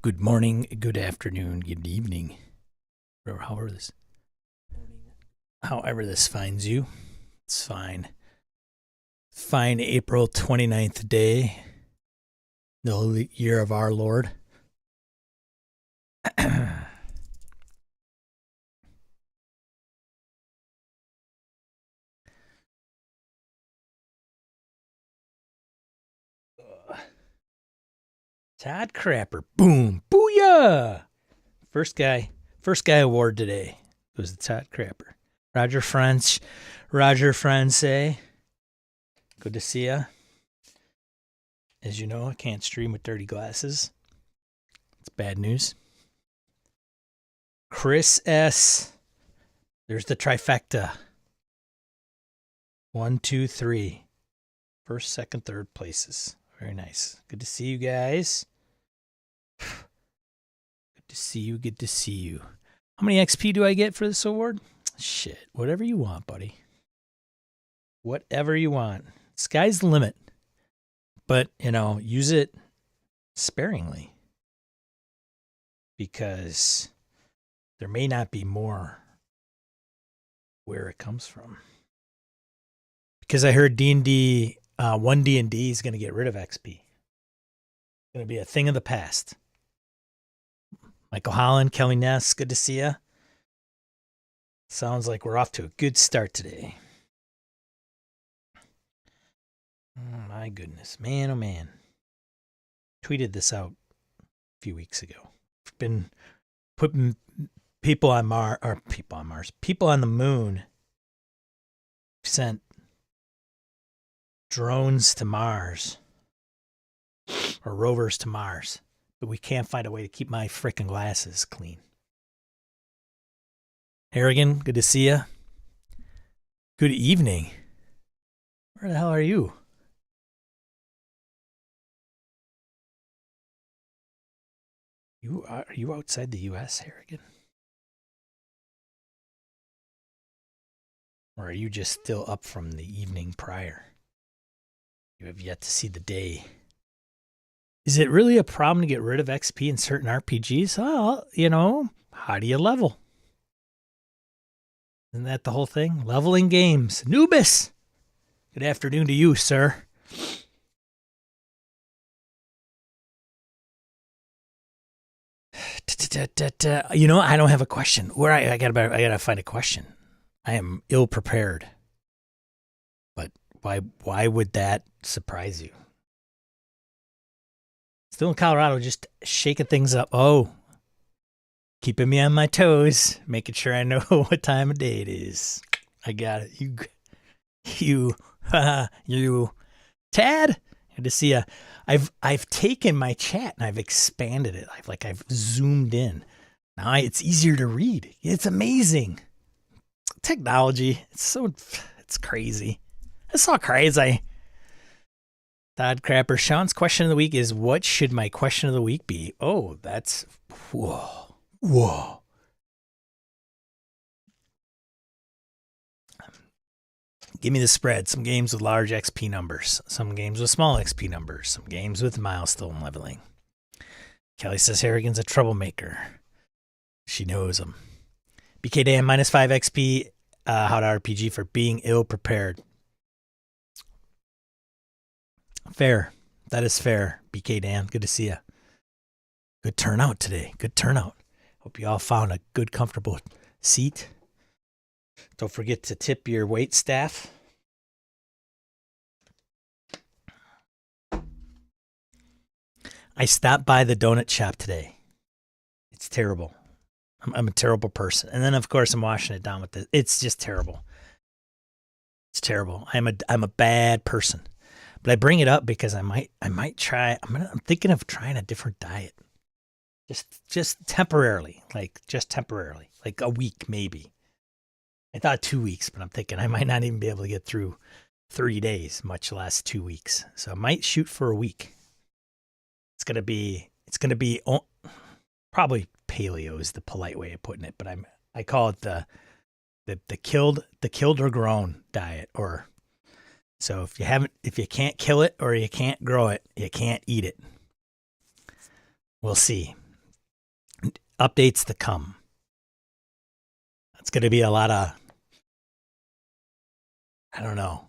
Good morning, good afternoon, good evening, however this finds you. It's fine. Fine April 29th day, the year of our Lord. Todd Crapper. Boom. Booyah. First guy award today was the Todd Crapper. Roger France. Good to see ya. As you know, I can't stream with dirty glasses. It's bad news. Chris S. There's the trifecta. 1, 2, 3. First, second, third places. Very nice. Good to see you guys. Good to see you. How many XP do I get for this award? Shit, whatever you want, buddy. Whatever you want. Sky's the limit. But, use it sparingly. Because there may not be more where it comes from. Because I heard D&D, 1D&D is going to get rid of XP. It's going to be a thing of the past. Michael Holland, Kelly Ness, good to see ya. Sounds like we're off to a good start today. Oh my goodness, man, oh man. Tweeted this out a few weeks ago. I've been putting people on the moon. Sent drones to Mars. Or rovers to Mars. But we can't find a way to keep my frickin' glasses clean. Harrigan, good to see ya. Good evening. Where the hell are you? Are you outside the U.S., Harrigan? Or are you just still up from the evening prior? You have yet to see the day. Is it really a problem to get rid of XP in certain RPGs? Well, how do you level? Isn't that the whole thing? Leveling games. Anubis! Good afternoon to you, sir. I don't have a question. I gotta find a question. I am ill prepared. But why would that surprise you? Still in Colorado, just shaking things up. Oh, keeping me on my toes, making sure I know what time of day it is. I got it. You, Tad. Good to see ya. I've taken my chat and I've expanded it. I've zoomed in. Now it's easier to read. It's amazing. Technology. It's crazy. It's so crazy. Todd Crapper. Sean's question of the week is, what should my question of the week be? Oh, that's... Whoa. Give me the spread. Some games with large XP numbers. Some games with small XP numbers. Some games with milestone leveling. Kelly says Harrigan's a troublemaker. She knows him. BK Dan, -5 XP. How to RPG for being ill prepared. Fair. That is fair. BK Dan, good to see you. Good turnout today. Good turnout. Hope you all found a good, comfortable seat. Don't forget to tip your wait staff. I stopped by the donut shop today. It's terrible. I'm a terrible person. And then, of course, I'm washing it down with this. It's just terrible. It's terrible. I'm a bad person. But I bring it up because I might try. I'm thinking of trying a different diet, just temporarily, like a week maybe. I thought 2 weeks, but I'm thinking I might not even be able to get through 3 days, much less 2 weeks. So I might shoot for a week. It's gonna be probably paleo is the polite way of putting it, but I call it the killed or grown diet. Or so if you can't kill it or you can't grow it, you can't eat it. We'll see. Updates to come. It's going to be a lot of, I don't know,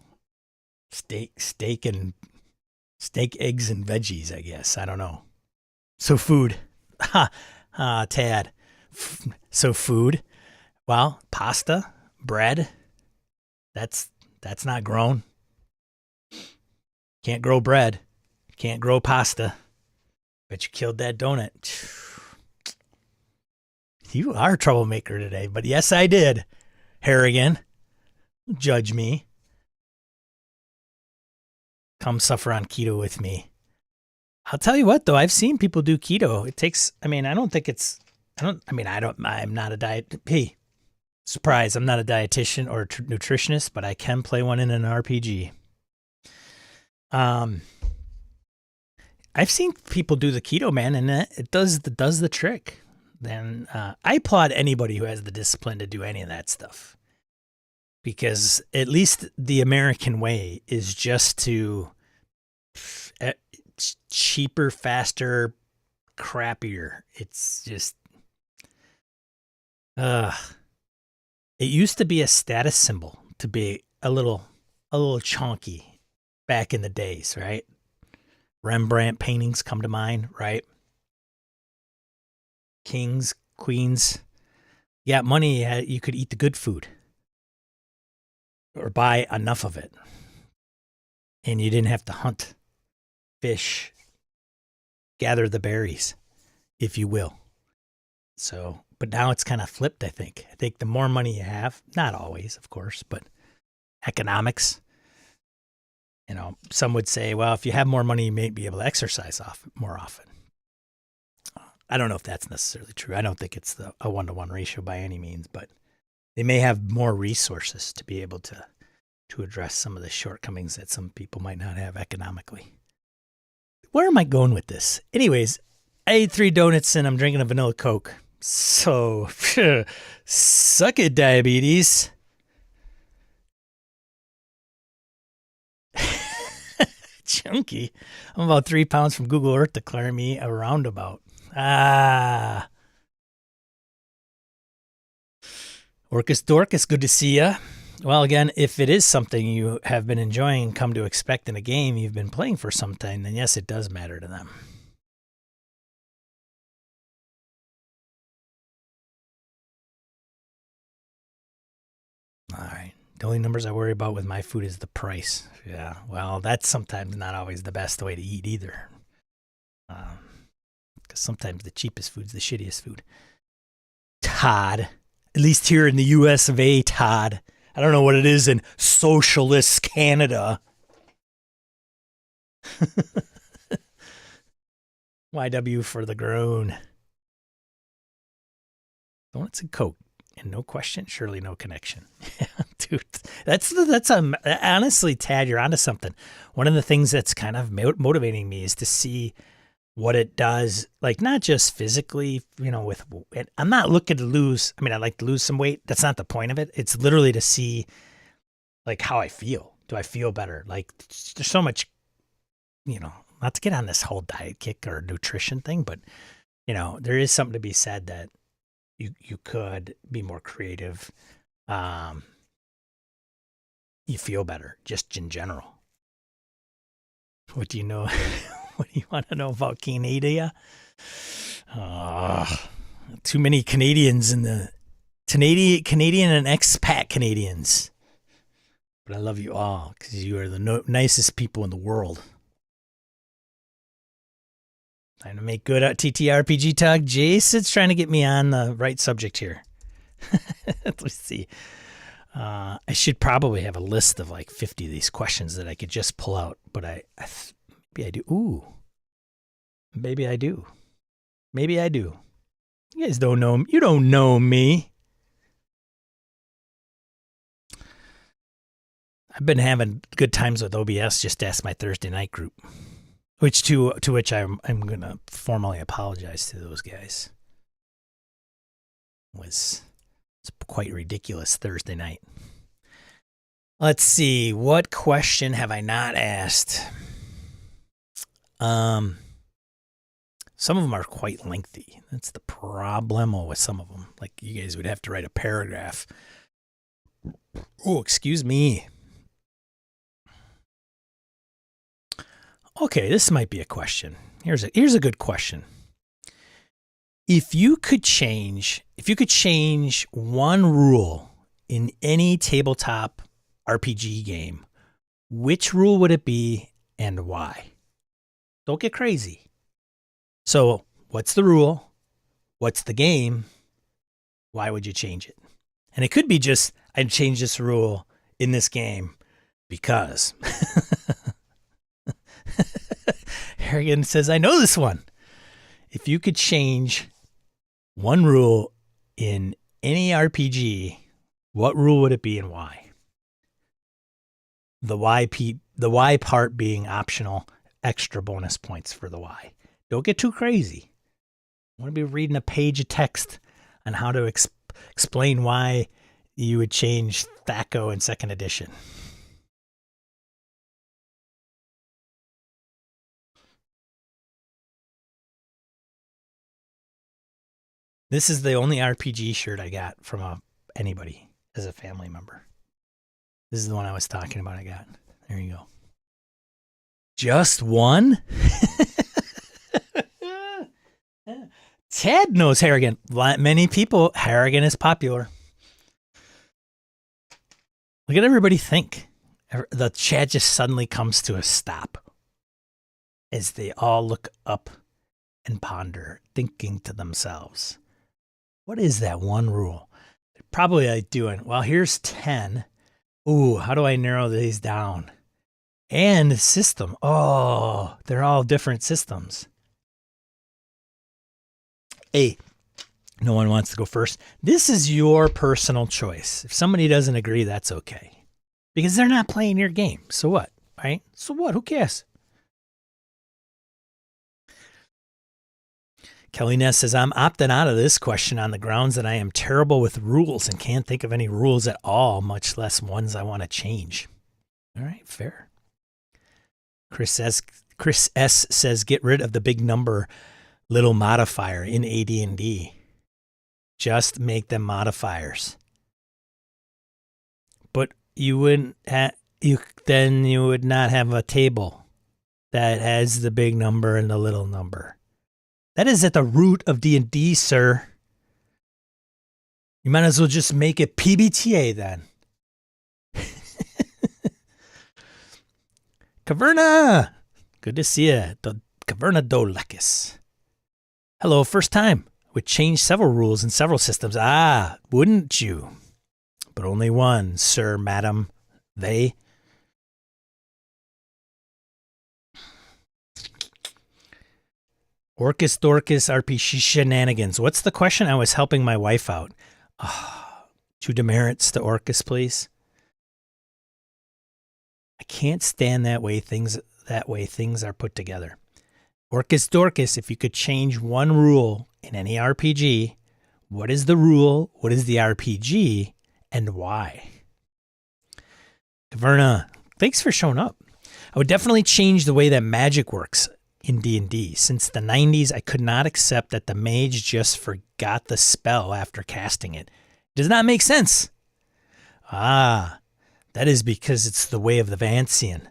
steak, eggs, and veggies, I guess. I don't know. So food. Tad. So food. Well, pasta, bread. That's not grown. Can't grow bread. Can't grow pasta. But you killed that donut. You are a troublemaker today, but yes, I did. Harrigan, judge me. Come suffer on keto with me. I'll tell you what, though, I've seen people do keto. It takes, I mean, I don't think it's, I'm not a diet. Hey, surprise, I'm not a dietitian or a nutritionist, but I can play one in an RPG. I've seen people do the keto, man, and it does the trick. Then I applaud anybody who has the discipline to do any of that stuff, because at least the American way is just to cheaper, faster, crappier. It's just it used to be a status symbol to be a little chunky back in the days, right? Rembrandt paintings come to mind, right? Kings, queens. You got money, you could eat the good food or buy enough of it. And you didn't have to hunt, fish, gather the berries, if you will. So, but now it's kind of flipped, I think. I think the more money you have, not always, of course, but economics. You know, some would say, well, if you have more money, you may be able to exercise more often. I don't know if that's necessarily true. I don't think it's a 1-to-1 ratio by any means, but they may have more resources to be able to address some of the shortcomings that some people might not have economically. Where am I going with this? Anyways, I ate 3 donuts and I'm drinking a vanilla Coke. So, suck it, diabetes. Chunky. I'm about 3 pounds from Google Earth declaring me a roundabout. Orcus Dorcas, good to see ya. Well, again, if it is something you have been enjoying and come to expect in a game you've been playing for some time, then yes, it does matter to them. All right. The only numbers I worry about with my food is the price. Yeah, well, that's sometimes not always the best way to eat either. Because sometimes the cheapest food's the shittiest food. Todd. At least here in the US of A, Todd. I don't know what it is in socialist Canada. YW for the groan. Donuts and Coke. And no question, surely no connection. Dude, that's honestly, Tad, you're onto something. One of the things that's kind of motivating me is to see what it does, like not just physically, you know, I'm not looking to lose. I mean, I'd like to lose some weight. That's not the point of it. It's literally to see like how I feel. Do I feel better? Like there's so much, you know, not to get on this whole diet kick or nutrition thing, but you know, there is something to be said that you could be more creative. You feel better just in general. What do you know? What do you want to know about Canada? Too many Canadians in the Canadian and expat Canadians. But I love you all because you are the nicest people in the world. Time to make good at TTRPG talk. Jason's trying to get me on the right subject here. Let's see. I should probably have a list of like 50 of these questions that I could just pull out, but maybe I do. Ooh, maybe I do. Maybe I do. You guys don't know me. You don't know me. I've been having good times with OBS. Just ask my Thursday night group. To which I'm going to formally apologize to those guys. It's quite ridiculous Thursday night. Let's see. What question have I not asked? Some of them are quite lengthy. That's the problem with some of them. Like you guys would have to write a paragraph. Oh, excuse me. Okay, this might be a question. Here's a good question. If you could change one rule in any tabletop RPG game, which rule would it be and why? Don't get crazy. So, what's the rule? What's the game? Why would you change it? And it could be just, I'd change this rule in this game because. Harrigan says, I know this one. If you could change one rule in any RPG, what rule would it be and why? The why part being optional, extra bonus points for the why. Don't get too crazy. I want to be reading a page of text on how to explain why you would change Thaco in 2nd edition. This is the only RPG shirt I got from anybody as a family member. This is the one I was talking about I got. There you go. Just one? Ted knows Harrigan. Many people, Harrigan is popular. Look at everybody think. The chat just suddenly comes to a stop as they all look up and ponder, thinking to themselves, what is that one rule? They're probably like doing, well, here's 10. Ooh, how do I narrow these down? And the system. Oh, they're all different systems. Hey, no one wants to go first. This is your personal choice. If somebody doesn't agree, that's okay. Because they're not playing your game. So what? Right? So what? Who cares? Kelly Ness says, I'm opting out of this question on the grounds that I am terrible with rules and can't think of any rules at all, much less ones I want to change. All right, fair. Chris S says, get rid of the big number little modifier in AD&D. Just make them modifiers. But you wouldn't you would not have a table that has the big number and the little number. That is at the root of D&D, sir. You might as well just make it PBTA then. Caverna! Good to see you. Caverna Dolekis. Hello, first time. Would change several rules in several systems. Ah, wouldn't you? But only one, sir, madam, they. Orcus Dorcas RP shenanigans. What's the question? I was helping my wife out. Oh, 2 demerits to Orcus, please. I can't stand that way things are put together. Orcus Dorcas, if you could change one rule in any RPG, what is the rule? What is the RPG? And why? Caverna, thanks for showing up. I would definitely change the way that magic works in D&D. Since the 90s, I could not accept that the mage just forgot the spell after casting it. Does not make sense. Ah, that is because it's the way of the Vancian,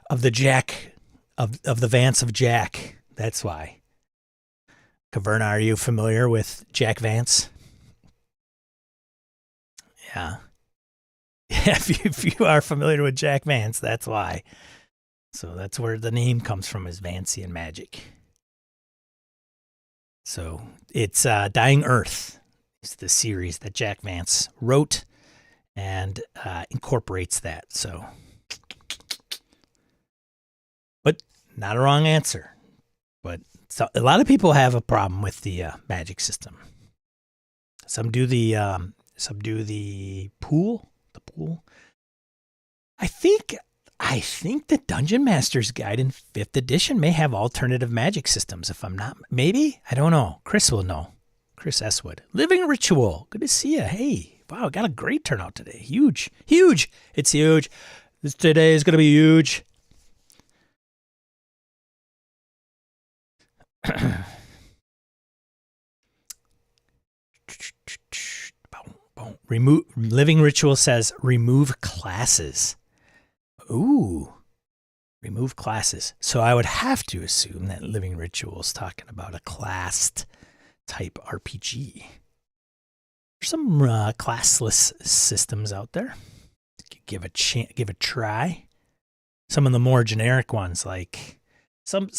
of the Jack, of the Vance of Jack. That's why. Caverna, are you familiar with Jack Vance? Yeah. If you are familiar with Jack Vance, that's why. So that's where the name comes from, is Vancian magic. So it's Dying Earth. It's the series that Jack Vance wrote and incorporates that. So, but not a wrong answer. But a lot of people have a problem with the magic system. Some do the pool. The pool. I think the Dungeon Master's Guide in 5th edition may have alternative magic systems. If I'm not, maybe? I don't know. Chris will know. Chris S. Wood. Living Ritual. Good to see you. Hey, wow, got a great turnout today. Huge. Huge. It's huge. Today is going to be huge. Living Ritual says remove classes. Ooh, remove classes. So I would have to assume that Living Ritual is talking about a classed type RPG. There's some classless systems out there. Give a try. Some of the more generic ones, like some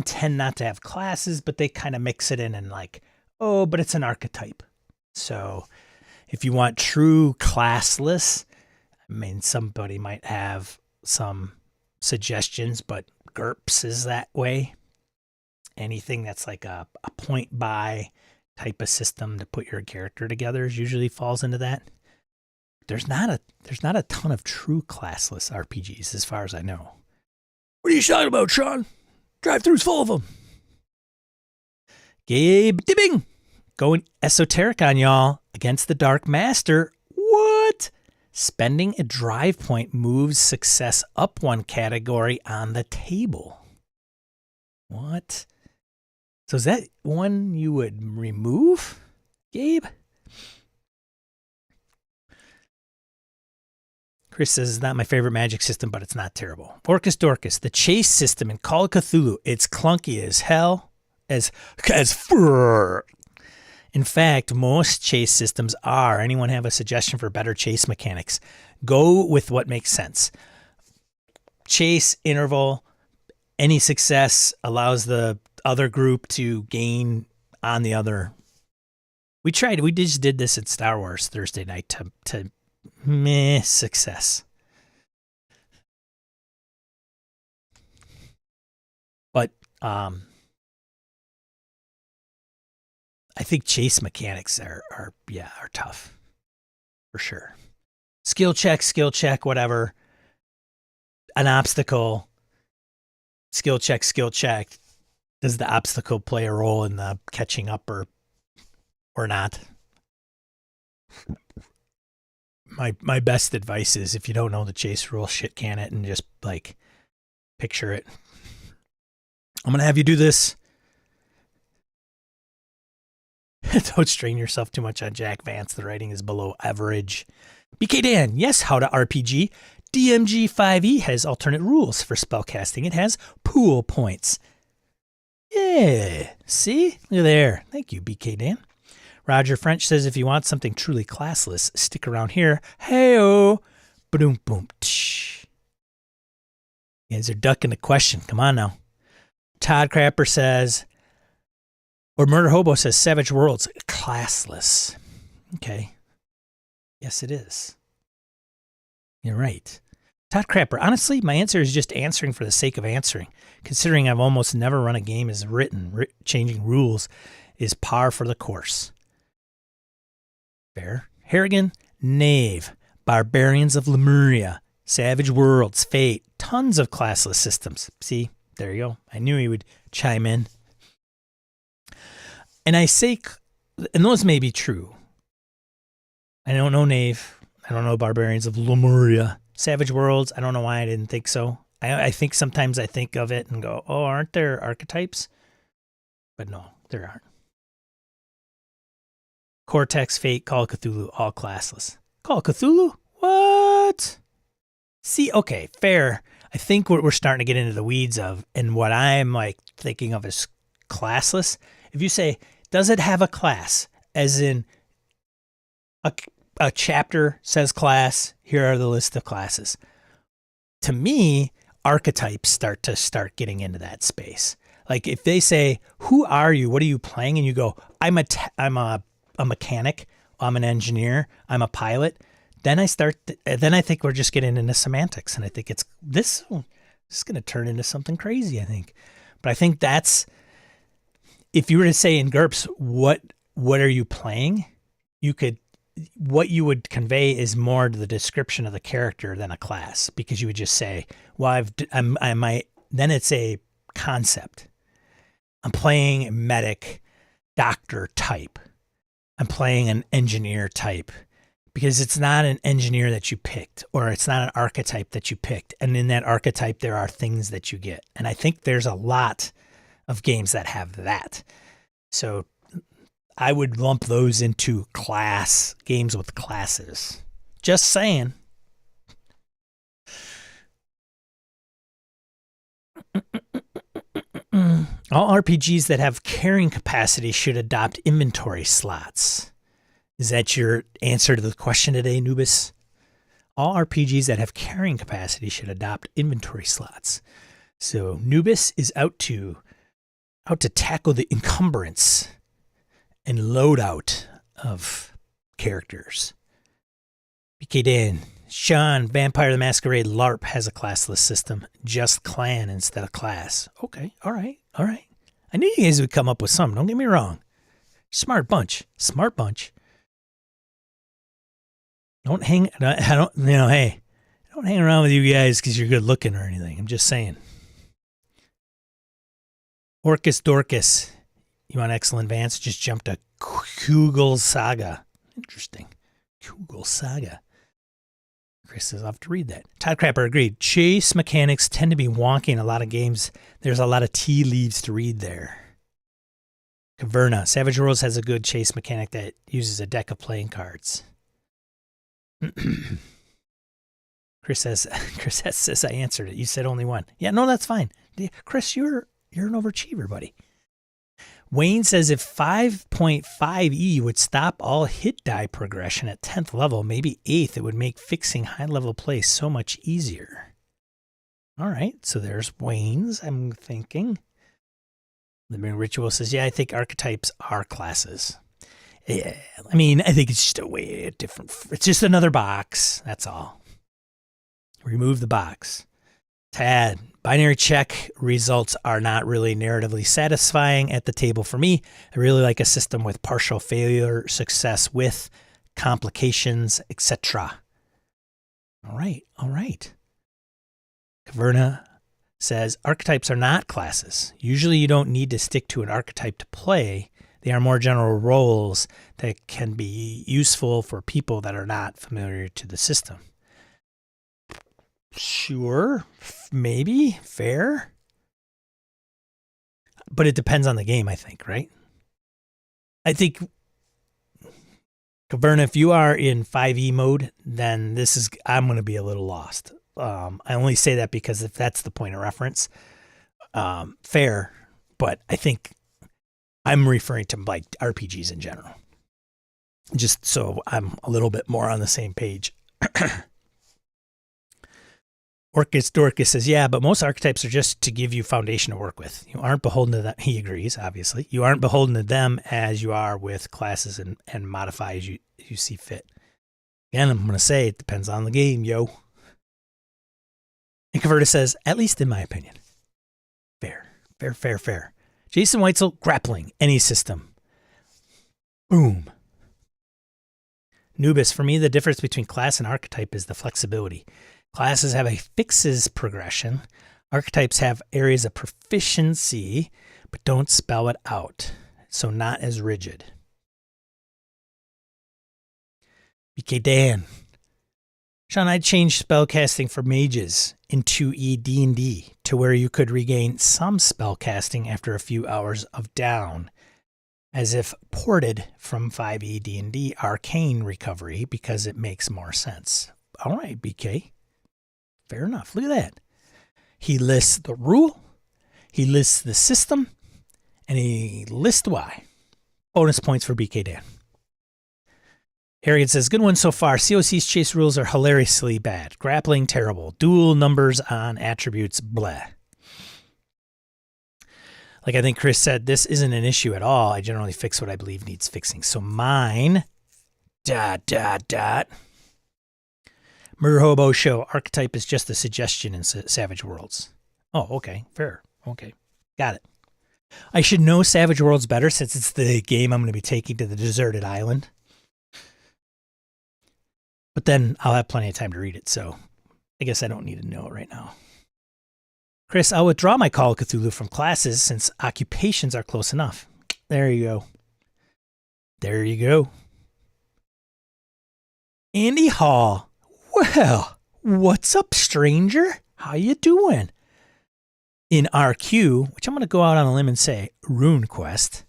tend not to have classes, but they kind of mix it in and like, oh, but it's an archetype. So if you want true classless, I mean, somebody might have some suggestions, but GURPS is that way. Anything that's like a point buy type of system to put your character together usually falls into that. There's not a ton of true classless RPGs as far as I know. What are you talking about, Sean? Drive-thru's full of them. Gabe Dibbing going esoteric on y'all against the Dark Master. What? Spending a drive point moves success up one category on the table. What? So is that one you would remove, Gabe? Chris says it's not my favorite magic system, but it's not terrible. Orcus Dorcas, the chase system in Call of Cthulhu, it's clunky as hell. As fur. In fact, most chase systems are. Anyone have a suggestion for better chase mechanics? Go with what makes sense. Chase, interval, any success allows the other group to gain on the other. We just did this at Star Wars Thursday night to meh success. But I think chase mechanics are tough for sure. Skill check, whatever. An obstacle, skill check. Does the obstacle play a role in the catching up or not? My best advice is if you don't know the chase rule, shit can it and just like picture it. I'm going to have you do this. Don't strain yourself too much on Jack Vance. The writing is below average. BK Dan, yes, how to RPG. DMG 5e has alternate rules for spellcasting. It has pool points. Yeah, see? Look there. Thank you, BK Dan. Roger French says if you want something truly classless, stick around here. Hey-oh. Boom, boom. Tsh. You guys are ducking the question. Come on now. Todd Crapper says, or Murder Hobo says, Savage Worlds, classless. Okay. Yes, it is. You're right. Todd Crapper, honestly, my answer is just answering for the sake of answering. Considering I've almost never run a game as written, changing rules is par for the course. Fair. Harrigan, Knave, Barbarians of Lemuria, Savage Worlds, Fate, tons of classless systems. See, there you go. I knew he would chime in. And I say, and those may be true. I don't know Knave. I don't know Barbarians of Lemuria. Savage Worlds, I don't know why I didn't think so. I think sometimes I think of it and go, oh, aren't there archetypes? But no, there aren't. Cortex, Fate, Call of Cthulhu, all classless. Call of Cthulhu? What? See, okay, fair. I think what we're starting to get into the weeds of, and what I'm like thinking of as classless, if you say, does it have a class? As in, a chapter says class, here are the list of classes. To me, archetypes start getting into that space. Like if they say, who are you? What are you playing? And you go, I'm a mechanic, I'm an engineer, I'm a pilot. Then I think we're just getting into semantics. And I think this is going to turn into something crazy, I think. But I think that's, if you were to say in GURPS, what are you playing? What you would convey is more to the description of the character than a class, because you would just say, well, then it's a concept. I'm playing a medic, doctor type. I'm playing an engineer type, because it's not an engineer that you picked, or it's not an archetype that you picked. And in that archetype, there are things that you get. And I think there's a lot of games that have that. So I would lump those into class games with classes. Just saying. All RPGs that have carrying capacity should adopt inventory slots. Is that your answer to the question today, Nubis? All RPGs that have carrying capacity should adopt inventory slots. So Nubis is out to tackle the encumbrance and loadout of characters. BK Dan, Sean, Vampire the Masquerade LARP has a classless system, just clan instead of class. Okay, all right. I knew you guys would come up with something. Don't get me wrong. Smart bunch. Don't hang around with you guys because you're good looking or anything. I'm just saying. Orcus Dorcas, you want excellent Vance? Just jumped to Kugel Saga. Interesting. Kugel Saga. Chris says I'll have to read that. Todd Crapper agreed. Chase mechanics tend to be wonky in a lot of games. There's a lot of tea leaves to read there. Caverna. Savage Worlds has a good chase mechanic that uses a deck of playing cards. Chris says I answered it. You said only one. Yeah, no, that's fine. Chris, you're an overachiever, buddy. Wayne says if 5.5e would stop all hit die progression at 10th level, maybe 8th, it would make fixing high-level play so much easier. All right, so there's Wayne's, I'm thinking. Living Ritual says, yeah, I think archetypes are classes. Yeah, I mean, I think it's just a way different. It's just another box, that's all. Remove the box. Tad, binary check results are not really narratively satisfying at the table for me. I really like a system with partial failure, success with complications, etc. All right. Caverna says, archetypes are not classes. Usually you don't need to stick to an archetype to play. They are more general roles that can be useful for people that are not familiar to the system. Sure, maybe, fair. But it depends on the game, I think, right? I think, Caverna, if you are in 5e mode, then I'm going to be a little lost. I only say that because if that's the point of reference, fair. But I think I'm referring to like RPGs in general. Just so I'm a little bit more on the same page. Orcus Dorcas says, yeah, but most archetypes are just to give you foundation to work with. You aren't beholden to them. He agrees, obviously. You aren't beholden to them as you are with classes and modify as you see fit. Again, I'm going to say it depends on the game, yo. And Converta says, at least in my opinion. Fair. Jason Weitzel, grappling, any system. Boom. Nubis, for me, the difference between class and archetype is the flexibility. Classes have a fixes progression. Archetypes have areas of proficiency, but don't spell it out, so not as rigid. BK Dan. Sean, I'd change spellcasting for mages in 2E D&D to where you could regain some spellcasting after a few hours of down, as if ported from 5E D&D arcane recovery because it makes more sense. All right, BK. Fair enough. Look at that. He lists the rule, he lists the system, and he lists why. Bonus points for BK Dan. Harriet says, good one so far. COC's chase rules are hilariously bad. Grappling, terrible. Dual numbers on attributes, bleh. Like I think Chris said, this isn't an issue at all. I generally fix what I believe needs fixing. So mine, ... Murder Hobo Show, archetype is just a suggestion in Savage Worlds. Oh, okay, fair. Okay, got it. I should know Savage Worlds better since it's the game I'm going to be taking to the deserted island. But then I'll have plenty of time to read it, so I guess I don't need to know it right now. Chris, I'll withdraw my Call of Cthulhu from classes since occupations are close enough. There you go. There you go. Andy Hall. Well, what's up, stranger? How you doing? In RQ, which I'm going to go out on a limb and say, Rune Quest,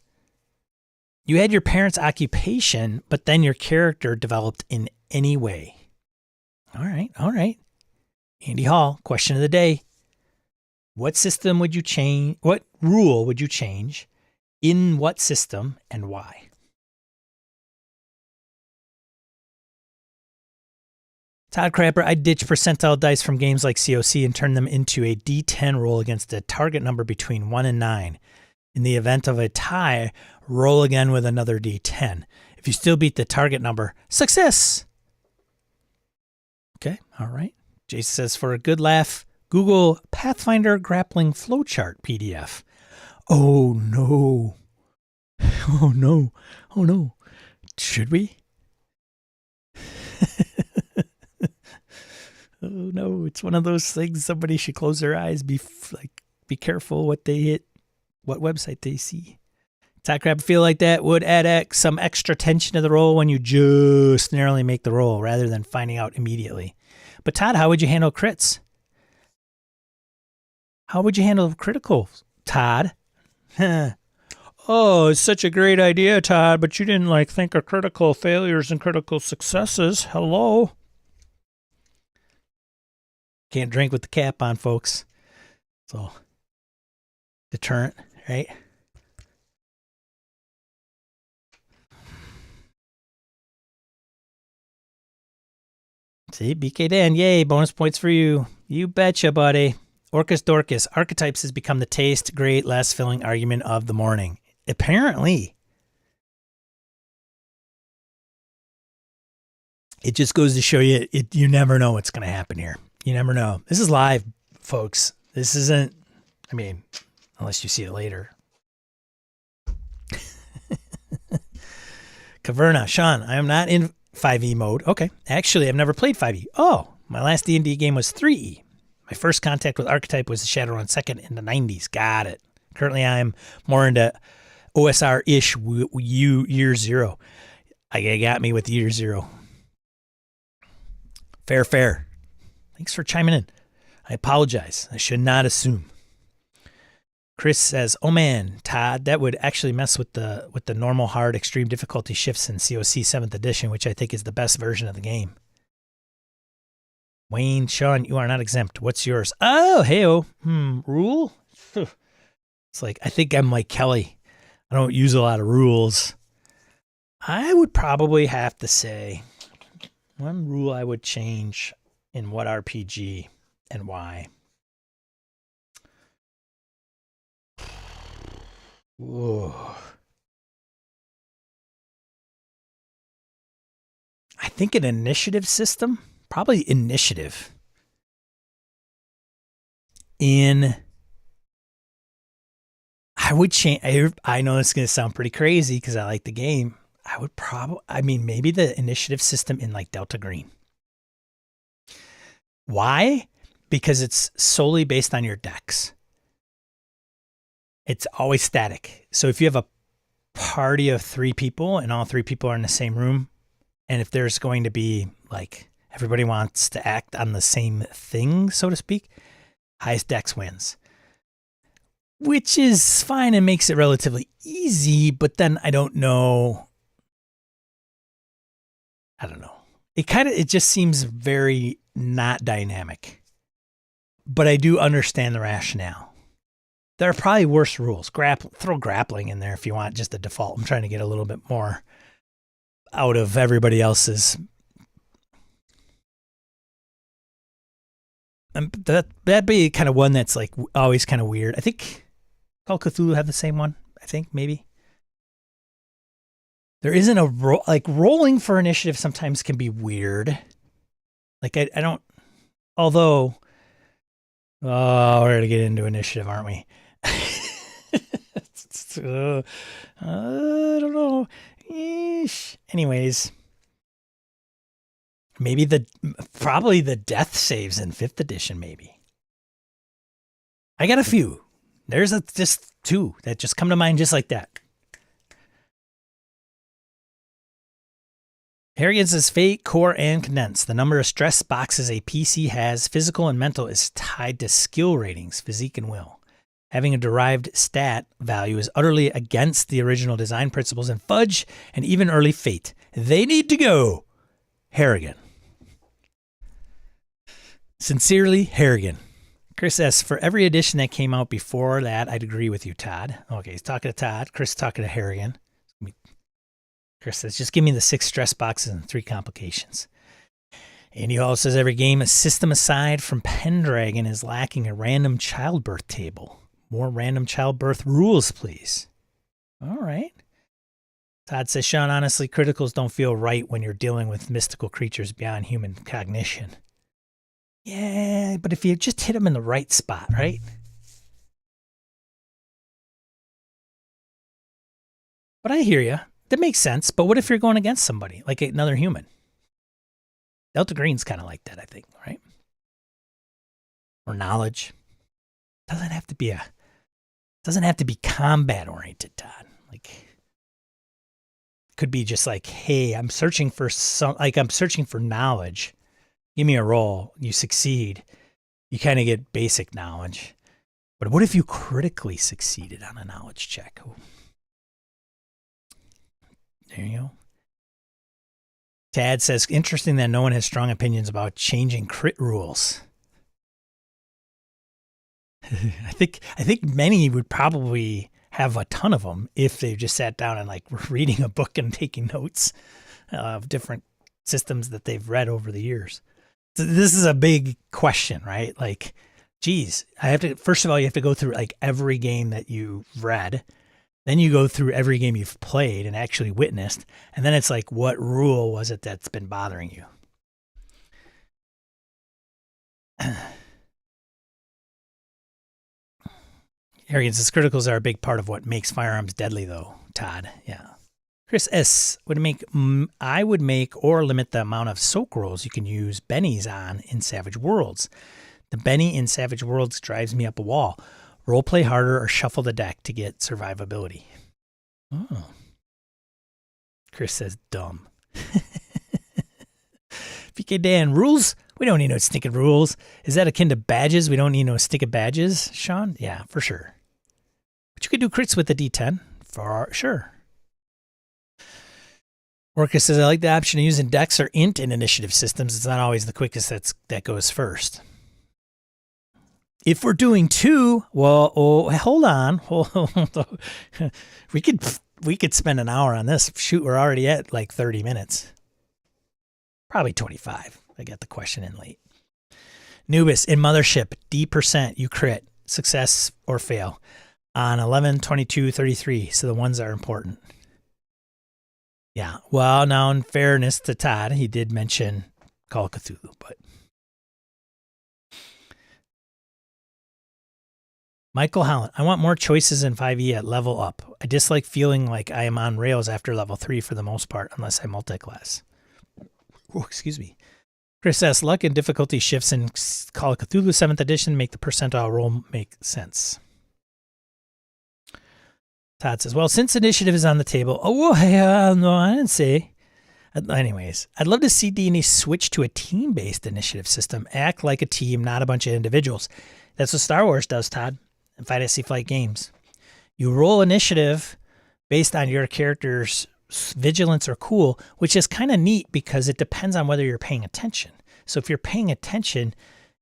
You had your parents' occupation, but then your character developed in any way. All right, all right. Andy Hall, question of the day. What system would you change? What rule would you change? In what system and why? Todd Crapper, I ditch percentile dice from games like COC and turn them into a D10 roll against a target number between 1 and 9. In the event of a tie, roll again with another D10. If you still beat the target number, success! Okay, all right. Jason says, for a good laugh, Google Pathfinder Grappling Flowchart PDF. Oh, no. Oh, no. Oh, no. Should we? Oh, no. It's one of those things somebody should close their eyes, be careful what they hit, what website they see. Todd Crab, feel like that would add some extra tension to the roll when you just narrowly make the roll rather than finding out immediately. But Todd, how would you handle crits? How would you handle critical, Todd? Oh, it's such a great idea, Todd, but you didn't think of critical failures and critical successes. Hello? Can't drink with the cap on, folks. So, deterrent, right? See, BK Dan, yay, bonus points for you. You betcha, buddy. Orcus Dorcas, Archetypes has become the taste, great, last filling argument of the morning. Apparently. It just goes to show you, you never know what's going to happen here. You never know. This is live, folks. This isn't, unless you see it later. Caverna, Sean, I am not in 5e mode. Okay. Actually, I've never played 5e. Oh, my last D&D game was 3e. My first contact with Archetype was Shadowrun 2nd in the 90s. Got it. Currently, I'm more into OSR-ish year zero. I got me with year zero. Fair. Thanks for chiming in. I apologize. I should not assume. Chris says, oh man, Todd, that would actually mess with the normal hard extreme difficulty shifts in COC 7th edition, which I think is the best version of the game. Wayne, Sean, you are not exempt. What's yours? Oh, hey-oh. Rule? It's I think I'm like Kelly. I don't use a lot of rules. I would probably have to say one rule I would change in what RPG and why. Whoa. I think an initiative system, probably initiative. I would change. I know it's going to sound pretty crazy because I like the game. I would maybe the initiative system in Delta Green. Why? Because it's solely based on your decks. It's always static. So if you have a party of 3 people and all 3 people are in the same room, and if there's going to be everybody wants to act on the same thing, so to speak, highest dex wins. Which is fine and makes it relatively easy, but then I don't know. It just seems very not dynamic. But I do understand the rationale. There are probably worse rules. Throw grappling in there if you want just the default. I'm trying to get a little bit more out of everybody else's. That'd be kind of one that's always kind of weird. I think Call of Cthulhu have the same one. I think maybe. There isn't a rolling for initiative sometimes can be weird. I don't. Although, we're gonna get into initiative, aren't we? I don't know. Anyways, maybe probably the death saves in 5th edition. Maybe. I got a few. There's just 2 that just come to mind just like that. Harrigan says Fate, Core, and Condense. The number of stress boxes a PC has, physical and mental, is tied to skill ratings, physique and will. Having a derived stat value is utterly against the original design principles, and fudge and even early fate. They need to go. Harrigan. Sincerely, Harrigan. Chris S., for every edition that came out before that, I'd agree with you, Todd. Okay, he's talking to Todd. Chris talking to Harrigan. Chris says, just give me the 6 stress boxes and 3 complications. Andy Hall says, every game, a system aside from Pendragon, is lacking a random childbirth table. More random childbirth rules, please. All right. Todd says, Sean, honestly, criticals don't feel right when you're dealing with mystical creatures beyond human cognition. Yeah, but if you just hit them in the right spot, right? But I hear you. That makes sense. But what if you're going against somebody, like another human? Delta Green's kind of like that, I think, right? Or knowledge. Doesn't have to be combat oriented, Todd. Like, could be just like, hey, I'm searching for knowledge. Give me a roll. You succeed. You kind of get basic knowledge. But what if you critically succeeded on a knowledge check? Ooh. There you go. Tad says, interesting that no one has strong opinions about changing crit rules. I think many would probably have a ton of them if they just sat down and like were reading a book and taking notes of different systems that they've read over the years. So this is a big question, right? Like, geez, first of all, you have to go through like every game that you've read. Then you go through every game you've played and actually witnessed. And then it's like, what rule was it that's been bothering you? Harrigan says, criticals are a big part of what makes firearms deadly, though, Todd. Yeah. Chris S. I would make or limit the amount of soak rolls you can use bennies on in Savage Worlds. The Benny in Savage Worlds drives me up a wall. Role play harder or shuffle the deck to get survivability. Oh. Chris says, dumb. PK Dan, rules? We don't need no stick of rules. Is that akin to badges? We don't need no stick of badges, Sean? Yeah, for sure. But you could do crits with the D10, for sure. Orcus says, I like the option of using dex or int in initiative systems. It's not always the quickest that goes first. If we're doing 2, well, hold on. We could spend an hour on this. Shoot, we're already at like 30 minutes. Probably 25. I got the question in late. Nubis, in Mothership, D%, you crit, success or fail. On 11, 22, 33. So the ones are important. Yeah. Well, now in fairness to Todd, he did mention Call of Cthulhu, but. Michael Holland, I want more choices in 5e at level up. I dislike feeling like I am on rails after level 3 for the most part, unless I multi-class. Oh, excuse me. Chris S. Luck and difficulty shifts in Call of Cthulhu 7th edition make the percentile roll make sense. Todd says, well, since initiative is on the table. Oh, no, I didn't say. Anyways, I'd love to see D&D switch to a team-based initiative system. Act like a team, not a bunch of individuals. That's what Star Wars does, Todd. In Fantasy Flight Games, you roll initiative based on your character's vigilance or cool, which is kind of neat because it depends on whether you're paying attention. So if you're paying attention,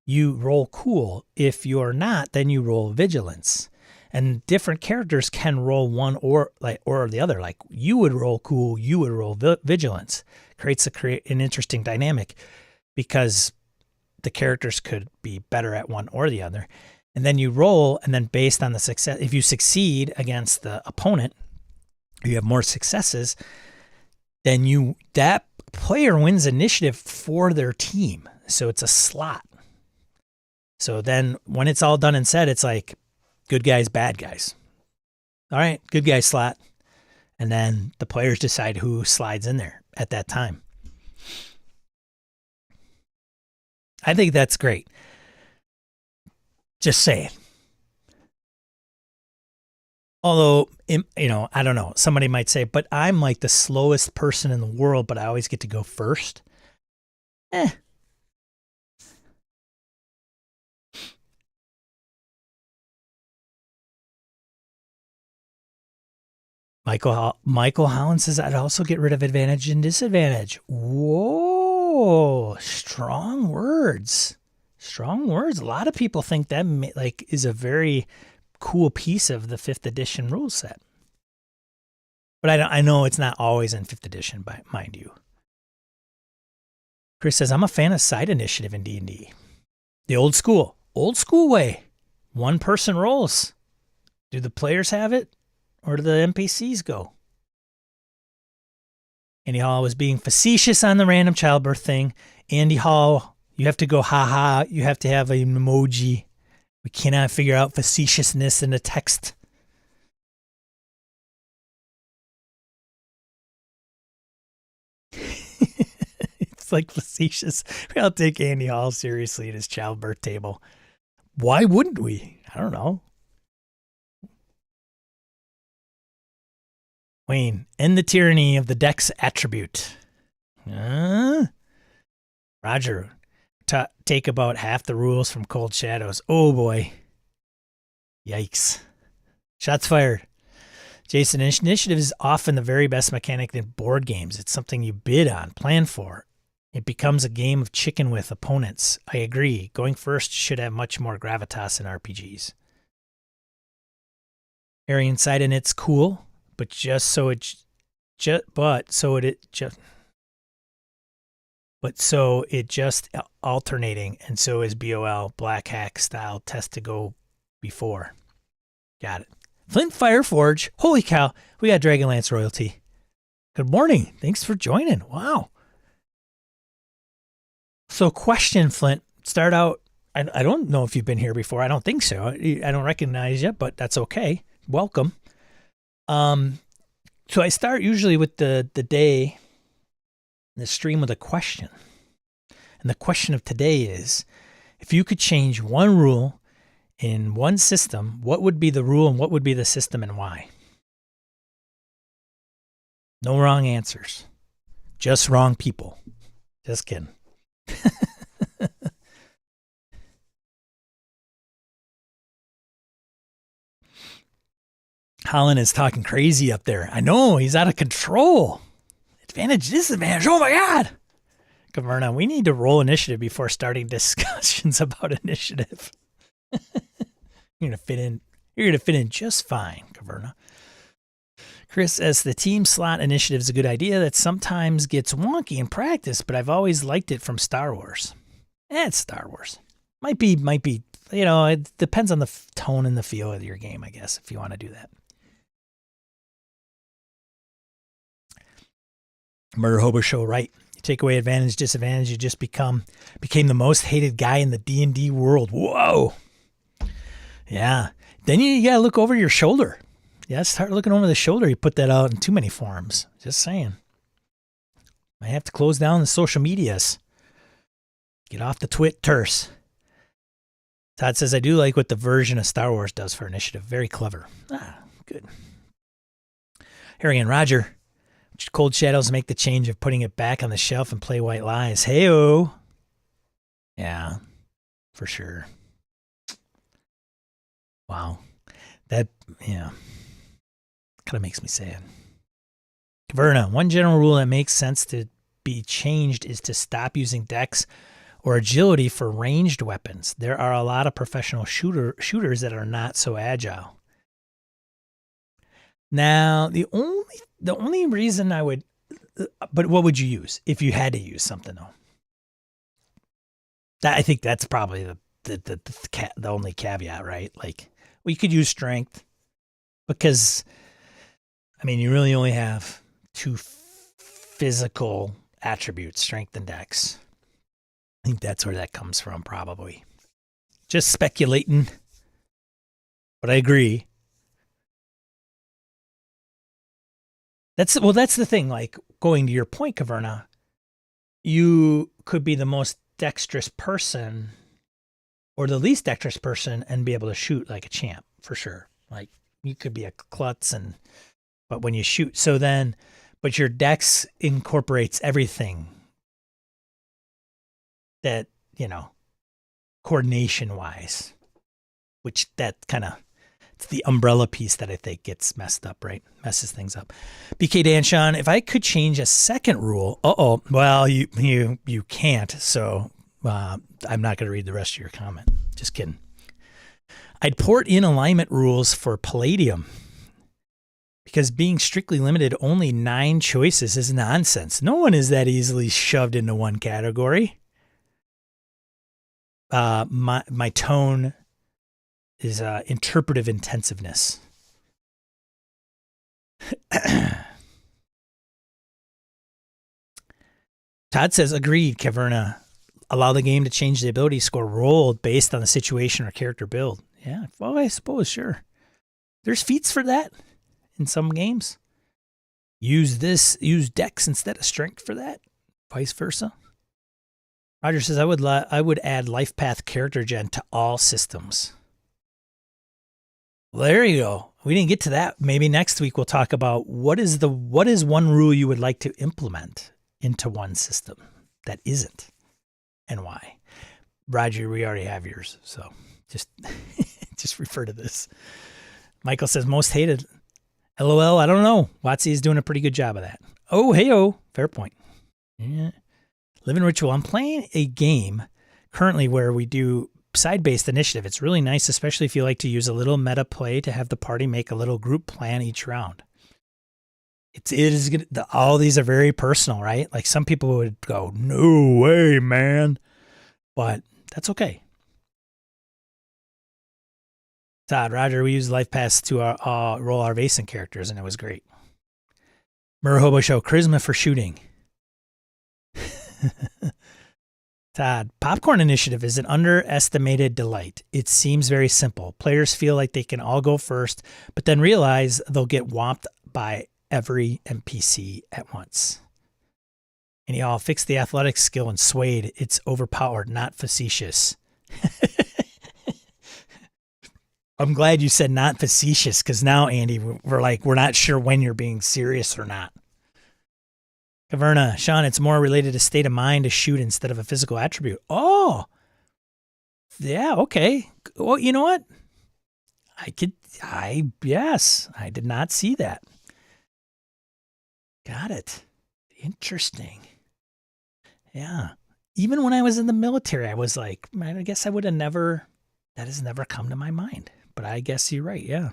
you roll cool. If you're not, then you roll vigilance. And different characters can roll one or the other. Like you would roll cool, you would roll vigilance. Creates an interesting dynamic because the characters could be better at one or the other. And then you roll, and then based on the success, if you succeed against the opponent, or you have more successes, then that player wins initiative for their team. So it's a slot. So then when it's all done and said, it's like good guys, bad guys. All right, good guy slot. And then the players decide who slides in there at that time. I think that's great. Just saying. Although, I don't know. Somebody might say, but I'm like the slowest person in the world, but I always get to go first. Michael Holland says I'd also get rid of advantage and disadvantage. Whoa, strong words. Strong words. A lot of people think that is a very cool piece of the 5th edition rule set. But I know it's not always in 5th edition, mind you. Chris says, I'm a fan of side initiative in D&D. The old school way. One person rolls. Do the players have it? Or do the NPCs go? Andy Hall was being facetious on the random childbirth thing. Andy Hall, you have to go ha. You have to have an emoji. We cannot figure out facetiousness in the text. It's like facetious. I'll take Andy Hall seriously at his childbirth table. Why wouldn't we? I don't know. Wayne, end the tyranny of the Dex attribute. Roger, take about half the rules from Cold Shadows. Oh boy. Yikes. Shots fired. Jason, initiative is often the very best mechanic in board games. It's something you bid on, plan for. It becomes a game of chicken with opponents. I agree. Going first should have much more gravitas in RPGs. Arian side and it's cool. But so it just alternating, and so is BOL Black Hack style test to go before. Got it. Flint Fireforge. Holy cow, we got Dragonlance royalty. Good morning. Thanks for joining. Wow. So question, Flint. Start out. I don't know if you've been here before. I don't think so. I don't recognize you, but that's okay. Welcome. So I start usually with the day, the stream with a question. And the question of today is, if you could change one rule in one system, what would be the rule and what would be the system and why? No wrong answers. Just wrong people. Just kidding. Holland is talking crazy up there. I know, he's out of control. Advantage, disadvantage. Oh my God. Caverna, we need to roll initiative before starting discussions about initiative. You're gonna fit in just fine, Caverna. Chris says the team slot initiative is a good idea that sometimes gets wonky in practice, but I've always liked it from Star Wars. It's Star Wars. Might be, it depends on the tone and the feel of your game, I guess, if you want to do that. Murder Hobo Show, right. You take away advantage, disadvantage, you just became the most hated guy in the D&D world. Whoa. Yeah. Then you got to look over your shoulder. Yeah, start looking over the shoulder. You put that out in too many forums. Just saying. Might have to close down the social medias. Get off the Twitters. Todd says, I do like what the version of Star Wars does for initiative. Very clever. Good. Harry and Roger. Cold Shadows make the change of putting it back on the shelf and play White Lies. Hey-o. Yeah, for sure. Wow. That, yeah. Kind of makes me sad. Caverna, one general rule that makes sense to be changed is to stop using dex or agility for ranged weapons. There are a lot of professional shooters that are not so agile. Now, the only reason I would, but what would you use if you had to use something though? I think that's probably the only caveat, right? Like, well, you could use strength because, I mean, you really only have two physical attributes, strength and dex. I think that's where that comes from, probably. Just speculating, but I agree. That's the thing, like going to your point, Caverna, you could be the most dexterous person or the least dexterous person and be able to shoot like a champ for sure. Like you could be a klutz but when you shoot, but your dex incorporates everything that, coordination wise, which that kind of It's the umbrella piece that I think gets messed up, right? Messes things up. BK Dan Sean, if I could change a second rule, well, you can't. So I'm not going to read the rest of your comment. Just kidding. I'd port in alignment rules for Palladium because being strictly limited only 9 choices is nonsense. No one is that easily shoved into one category. My tone is interpretive intensiveness. Todd says, agreed, Caverna. Allow the game to change the ability score rolled based on the situation or character build. Yeah, well, I suppose, sure. There's feats for that in some games. Use dex instead of strength for that. Vice versa. Roger says, I would add life path character gen to all systems. Well, there you go. We didn't get to that. Maybe next week we'll talk about what is one rule you would like to implement into one system that isn't, and why. Roger, we already have yours, so just refer to this. Michael says, most hated. LOL, I don't know. WotC is doing a pretty good job of that. Oh, hey-oh. Fair point. Yeah. Living Ritual. I'm playing a game currently where we do side-based initiative. It's really nice, especially if you like to use a little meta play to have the party make a little group plan each round. It is good. All these are very personal, right? Like some people would go, no way, man. But that's okay. Todd, Roger, we used Life Pass to roll our Vason characters, and it was great. Murhobo Show, charisma for shooting. Todd, Popcorn Initiative is an underestimated delight. It seems very simple. Players feel like they can all go first, but then realize they'll get whomped by every NPC at once. And y'all fix the athletic skill and Suede. It's overpowered, not facetious. I'm glad you said not facetious, because now, Andy, we're not sure when you're being serious or not. Caverna, Sean, it's more related to state of mind to shoot instead of a physical attribute. Oh, yeah, okay. Well, you know what? Yes, I did not see that. Got it. Interesting. Yeah. Even when I was in the military, I was like, man, I guess that has never come to my mind. But I guess you're right. Yeah,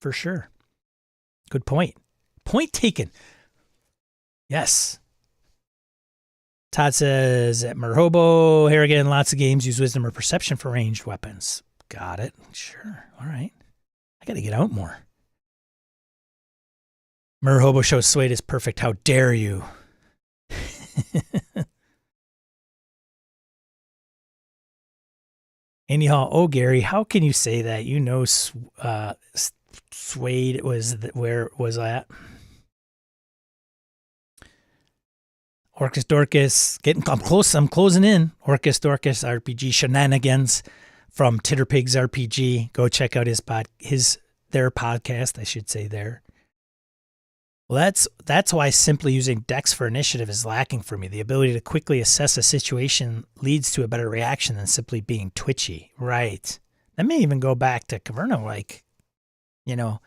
for sure. Good point. Point taken. Yes. Todd says at Merhobo, here again, lots of games use wisdom or perception for ranged weapons. Got it. Sure. All right. I got to get out more. Merhobo shows Suede is perfect. How dare you? Andy Hall, oh, Gary, how can you say that? You know, Suede where was that? Orcus Dorcas, I'm closing in. Orcus Dorcas RPG Shenanigans from Titterpigs RPG. Go check out their podcast, I should say there. Well, that's why simply using Dex for initiative is lacking for me. The ability to quickly assess a situation leads to a better reaction than simply being twitchy. Right. That may even go back to Caverna, like, you know,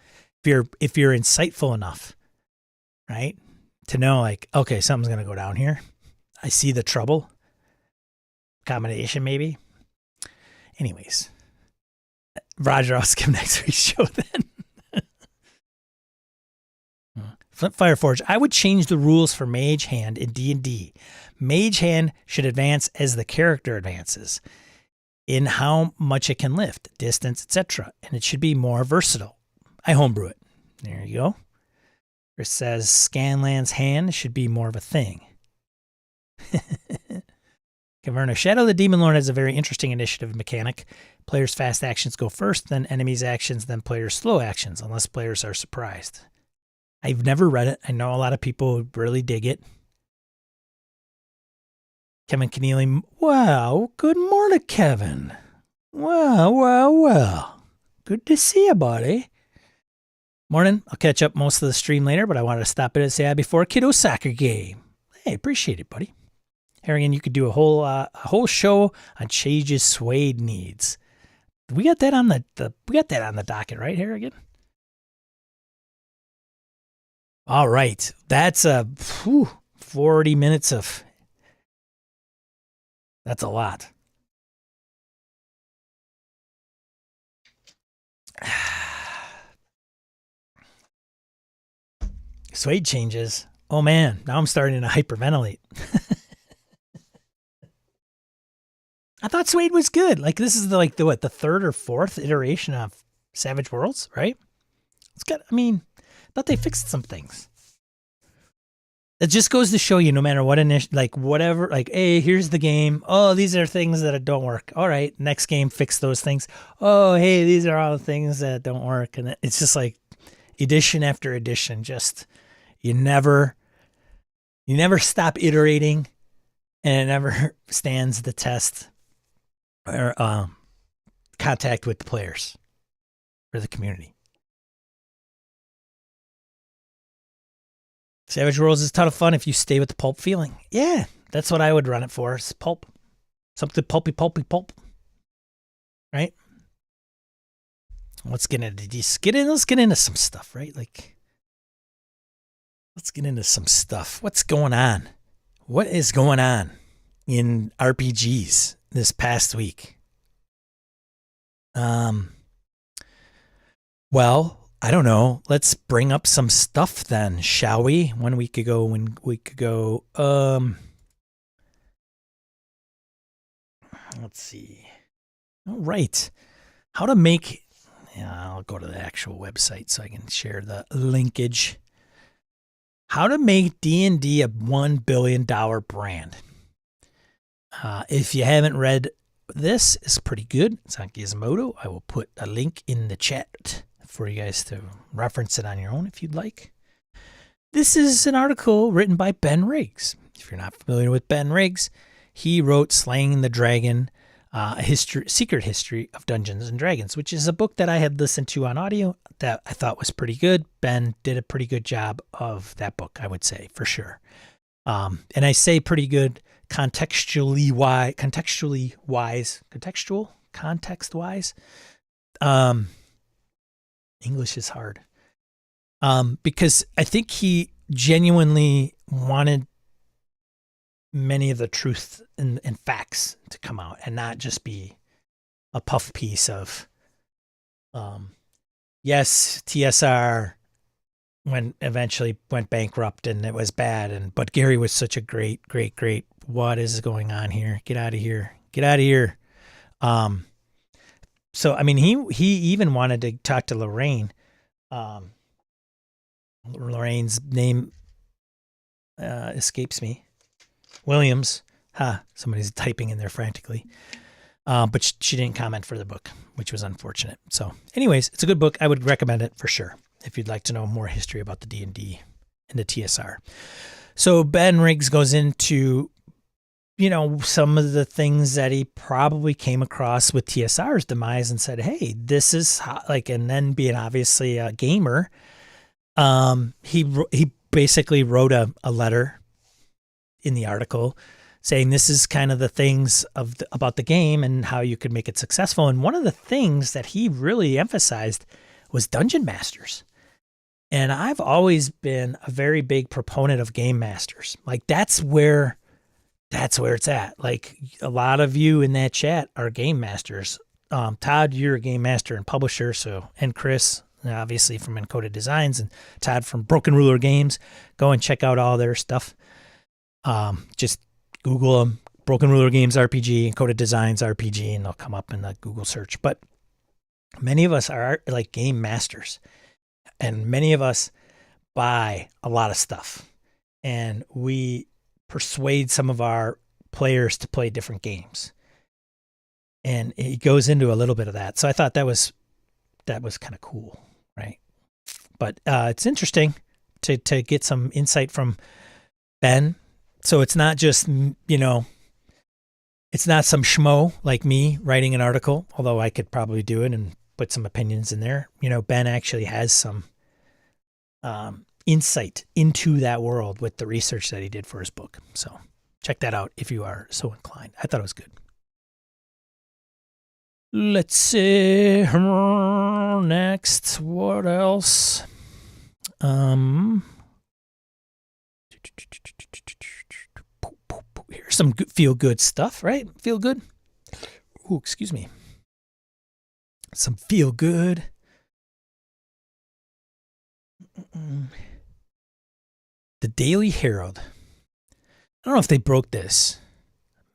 if you're insightful enough, right, to know like, okay, something's gonna go down here. I see the trouble. Combination maybe. Anyways, Roger, I'll skip next week's show then. Flint Fireforge, I would change the rules for Mage Hand in D&D. Mage Hand should advance as the character advances in how much it can lift, distance, etc. And it should be more versatile. I homebrew it. There you go. It says Scanlan's Hand should be more of a thing. Caverna, Shadow the Demon Lord has a very interesting initiative mechanic. Players' fast actions go first, then enemies' actions, then players' slow actions, unless players are surprised. I've never read it. I know a lot of people really dig it. Kevin Keneally, wow, good morning, Kevin. Well. Good to see you, buddy. Morning. I'll catch up most of the stream later, but I wanted to stop in and say hi before a kiddo soccer game. Hey, appreciate it, buddy. Harrigan, you could do a whole show on Chage's Suede needs. We got that on the docket right here again. All right, that's 40 minutes of. That's a lot. Suede changes. Oh man, now I'm starting to hyperventilate. I thought Suede was good. Like this is the third or fourth iteration of Savage Worlds, right? It's got. I mean, I thought they fixed some things. It just goes to show you, no matter what whatever, like, hey, here's the game. Oh, these are things that don't work. All right, next game, fix those things. Oh, hey, these are all the things that don't work, and it's just like edition after edition. Just you never stop iterating, and it never stands the test or contact with the players or the community. Savage Worlds is a ton of fun if you stay with the pulp feeling. Yeah, that's what I would run it for. It's pulp. Something pulpy, pulp. Right? Let's get into some stuff, right? Like, let's get into some stuff. What's going on? What is going on in RPGs this past week? Well, I don't know. Let's bring up some stuff then, shall we? 1 week ago, let's see. All right. How to make, I'll go to the actual website so I can share the linkage. How to make D&D a $1 billion brand. If you haven't read this, it's pretty good. It's on Gizmodo. I will put a link in the chat for you guys to reference it on your own if you'd like. This is an article written by Ben Riggs. If you're not familiar with Ben Riggs, he wrote Slaying the Dragon, Secret History of Dungeons and Dragons, which is a book that I had listened to on audio that I thought was pretty good. Ben did a pretty good job of that book, I would say, for sure. And I say pretty good context wise. English is hard. Because I think he genuinely wanted many of the truth and facts to come out and not just be a puff piece of, yes, TSR eventually went bankrupt and it was bad. But Gary was such a great, what is going on here? Get out of here. So, I mean, he even wanted to talk to Lorraine. Lorraine's name escapes me. Williams. Somebody's typing in there frantically. But she didn't comment for the book, which was unfortunate. So anyways, it's a good book. I would recommend it for sure if you'd like to know more history about the D&D and the TSR. So Ben Riggs goes into, some of the things that he probably came across with TSR's demise and said, hey, this is and then being obviously a gamer, he basically wrote a letter in the article saying this is kind of the things about the game and how you could make it successful. And one of the things that he really emphasized was dungeon masters. And I've always been a very big proponent of game masters. Like that's where it's at. Like a lot of you in that chat are game masters. Todd, you're a game master and publisher. And Chris, obviously from Encoded Designs, and Todd from Broken Ruler Games. Go and check out all their stuff. Just Google them, Broken Ruler Games RPG, Encoded Designs RPG, and they'll come up in the Google search. But many of us are like game masters, and many of us buy a lot of stuff, and we persuade some of our players to play different games. And it goes into a little bit of that. So I thought that was kind of cool, right? But it's interesting to get some insight from Ben. So it's not just, it's not some schmo like me writing an article, although I could probably do it and put some opinions in there. Ben actually has some insight into that world with the research that he did for his book. So check that out if you are so inclined. I thought it was good. Let's see. Next, what else? Here's some feel good stuff, right? Feel good. Ooh, excuse me. Some feel good. The Daily Herald. I don't know if they broke this.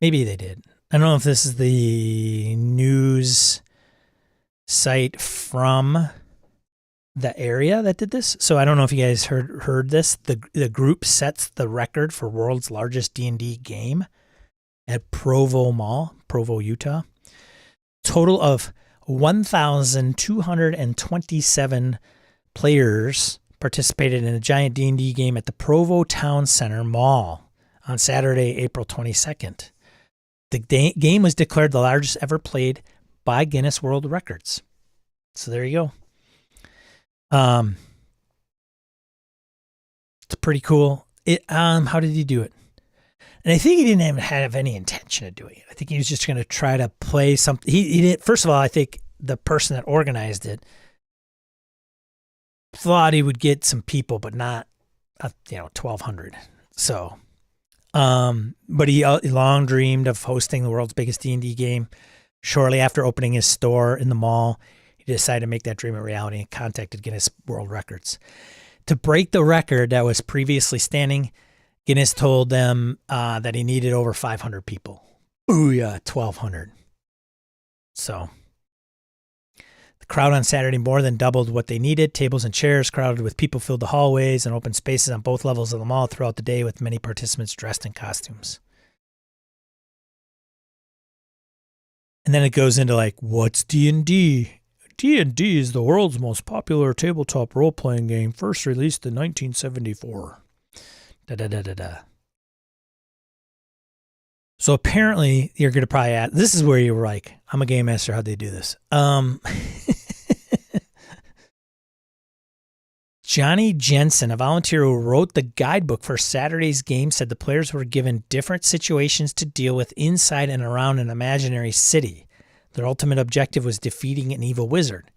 Maybe they did. I don't know if this is the news site from the area that did this. So I don't know if you guys heard this. The group sets the record for world's largest D&D game at Provo Mall, Provo, Utah. Total of 1,227 players participated in a giant D&D game at the Provo Town Center Mall on Saturday, April 22nd. The game was declared the largest ever played by Guinness World Records. So there you go. It's pretty cool. How did he do it? And I think he didn't even have any intention of doing it. I think he was just going to try to play something. He did. First of all, I think the person that organized it thought he would get some people, but not, 1,200. So, but he long dreamed of hosting the world's biggest D&D game. Shortly after opening his store in the mall, he decided to make that dream a reality and contacted Guinness World Records. To break the record that was previously standing, Guinness told them that he needed over 500 people. Booyah, 1,200. So the crowd on Saturday more than doubled what they needed. Tables and chairs crowded with people filled the hallways and open spaces on both levels of the mall throughout the day, with many participants dressed in costumes. And then it goes into like, what's D&D? D&D is the world's most popular tabletop role-playing game, first released in 1974. Da-da-da-da-da. So apparently you're going to probably add, this is where you were like, I'm a game master, how'd they do this? Johnny Jensen, a volunteer who wrote the guidebook for Saturday's game, said the players were given different situations to deal with inside and around an imaginary city. Their ultimate objective was defeating an evil wizard.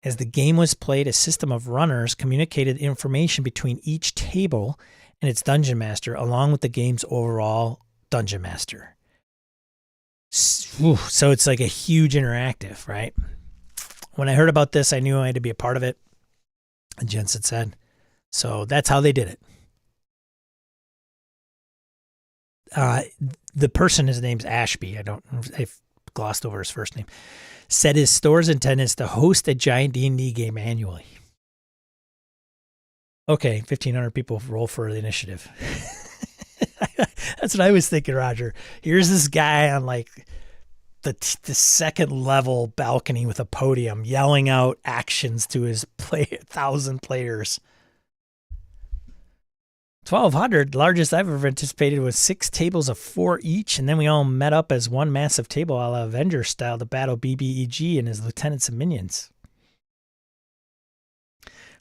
As the game was played, a system of runners communicated information between each table and its dungeon master, along with the game's overall dungeon master. So it's like a huge interactive, right? When I heard about this, I knew I had to be a part of it. And Jensen said, so that's how they did it. The person, his name's Ashby. I've glossed over his first name. Said his store's intent is to host a giant D&D game annually. Okay, 1,500 people roll for the initiative. That's what I was thinking, Roger. Here's this guy on like the second level balcony with a podium yelling out actions to his 1,000 players. 1,200, largest I've ever anticipated, was 6 tables of 4 each, and then we all met up as one massive table a la Avengers style to battle BBEG and his lieutenants and minions.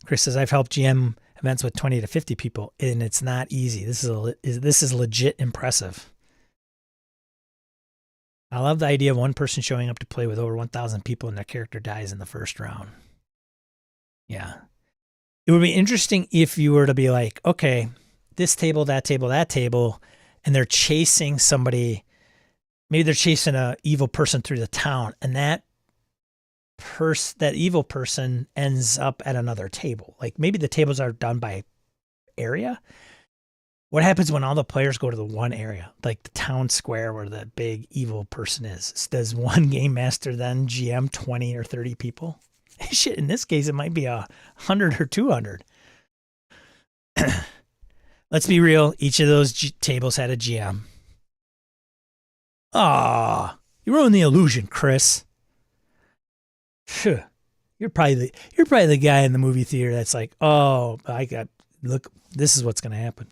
Chris says, I've helped GM events with 20 to 50 people, and it's not easy. This is legit impressive. I love the idea of one person showing up to play with over 1,000 people and their character dies in the first round. Yeah. It would be interesting if you were to be like, okay, this table, that table, that table, and they're chasing somebody. Maybe they're chasing an evil person through the town, and that evil person ends up at another table. Like maybe the tables are done by area. What happens when all the players go to the one area, like the town square where the big evil person is? Does one game master then GM 20 or 30 people? Shit, in this case, it might be 100 or 200. Let's be real. Each of those tables had a GM. Ah, you ruined the illusion, Chris. Phew. You're probably the guy in the movie theater that's like, oh, look, this is what's going to happen.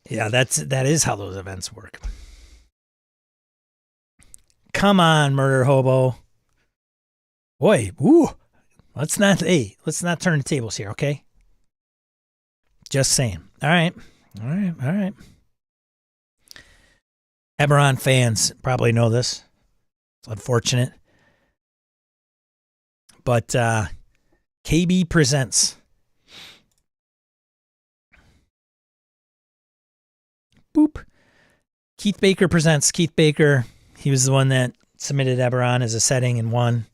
Yeah, that is how those events work. Come on, murder hobo. Boy, woo. Let's not turn the tables here, okay? Just saying. All right. All right, all right. Eberron fans probably know this. It's unfortunate. But KB presents. Boop. Keith Baker presents. Keith Baker, he was the one that submitted Eberron as a setting and won.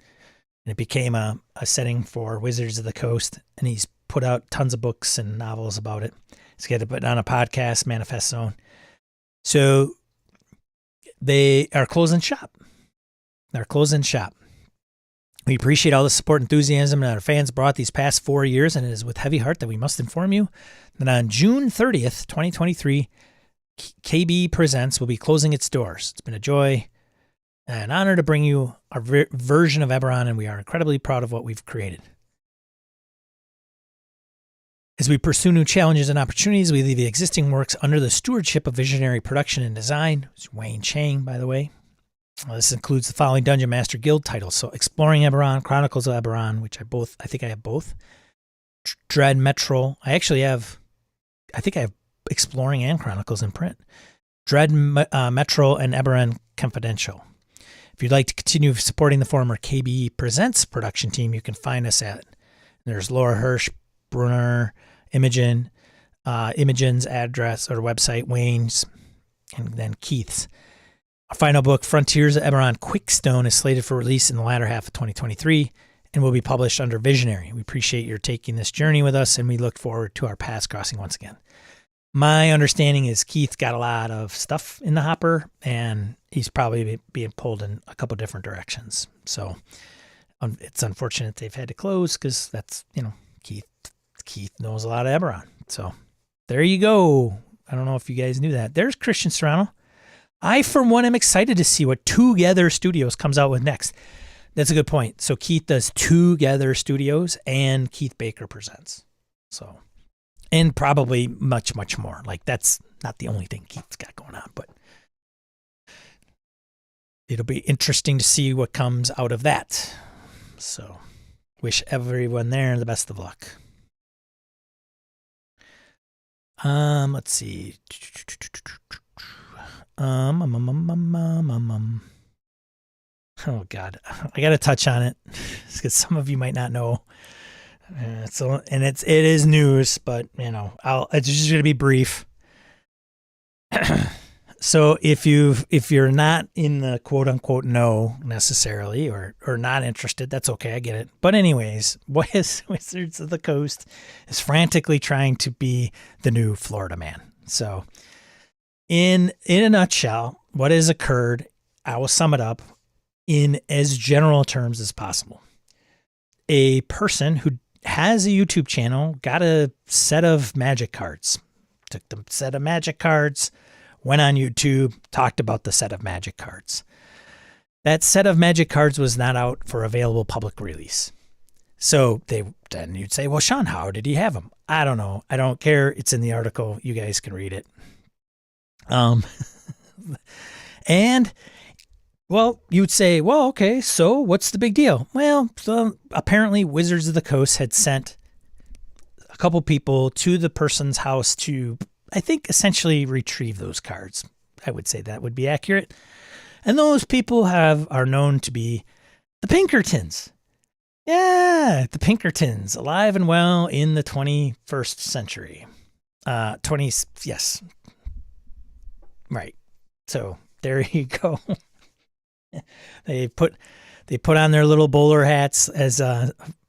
And it became a setting for Wizards of the Coast. And he's put out tons of books and novels about it. He's got to put on a podcast, Manifest Zone. So they are closing shop. They're closing shop. We appreciate all the support and enthusiasm that our fans brought these past 4 years, and it is with heavy heart that we must inform you that on June 30th, 2023, KB Presents will be closing its doors. It's been a joy and an honor to bring you our version of Eberron, and we are incredibly proud of what we've created. As we pursue new challenges and opportunities, we leave the existing works under the stewardship of visionary production and design. It's Wayne Chang, by the way. This includes the following Dungeon Master Guild titles. So Exploring Eberron, Chronicles of Eberron, which I think I have both. Dread Metro. I think I have Exploring and Chronicles in print. Dread Metro and Eberron Confidential. If you'd like to continue supporting the former KB Presents production team, you can find us at, there's Laura Hirsch, Brunner, Imogen's address or website, Wayne's, and then Keith's. Our final book, Frontiers of Eberron Quickstone, is slated for release in the latter half of 2023 and will be published under Visionary. We appreciate your taking this journey with us, and we look forward to our paths crossing once again. My understanding is Keith's got a lot of stuff in the hopper, and he's probably being pulled in a couple different directions. So it's unfortunate they've had to close because that's, Keith knows a lot of Eberron. So there you go. I don't know if you guys knew that. There's Christian Serrano. I, for one, am excited to see what Together Studios comes out with next. That's a good point. So Keith does Together Studios and Keith Baker Presents. So, and probably much, much more. Like, that's not the only thing Keith's got going on, but it'll be interesting to see what comes out of that. So wish everyone there the best of luck. Let's see. Oh God, I got to touch on it because some of you might not know. It is news, but it's just going to be brief. So if you're not in the quote unquote no necessarily or not interested, that's okay. I get it. But anyways, Wizards of the Coast is frantically trying to be the new Florida Man. So in a nutshell, what has occurred, I will sum it up in as general terms as possible. A person who has a YouTube channel got a set of magic cards, took the set of magic cards, went on YouTube, talked about the set of magic cards. That set of magic cards was not out for available public release. So then you'd say, well, Sean, how did he have them? I don't know. I don't care. It's in the article. You guys can read it. And well, you'd say, well, okay, so what's the big deal? Well, so apparently Wizards of the Coast had sent a couple people to the person's house to, I think, essentially retrieve those cards. I would say that would be accurate. And those people are known to be the Pinkertons. Yeah, the Pinkertons, alive and well in the 21st century. Yes. Right. So there you go. They put on their little bowler hats, as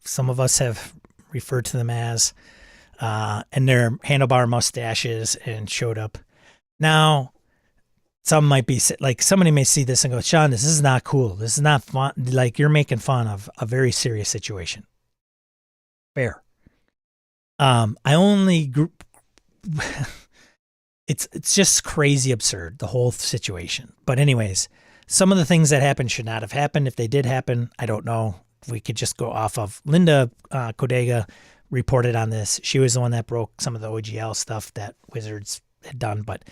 some of us have referred to them as, and their handlebar mustaches, and showed up. Now, some might be like, somebody may see this and go, Sean, this is not cool. This is not fun. Like, you're making fun of a very serious situation. Fair. I only group. It's just crazy absurd, the whole situation. But anyways, some of the things that happened should not have happened. If they did happen, I don't know. We could just go off of Linda Kodega reported on this. She was the one that broke some of the OGL stuff that Wizards had done. But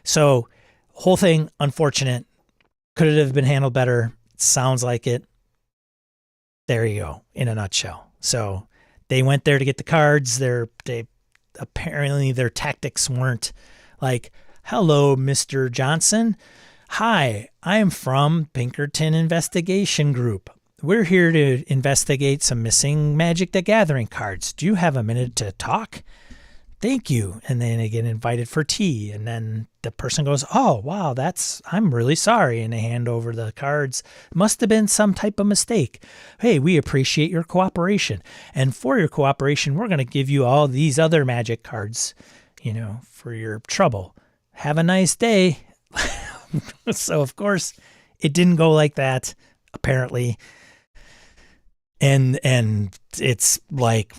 so whole thing, unfortunate. Could it have been handled better? Sounds like it. There you go, in a nutshell. So they went there to get the cards. apparently their tactics weren't like, hello, Mr. Johnson. Hi, I'm from Pinkerton Investigation Group. We're here to investigate some missing Magic the Gathering cards. Do you have a minute to talk? Thank you. And then they get invited for tea. And then the person goes, oh, wow, I'm really sorry. And they hand over the cards. Must have been some type of mistake. Hey, we appreciate your cooperation. And for your cooperation, we're going to give you all these other Magic cards, for your trouble. Have a nice day. So, of course, it didn't go like that, apparently. And it's like,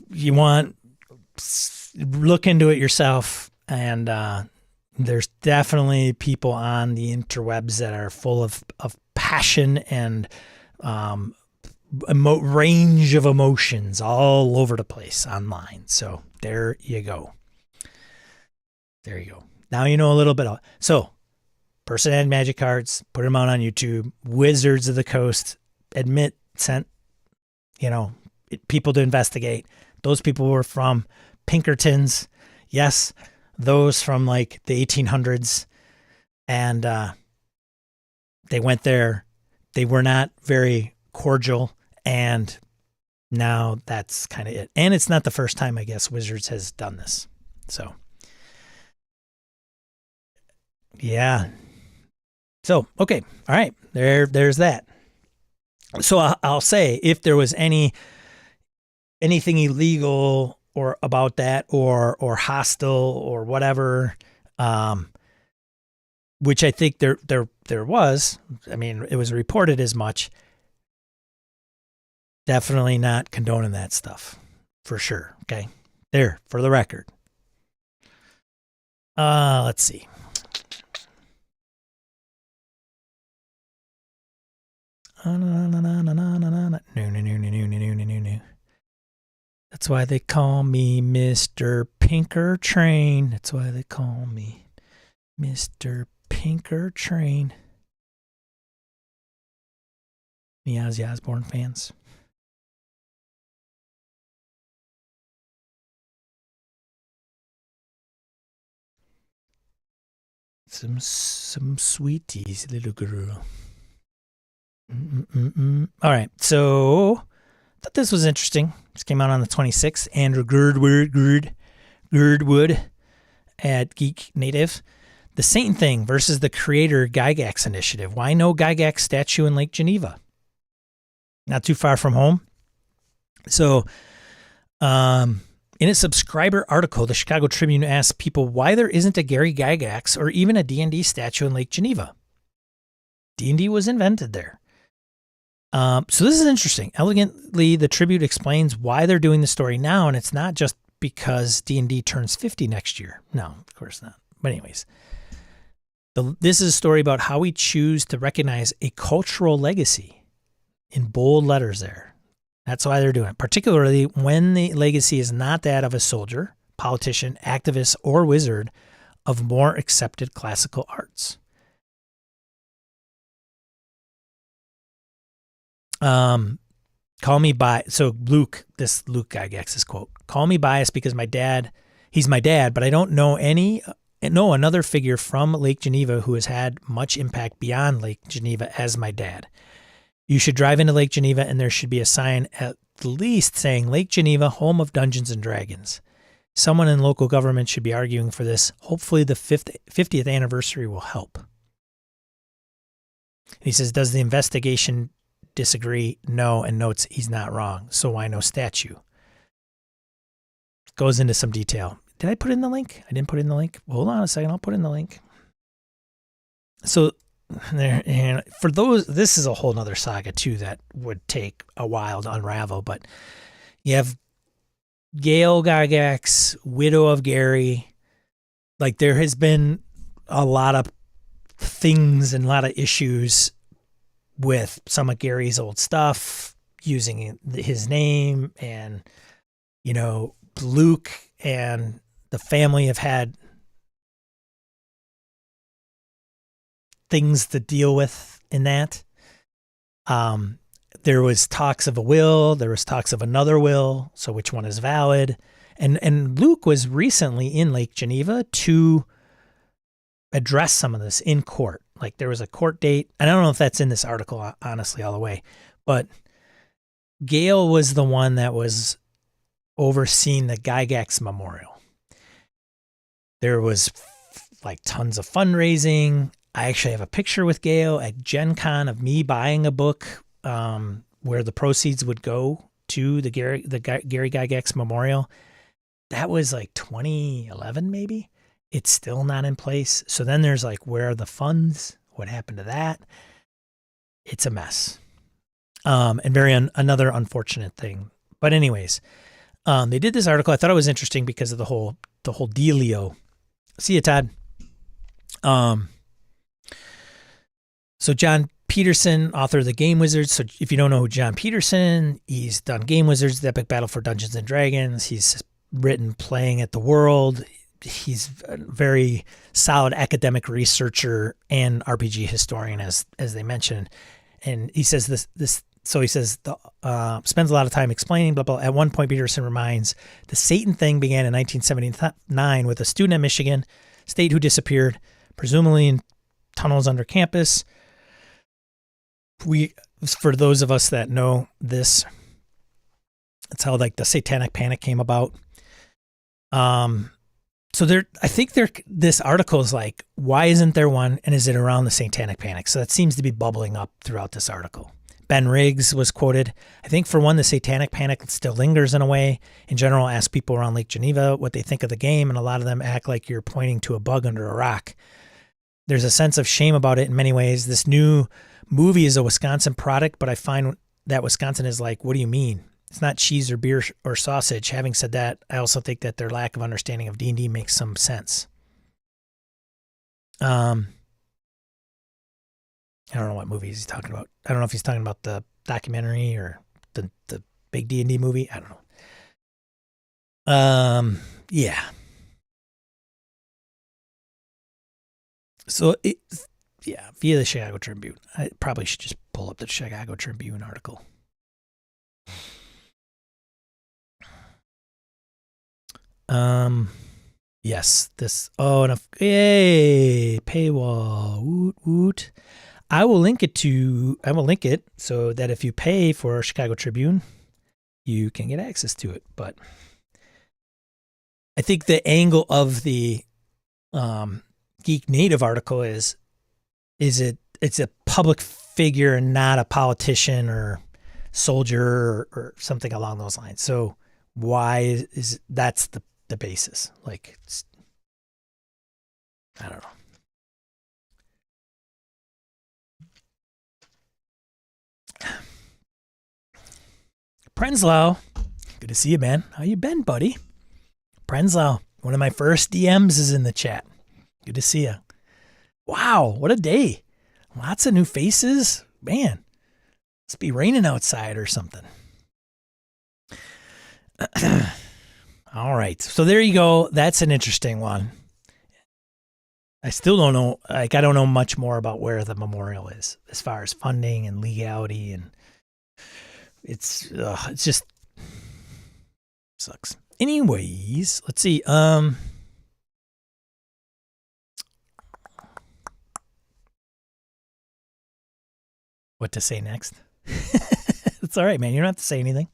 look into it yourself. And there's definitely people on the interwebs that are full of passion and range of emotions all over the place online. So there you go. Now you know a little bit. So person had Magic cards, put them out on YouTube. Wizards of the Coast sent, people to investigate. Those people were from Pinkertons. Yes, those from like the 1800s. And they went there. They were not very cordial. And now that's kind of it. And it's not the first time, I guess, Wizards has done this. So, yeah. So, okay. All right. There's that. So I'll say, if there was anything illegal or about that or hostile or whatever, which I think there was, I mean, it was reported as much. Definitely not condoning that stuff for sure. Okay. There, for the record. Let's see. No. That's why they call me Mr. Pinker Train. That's why they call me Mr. Pinker Train. Me Ozzy Osbourne fans. Some sweeties, little girl. All right, so I thought this was interesting. This came out on the 26th. Andrew Girdwood at Geek Native. The Satan Thing versus the Creator Gygax Initiative. Why no Gygax statue in Lake Geneva? Not too far from home. So, in a subscriber article, the Chicago Tribune asked people why there isn't a Gary Gygax or even a D&D statue in Lake Geneva. D&D was invented there. So this is interesting. Elegantly, the Tribune explains why they're doing the story now, and it's not just because D&D turns 50 next year. No, of course not. But anyways, this is a story about how we choose to recognize a cultural legacy in bold letters there. That's why they're doing it, particularly when the legacy is not that of a soldier, politician, activist, or wizard of more accepted classical arts. Call me so Luke Gygax's quote, call me biased because he's my dad, but I don't know another figure from Lake Geneva who has had much impact beyond Lake Geneva as my dad. You should drive into Lake Geneva and there should be a sign at least saying Lake Geneva, home of Dungeons and Dragons. Someone in local government should be arguing for this. Hopefully the 50th anniversary will help. He says, does the investigation disagree? No, and notes he's not wrong. So why no statue? Goes into some detail. Did I put in the link? I didn't put in the link. Well, hold on a second. I'll put in the link. So there, and for those, this is a whole nother saga too that would take a while to unravel. But you have Gail Gygax, widow of Gary. Like there has been a lot of things and a lot of issues with some of Gary's old stuff, using his name, and, Luke and the family have had things to deal with in that. There was talks of a will, there was talks of another will, so which one is valid? And Luke was recently in Lake Geneva to address some of this in court. Like there was a court date. And I don't know if that's in this article, honestly, all the way. But Gail was the one that was overseeing the Gygax Memorial. There was like tons of fundraising. I actually have a picture with Gail at Gen Con of me buying a book where the proceeds would go to the Gary Gygax Memorial. That was like 2011 maybe. It's still not in place. So then there's like, where are the funds? What happened to that? It's a mess. And another unfortunate thing. But anyways, they did this article. I thought it was interesting because of the whole dealio. See you, Todd. So John Peterson, author of the Game Wizards. So if you don't know who John Peterson, he's done Game Wizards, the Epic Battle for Dungeons and Dragons. He's written Playing at the World. He's a very solid academic researcher and RPG historian, as they mentioned. And he says this. So he says spends a lot of time explaining, blah, blah. At one point, Peterson reminds, the Satan thing began in 1979 with a student at Michigan State who disappeared, presumably in tunnels under campus. For those of us that know this, it's how like the Satanic Panic came about. So this article is like, why isn't there one? And is it around the Satanic Panic? So that seems to be bubbling up throughout this article. Ben Riggs was quoted, I think for one, the Satanic Panic still lingers in a way. In general, ask people around Lake Geneva what they think of the game, and a lot of them act like you're pointing to a bug under a rock. There's a sense of shame about it in many ways. This new movie is a Wisconsin product, but I find that Wisconsin is like, what do you mean? It's not cheese or beer or sausage. Having said that, I also think that their lack of understanding of D&D makes some sense. I don't know what movie he's talking about. I don't know if he's talking about the documentary or the big D&D movie. I don't know. Yeah. So, via the Chicago Tribune. I probably should just pull up the Chicago Tribune article. Yes, yay, paywall, woot, woot. I will link it so that if you pay for Chicago Tribune, you can get access to it. But I think the angle of the Geek Native article it's a public figure and not a politician or soldier or something along those lines. So why that's the basis? Like, I don't know. Prenzlau, good to see you, man. How you been, buddy? Prenzlau, one of my first DMs is in the chat. Good to see you. Wow, what a day. Lots of new faces. Man, must be raining outside or something. All right, so there you go. That's an interesting one. I still don't know, I don't know much more about where the memorial is as far as funding and legality, and it's just sucks. Anyways, let's see. What to say next? It's all right, man. You don't have to say anything.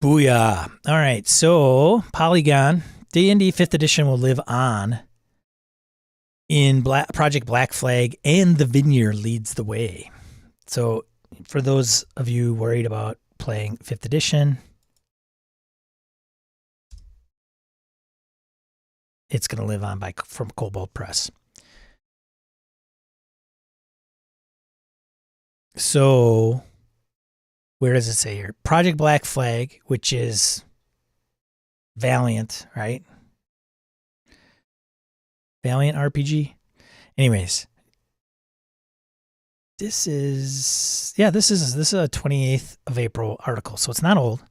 Booyah. All right, so Polygon D&D 5th edition will live on in Project Black Flag, and the Vineyard leads the way. So for those of you worried about playing 5th edition, it's going to live on from Cobalt Press. So where does it say here? Project Black Flag, which is Valiant, right? Valiant RPG. Anyways, this is a 28th of April article, so it's not old.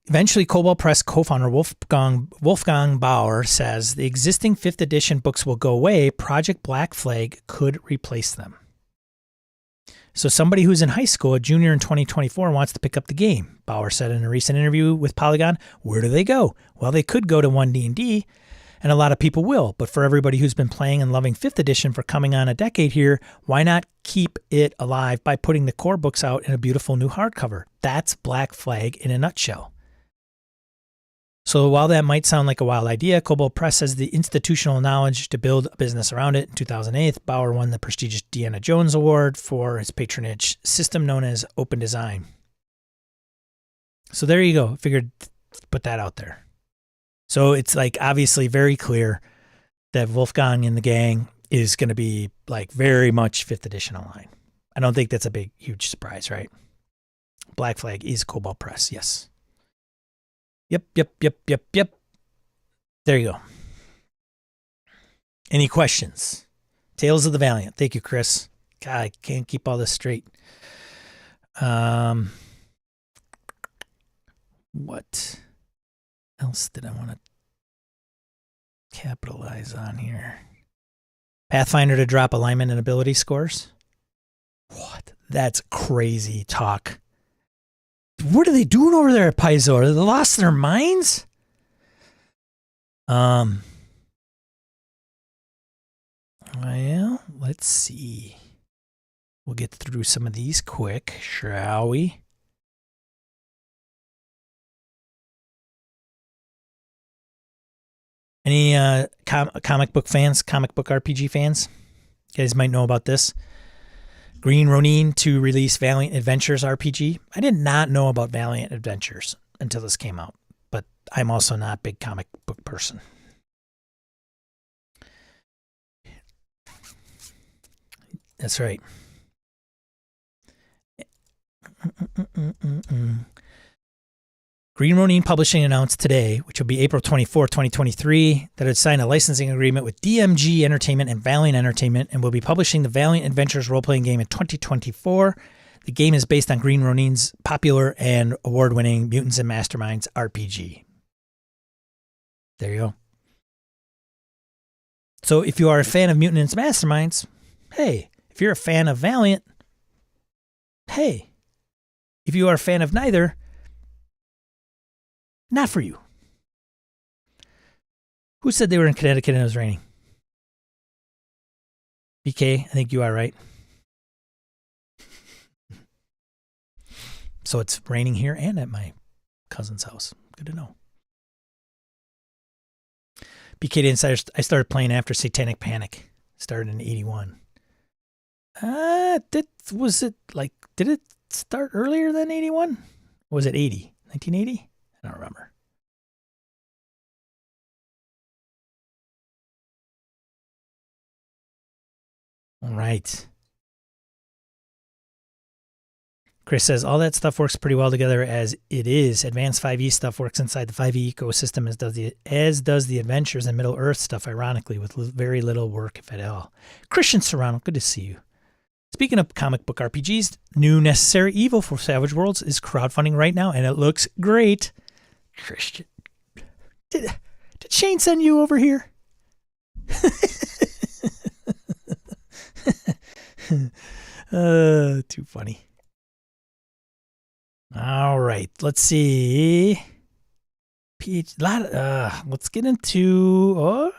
Eventually, Cobalt Press co-founder Wolfgang Bauer says the existing 5th edition books will go away. Project Black Flag could replace them. So somebody who's in high school, a junior in 2024, wants to pick up the game. Bauer said in a recent interview with Polygon, where do they go? Well, they could go to 1D&D, and a lot of people will. But for everybody who's been playing and loving 5th edition for coming on a decade here, why not keep it alive by putting the core books out in a beautiful new hardcover? That's Black Flag in a nutshell. So while that might sound like a wild idea, Kobold Press has the institutional knowledge to build a business around it. In 2008, Bauer won the prestigious Deanna Jones Award for his patronage system known as Open Design. So there you go. Figured to put that out there. So it's like obviously very clear that Wolfgang and the gang is going to be like very much 5th edition online. I don't think that's a big, huge surprise, right? Black Flag is Kobold Press, yes. Yep. There you go. Any questions? Tales of the Valiant. Thank you, Chris. God, I can't keep all this straight. What else did I want to capitalize on here? Pathfinder to drop alignment and ability scores? What? That's crazy talk. What are they doing over there at Paizo? Are they lost their minds? Well, let's see. We'll get through some of these quick, shall we? Any comic book fans, comic book RPG fans? You guys might know about this. Green Ronin to release Valiant Adventures RPG. I did not know about Valiant Adventures until this came out, but I'm also not a big comic book person. That's right. Green Ronin Publishing announced today, which will be April 24, 2023, that it had signed a licensing agreement with DMG Entertainment and Valiant Entertainment and will be publishing the Valiant Adventures role-playing game in 2024. The game is based on Green Ronin's popular and award-winning Mutants and Masterminds RPG. There you go. So if you are a fan of Mutants and Masterminds, hey. If you're a fan of Valiant, hey. If you are a fan of neither, not for you. Who said they were in Connecticut and it was raining? BK, I think you are right. So it's raining here and at my cousin's house. Good to know. BK the Insider, I started playing after Satanic Panic. Started in 81. Did it start earlier than 81? Or was it 80? 1980? I don't remember. All right. Chris says, all that stuff works pretty well together as it is. Advanced 5e stuff works inside the 5e ecosystem as does the Adventures and Middle Earth stuff, ironically, with very little work, if at all. Christian Serrano, good to see you. Speaking of comic book RPGs, new Necessary Evil for Savage Worlds is crowdfunding right now, and it looks great. Christian, did Shane send you over here? Too funny. All right, let's see. Let's get into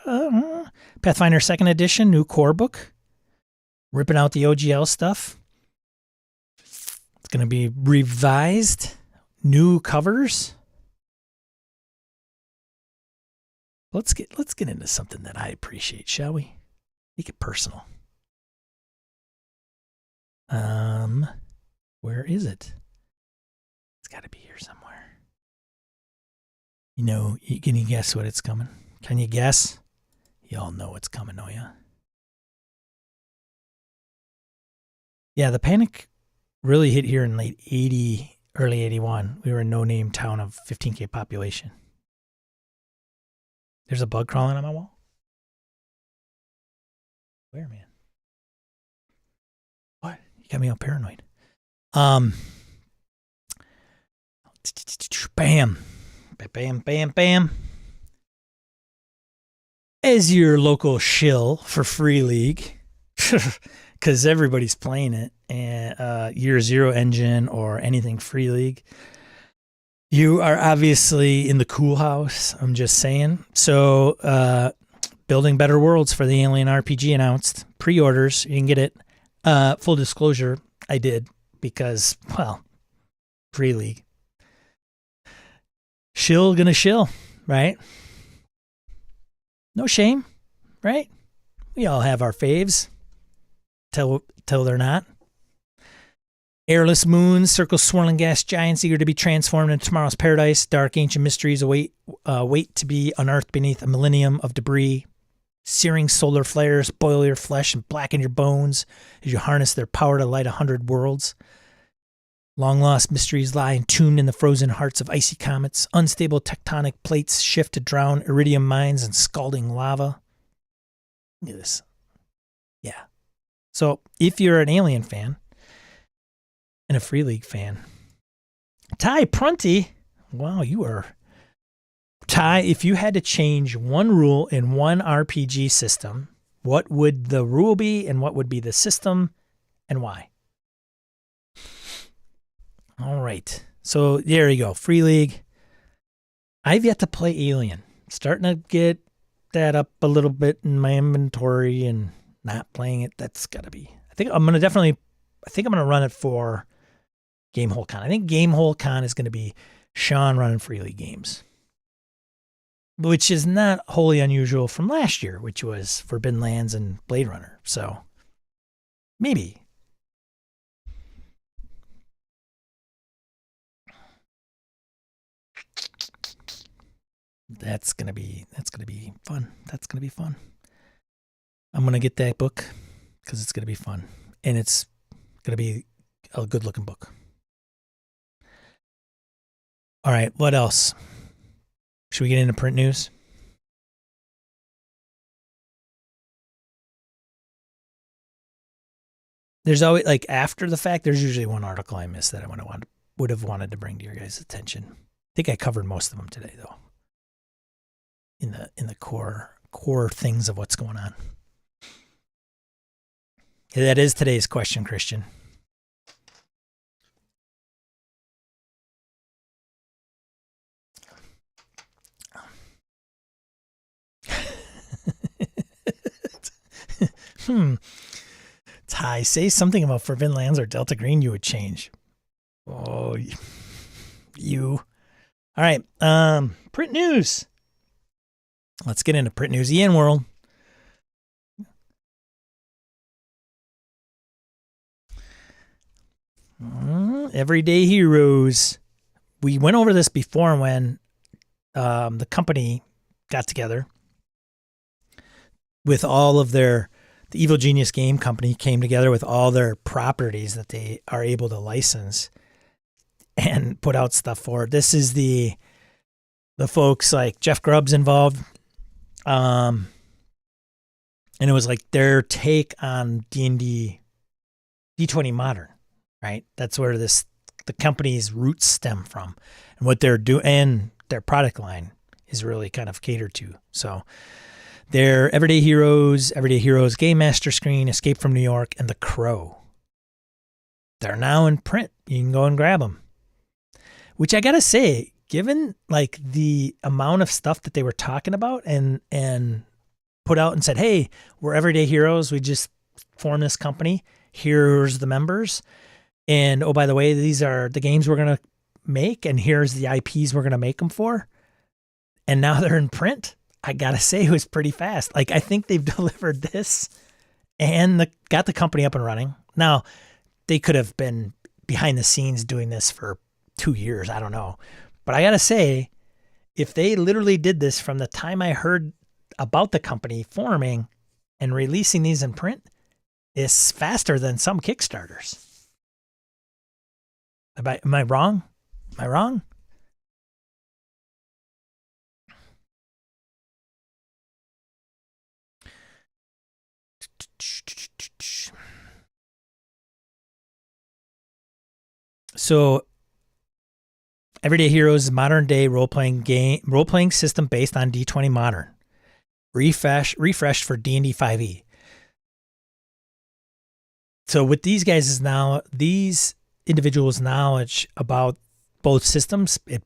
Pathfinder 2nd Edition, new core book. Ripping out the OGL stuff. It's going to be revised, new covers. Let's get into something that I appreciate, shall we? Make it personal. Where is it? It's got to be here somewhere. You know, can you guess what it's coming? Can you guess? Y'all know what's coming, don't you? Yeah, the panic really hit here in late 80, early 81. We were a no-name town of 15K population. There's a bug crawling on my wall? Where, man? What? You got me all paranoid. Bam. Bam, bam, bam. As your local shill for Free League, because everybody's playing it, and Year Zero engine or anything Free League. You are obviously in the cool house. I'm just saying. So, Building Better Worlds for the Alien RPG announced. Pre-orders, you can get it. Full disclosure, I did because, well, Free League. Shill gonna shill, right? No shame, right? We all have our faves. Till they're not. Airless moons, circle swirling gas giants eager to be transformed into tomorrow's paradise. Dark ancient mysteries wait to be unearthed beneath a millennium of debris. Searing solar flares boil your flesh and blacken your bones as you harness their power to light 100 worlds. Long-lost mysteries lie entombed in the frozen hearts of icy comets. Unstable tectonic plates shift to drown iridium mines and scalding lava. Look at this. Yeah. So if you're an Alien fan and a Free League fan, Ty Prunty, wow, you are... Ty, if you had to change one rule in one RPG system, what would the rule be and what would be the system and why? All right. So there you go. Free League. I've yet to play Alien. Starting to get that up a little bit in my inventory and not playing it. That's got to be. I think I'm going to run it for Gamehole Con. I think Gamehole Con is going to be Sean running Free League games, which is not wholly unusual from last year, which was Forbidden Lands and Blade Runner. So maybe. That's gonna be fun. That's gonna be fun. I'm gonna get that book because it's gonna be fun, and it's gonna be a good looking book. All right, what else? Should we get into print news? There's always, like, after the fact, there's usually one article I missed that I would have wanted to bring to your guys' attention. I think I covered most of them today, though. In the core things of what's going on. Yeah, that is today's question, Christian. Ty, say something about Forbidden Lands or Delta Green you would change. Oh, you. All right. Print news. Let's get into print news. EN World. Everyday Heroes. We went over this before when the company got together with all of the Evil Genius Game Company came together with all their properties that they are able to license and put out stuff for. This is the folks like Jeff Grubb's involved. And it was like their take on D&D D20 Modern, right? That's where the company's roots stem from, and what they're doing, and their product line is really kind of catered to. So they're Everyday Heroes, Game Master Screen, Escape from New York, and The Crow. They're now in print. You can go and grab them. Which I gotta say, given like the amount of stuff that they were talking about and put out and said, hey, we're Everyday Heroes. We just formed this company. Here's the members. And, oh, by the way, these are the games we're going to make. And here's the IPs we're going to make them for. And now they're in print. I got to say, it was pretty fast. Like, I think they've delivered this and got the company up and running. Now, they could have been behind the scenes doing this for 2 years. I don't know. But I got to say, if they literally did this from the time I heard about the company forming and releasing these in print, it's faster than some Kickstarters. Am I wrong? Am I wrong? So, Everyday Heroes is a modern day role-playing system based on D20 Modern. Refreshed for D&D 5e. So with these guys these individuals' knowledge about both systems, it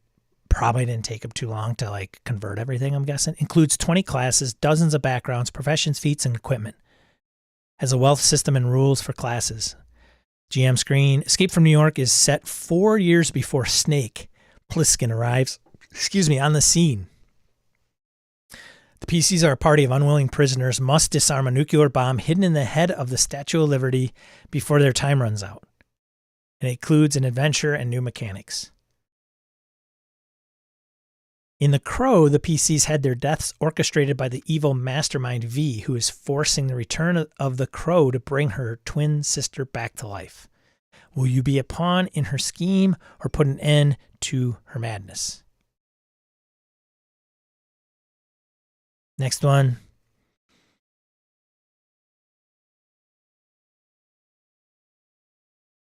probably didn't take them too long to like convert everything, I'm guessing. Includes 20 classes, dozens of backgrounds, professions, feats, and equipment. Has a wealth system and rules for classes. GM screen. Escape from New York is set 4 years before Snake Plissken arrives, on the scene. The PCs are a party of unwilling prisoners, must disarm a nuclear bomb hidden in the head of the Statue of Liberty before their time runs out. It includes an adventure and new mechanics. In The Crow, the PCs had their deaths orchestrated by the evil mastermind V, who is forcing the return of the Crow to bring her twin sister back to life. Will you be a pawn in her scheme or put an end to her madness? Next one.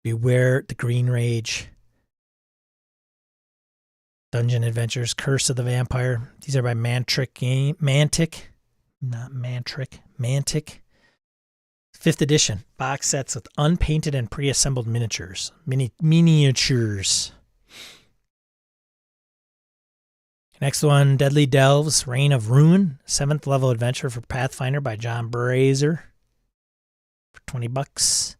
Beware the Green Rage. Dungeon Adventures, Curse of the Vampire. These are by Mantic. 5th edition. Box sets with unpainted and pre-assembled miniatures. Miniatures. Next one, Deadly Delves, Reign of Ruin. 7th level adventure for Pathfinder by John Brazier. For $20.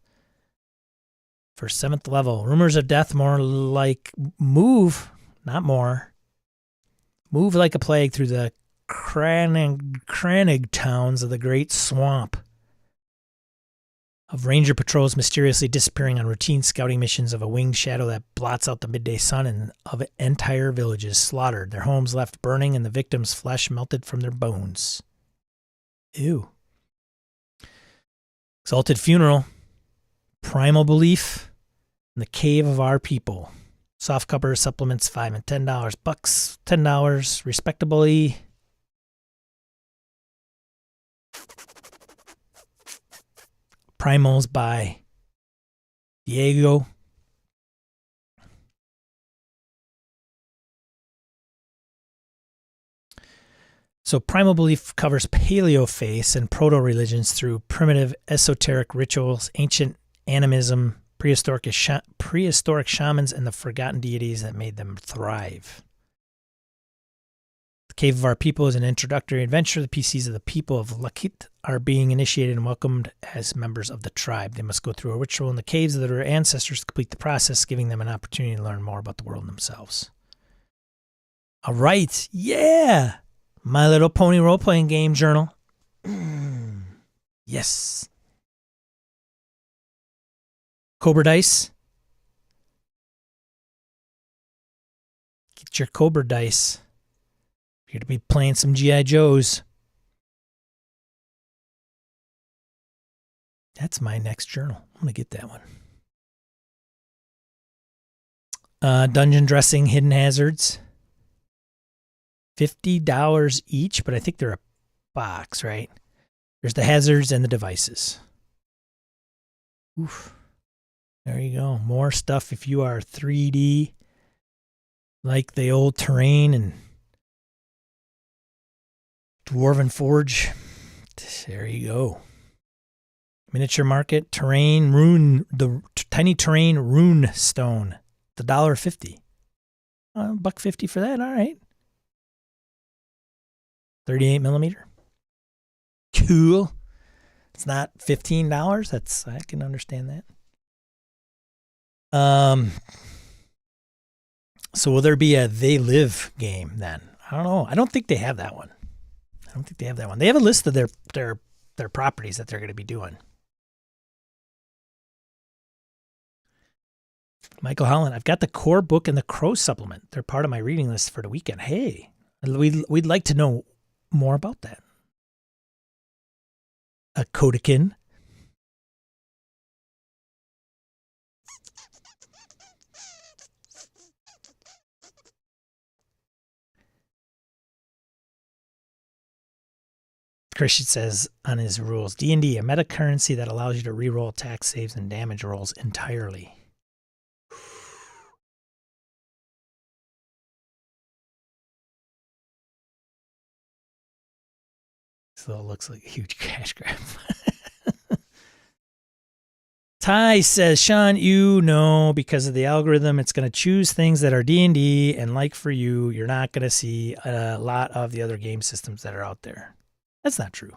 For 7th level. Rumors of Death, more like move like a plague through the crannig towns of the Great Swamp. Of ranger patrols mysteriously disappearing on routine scouting missions, of a winged shadow that blots out the midday sun, and of entire villages slaughtered, their homes left burning, and the victims' flesh melted from their bones. Ew. Exalted Funeral. Primal Belief. In the Cave of Our People. Softcover supplements $5 and $10. Bucks, $10 respectably. Primals by Diego. So Primal Belief covers paleo-faiths and proto-religions through primitive esoteric rituals, ancient animism, prehistoric shamans, and the forgotten deities that made them thrive. The Cave of Our People is an introductory adventure. The PCs of the people of Lakit are being initiated and welcomed as members of the tribe. They must go through a ritual in the caves of their ancestors to complete the process, giving them an opportunity to learn more about the world themselves. All right. Yeah. My Little Pony role-playing game journal. Yes. Cobra dice. Get your Cobra dice. You're going to be playing some G.I. Joes. That's my next journal. I'm going to get that one. Dungeon Dressing Hidden Hazards. $50 each, but I think they're a box, right? There's the hazards and the devices. Oof. There you go. More stuff if you are 3D, like the old Terrain and Dwarven Forge. There you go. Miniature Market, Terrain, Rune, the Tiny Terrain Rune Stone. The $1.50. $1.50 for that. All right. 38 millimeter. Cool. It's not $15. I can understand that. So will there be a They Live game then? I don't know. I don't think they have that one. They have a list of their properties that they're going to be doing. Michael Holland, I've got the core book and the Crow supplement. They're part of my reading list for the weekend. Hey, we'd like to know more about that. A Kodakin. Christian says on his rules, D&D, a meta currency that allows you to reroll attack saves and damage rolls entirely. So it looks like a huge cash grab. Ty says, Sean, you know, because of the algorithm, it's going to choose things that are D&D, and like for you, you're not going to see a lot of the other game systems that are out there. That's not true.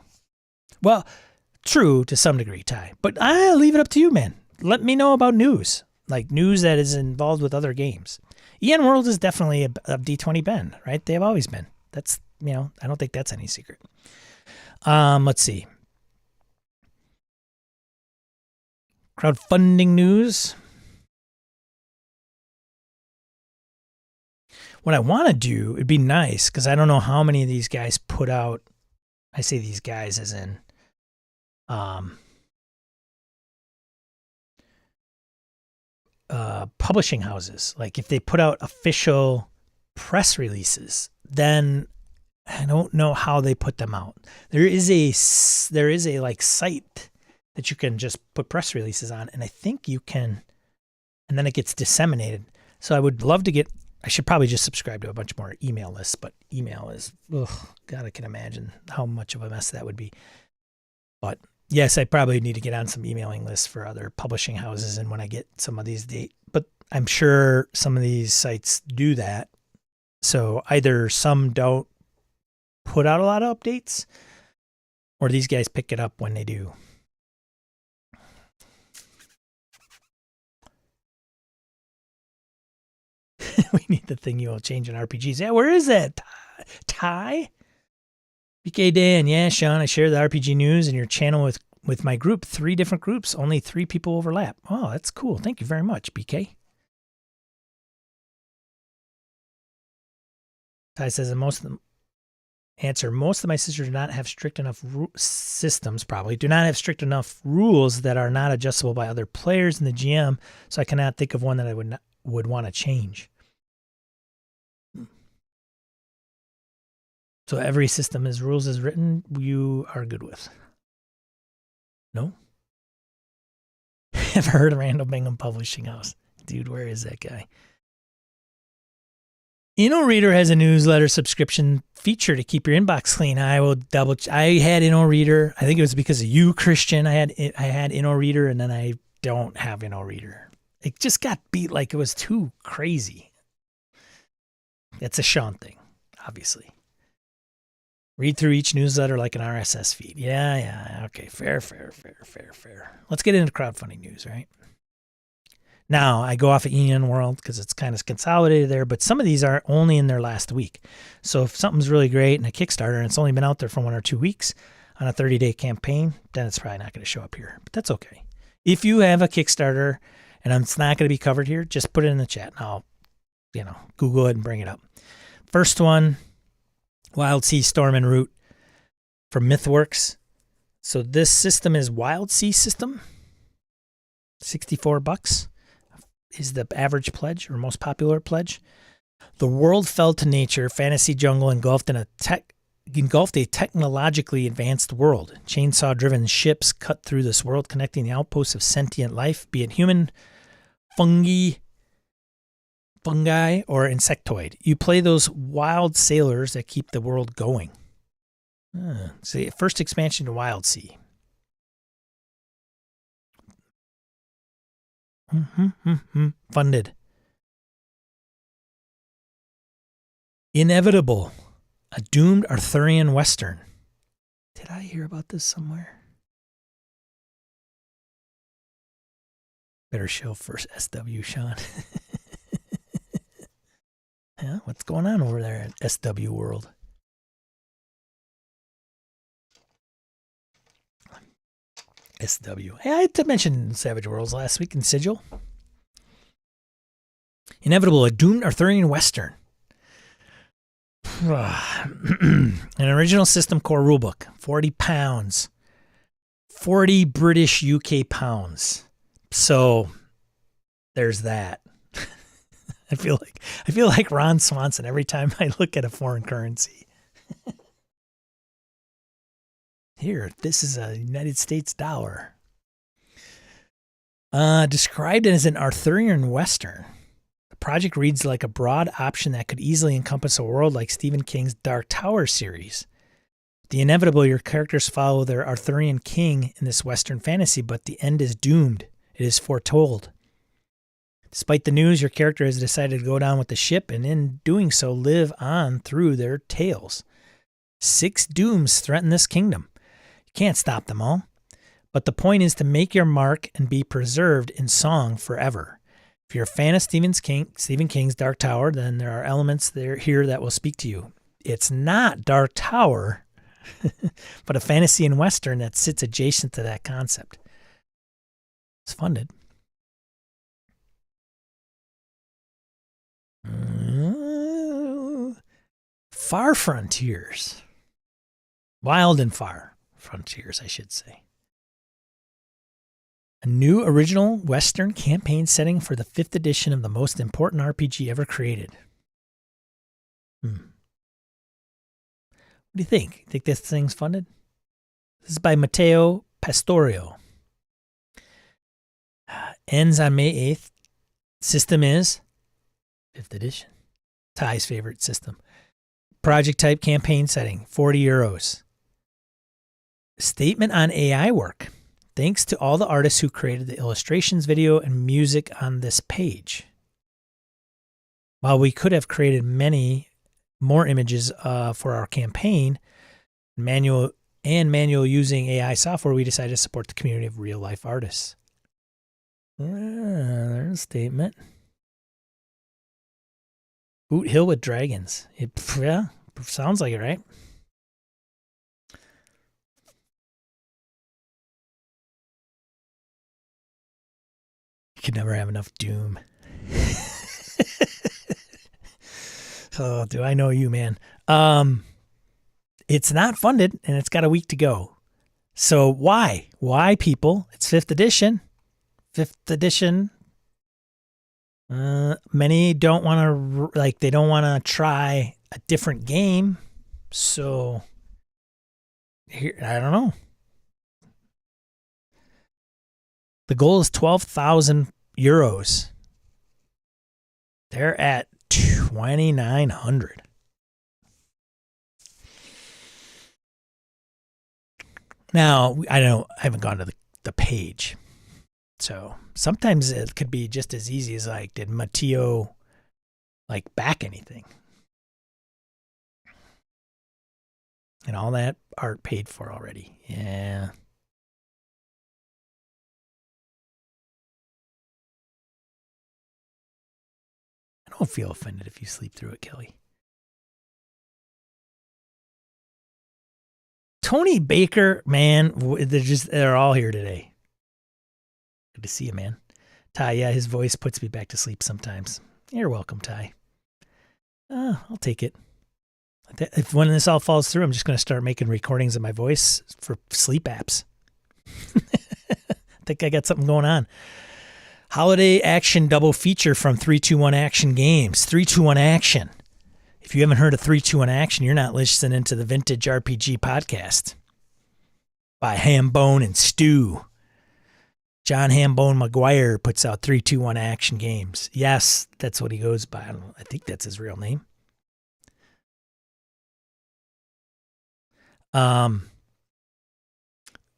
Well, true to some degree, Ty, but I'll leave it up to you, man. Let me know about news, like news that is involved with other games. EN World is definitely a D20 Ben, right? They have always been. That's, I don't think that's any secret. Let's see. Crowdfunding news. What I want to do, it'd be nice, because I don't know how many of these guys put out, I say these guys as in publishing houses. Like if they put out official press releases, then I don't know how they put them out. There is a like site that you can just put press releases on, and I think you can, and then it gets disseminated. So I would love to get, I should probably just subscribe to a bunch more email lists, but email is, God, I can imagine how much of a mess that would be. But yes, I probably need to get on some emailing lists for other publishing houses, and when I get some of these but I'm sure some of these sites do that. So either some don't put out a lot of updates, or these guys pick it up when they do. We need the thing you will change in RPGs. Yeah, where is that? Ty? BK Dan, yeah, Sean, I share the RPG news in your channel with my group. 3 different groups, only 3 people overlap. Oh, that's cool. Thank you very much, BK. Ty says, most of my sisters do not have strict enough systems, probably, do not have strict enough rules that are not adjustable by other players in the GM, so I cannot think of one that I would want to change. So every system as rules is written, you are good with. No? Ever heard of Randall Bingham Publishing House? Dude, where is that guy? InnoReader has a newsletter subscription feature to keep your inbox clean. I will I had InnoReader. I think it was because of you, Christian. I had InnoReader, and then I don't have InnoReader. It just got beat like it was too crazy. It's a Sean thing, obviously. Read through each newsletter like an RSS feed. Yeah. Okay, fair. Let's get into crowdfunding news, right? Now, I go off of EN World because it's kind of consolidated there, but some of these are only in their last week. So if something's really great in a Kickstarter and it's only been out there for 1 or 2 weeks on a 30-day campaign, then it's probably not going to show up here. But that's okay. If you have a Kickstarter and it's not going to be covered here, just put it in the chat and I'll, Google it and bring it up. First one, Wild Sea Storm and Root from MythWorks. So this system is Wild Sea system. $64 is the average pledge or most popular pledge. The world fell to nature. Fantasy jungle engulfed a technologically advanced world. Chainsaw-driven ships cut through this world, connecting the outposts of sentient life, be it human, fungi, or insectoid. You play those wild sailors that keep the world going. See, first expansion to Wild Sea. Funded. Inevitable. A doomed Arthurian Western. Did I hear about this somewhere? Better show first SW, Sean. Yeah, what's going on over there at SW World? SW. Hey, I had to mention Savage Worlds last week in Sigil. Inevitable, a doomed Arthurian Western. An original system core rulebook, £40. 40 British UK pounds. So there's that. I feel like Ron Swanson every time I look at a foreign currency. Here, this is a United States dollar. Described as an Arthurian Western. The project reads like a broad option that could easily encompass a world like Stephen King's Dark Tower series. The inevitable, your characters follow their Arthurian king in this Western fantasy, but the end is doomed. It is foretold. Despite the news, your character has decided to go down with the ship, and in doing so, live on through their tales. 6 dooms threaten this kingdom. You can't stop them all. But the point is to make your mark and be preserved in song forever. If you're a fan of Stephen King's Dark Tower, then there are elements there here that will speak to you. It's not Dark Tower, but a fantasy and Western that sits adjacent to that concept. It's funded. Far Frontiers. Wild and Far Frontiers, I should say. A new original Western campaign setting for the 5th edition of the most important RPG ever created. What do you think? Think this thing's funded? This is by Matteo Pastorio. Ends on May 8th. System is 5th edition. Ty's favorite system. Project type campaign setting, €40. Statement on AI work. Thanks to all the artists who created the illustrations, video, and music on this page. While we could have created many more images for our campaign, manual using AI software, we decided to support the community of real-life artists. There's a statement. Boot Hill with Dragons. Yeah, sounds like it, right? You could never have enough Doom. Oh, do I know you, man? It's not funded, and it's got a week to go. So why? Why, people? It's 5th edition. 5th edition. Many don't want to, they don't want to try a different game. So, here, I don't know. The goal is €12,000. They're at 2,900. Now, I haven't gone to the page. So sometimes it could be just as easy as did Matteo back anything? And all that art paid for already. Yeah. I don't feel offended if you sleep through it, Kelly. Tony Baker, man, they're all here today. Good to see you, man. Ty, yeah, his voice puts me back to sleep sometimes. You're welcome, Ty. I'll take it. If when this all falls through, I'm just going to start making recordings of my voice for sleep apps. I think I got something going on. Holiday action double feature from 321 Action Games. 321 Action. If you haven't heard of 321 Action, you're not listening to the Vintage RPG podcast by Hambone and Stu. John Hambone McGuire puts out 321 Action Games. Yes, that's what he goes by. I think that's his real name.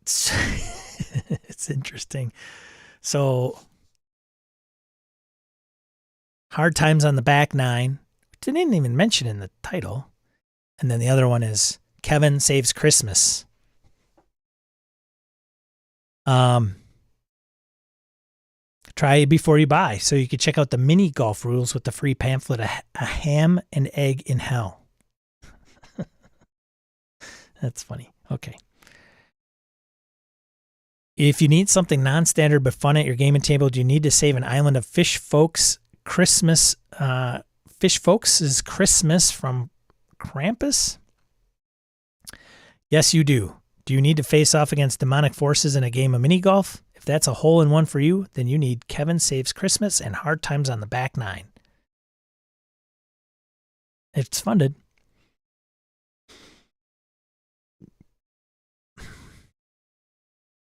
It's interesting. So, Hard Times on the Back Nine. Didn't even mention in the title. And then the other one is Kevin Saves Christmas. Try it before you buy. So you can check out the mini golf rules with the free pamphlet, A Ham and Egg in Hell. That's funny. Okay. If you need something non-standard but fun at your gaming table, do you need to save an island of Fish Folks Christmas? Fish Folks is Christmas from Krampus? Yes, you do. Do you need to face off against demonic forces in a game of mini golf? If that's a hole-in-one for you, then you need Kevin Saves Christmas and Hard Times on the Back Nine. It's funded.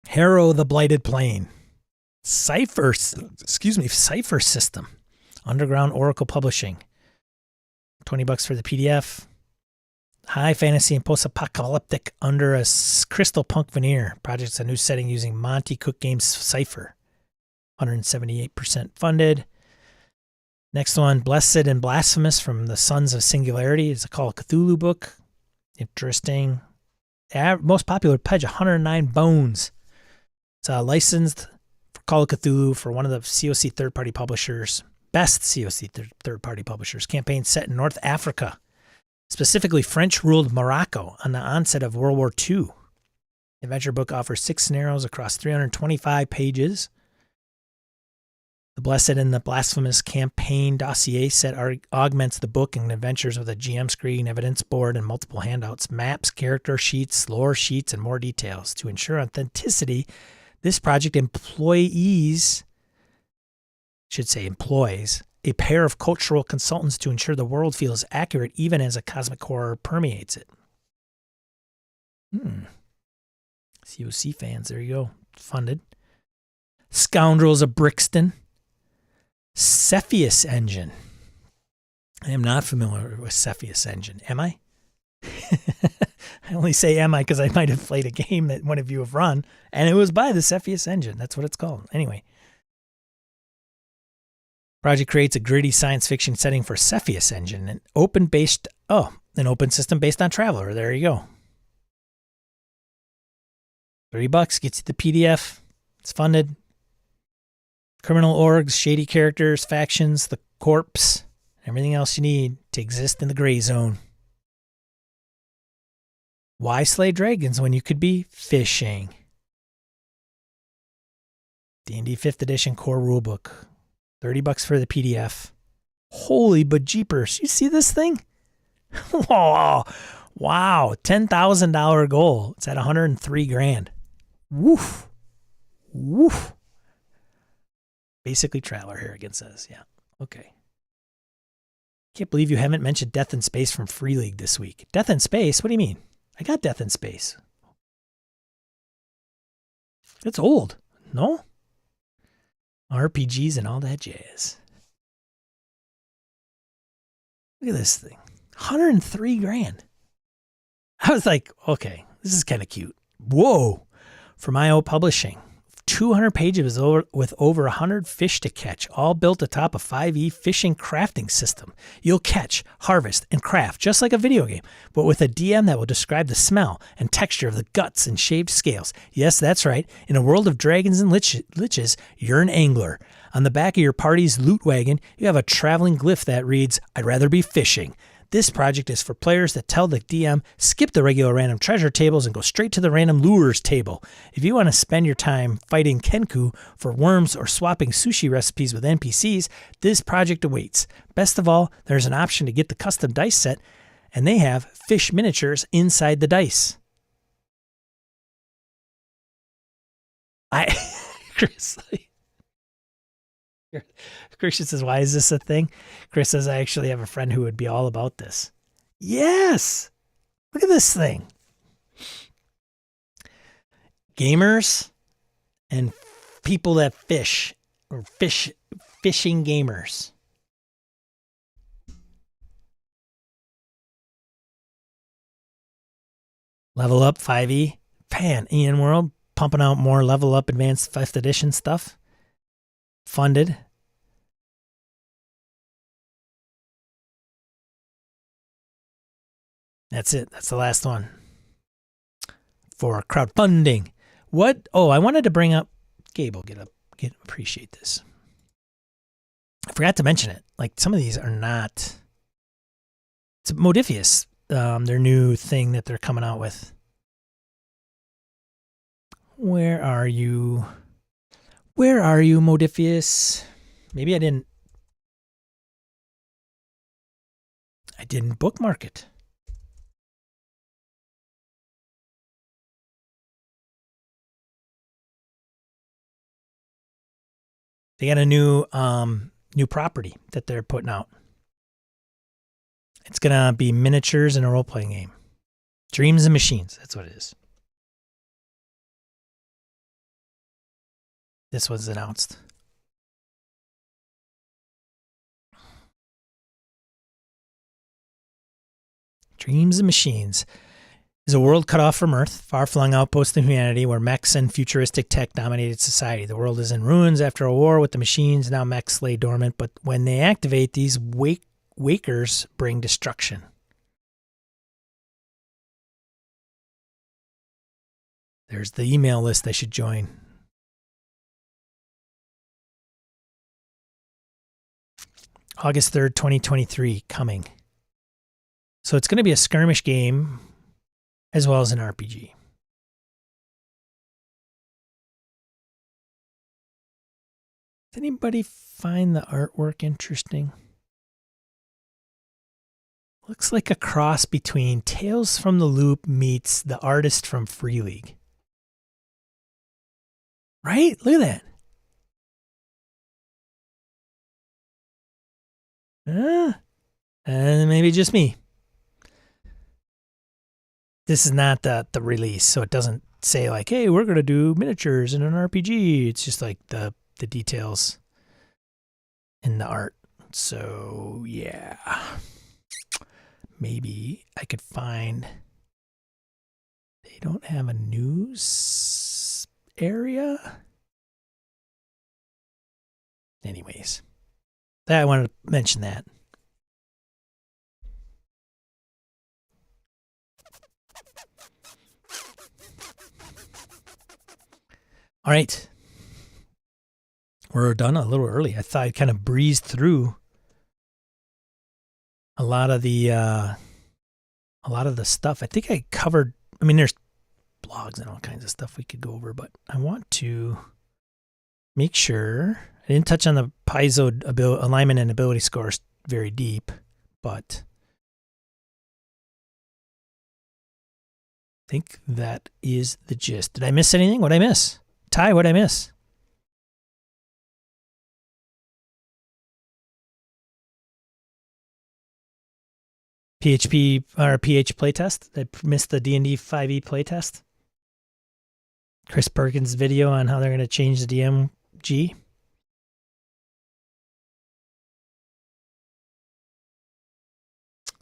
Harrow the Blighted Plain. Cipher System. Underground Oracle Publishing. $20 for the PDF. High fantasy and post-apocalyptic under a crystal punk veneer. Project's a new setting using Monty Cook Games Cipher. 178% funded. Next one, Blessed and Blasphemous from the Sons of Singularity. It's a Call of Cthulhu book. Interesting. Most popular pledge, 109 bones. It's licensed for Call of Cthulhu for one of the COC third-party publishers. Best COC third-party publishers. Campaign set in North Africa, specifically French-ruled Morocco on the onset of World War II. The adventure book offers 6 scenarios across 325 pages. The Blessed and the Blasphemous campaign dossier set augments the book and adventures with a GM screen, evidence board, and multiple handouts, maps, character sheets, lore sheets, and more details. To ensure authenticity, this project employs a pair of cultural consultants to ensure the world feels accurate even as a cosmic horror permeates it. COC fans, there you go. Funded. Scoundrels of Brixton. Cepheus Engine. I am not familiar with Cepheus Engine. Am I? I only say am I because I might have played a game that one of you have run, and it was by the Cepheus Engine. That's what it's called. Anyway. Project creates a gritty science fiction setting for Cepheus Engine, an open system based on Traveler. There you go. $30 gets you the PDF. It's funded. Criminal orgs, shady characters, factions, the corpse, everything else you need to exist in the gray zone. Why slay dragons when you could be fishing? D&D 5th edition core rulebook. $30 for the PDF. Holy bejeepers. You see this thing? Wow. $10,000 goal. It's at $103,000. Woof. Woof. Basically Traveler, Harrigan says. Yeah. Okay. Can't believe you haven't mentioned Death in Space from Free League this week. Death in Space? What do you mean? I got Death in Space. It's old. No? RPGs and all that jazz. Look at this thing. $103,000. I was like, okay, this is kind of cute. Whoa. From IO Publishing. 200 pages with over 100 fish to catch, all built atop a 5e fishing crafting system. You'll catch, harvest, and craft just like a video game, but with a DM that will describe the smell and texture of the guts and shaved scales. Yes, that's right. In a world of dragons and liches, you're an angler. On the back of your party's loot wagon, you have a traveling glyph that reads, "I'd rather be fishing." This project is for players that tell the DM, skip the regular random treasure tables and go straight to the random lures table. If you want to spend your time fighting Kenku for worms or swapping sushi recipes with NPCs, this project awaits. Best of all, there's an option to get the custom dice set, and they have fish miniatures inside the dice. Chris says, why is this a thing? Chris says, I actually have a friend who would be all about this. Yes. Look at this thing. Gamers and people that fish, or fishing gamers. Level Up 5e. Man, Ian World pumping out more Level Up Advanced 5th edition stuff. Funded. That's it. That's the last one for crowdfunding. What? Oh, I wanted to bring up Gable. Appreciate this. I forgot to mention it. Like, some of these are not. It's Modifius, their new thing that they're coming out with. Where are you? Where are you, Modifius? Maybe I didn't bookmark it. They got a new property that they're putting out. It's gonna be miniatures in a role-playing game. Dreams and Machines. That's what it is. This was announced. Dreams and Machines. is a world cut off from Earth, far-flung outpost of humanity where mechs and futuristic tech dominated society. The world is in ruins after a war with the machines. Now mechs lay dormant, but when they activate, these wakers bring destruction. There's the email list I should join. August 3rd, 2023, coming. So it's going to be a skirmish game as well as an RPG. Does anybody find the artwork interesting? Looks like a cross between Tales from the Loop meets the artist from Free League. Right? Look at that. And maybe just me. This is not the release, so it doesn't say like, hey, we're going to do miniatures in an RPG. It's just like the details in the art. So, yeah. Maybe I could find... They don't have a news area? Anyways. I wanted to mention that. All right. We're done a little early. I thought I kind of breezed through a lot of the stuff. I think I covered, I mean, there's blogs and all kinds of stuff we could go over, but I want to make sure I didn't touch on the piezo alignment and ability scores very deep, but I think that is the gist. Did I miss anything? What'd I miss? Ty, what'd I miss? PHP or PH playtest? I missed the D&D 5e playtest. Chris Perkins' video on how they're going to change the DMG.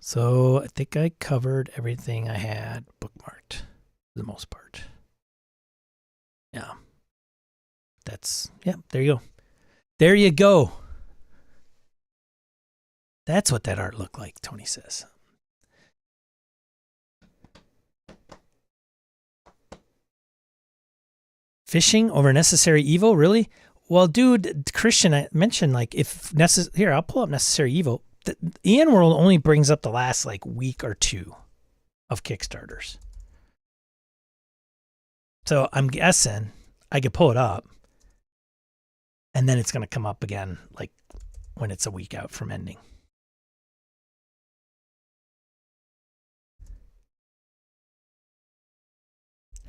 So I think I covered everything I had bookmarked for the most part. Yeah. There you go. There you go. That's what that art looked like, Tony says. Fishing over necessary evil, really? Well, dude, Christian, I mentioned like if necessary. Here, I'll pull up necessary evil. The Ian World only brings up the last like week or two of Kickstarters. So I'm guessing I could pull it up, and then it's going to come up again like when it's a week out from ending.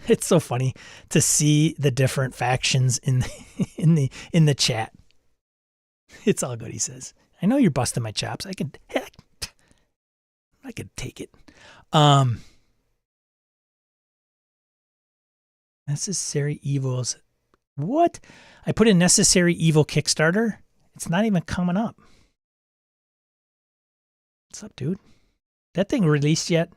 It's so funny to see the different factions in the chat. It's all good, he says. I know you're busting my chops. I could take it. Necessary evils. What? I put in necessary evil Kickstarter. It's not even coming up. What's up, dude? That thing released yet?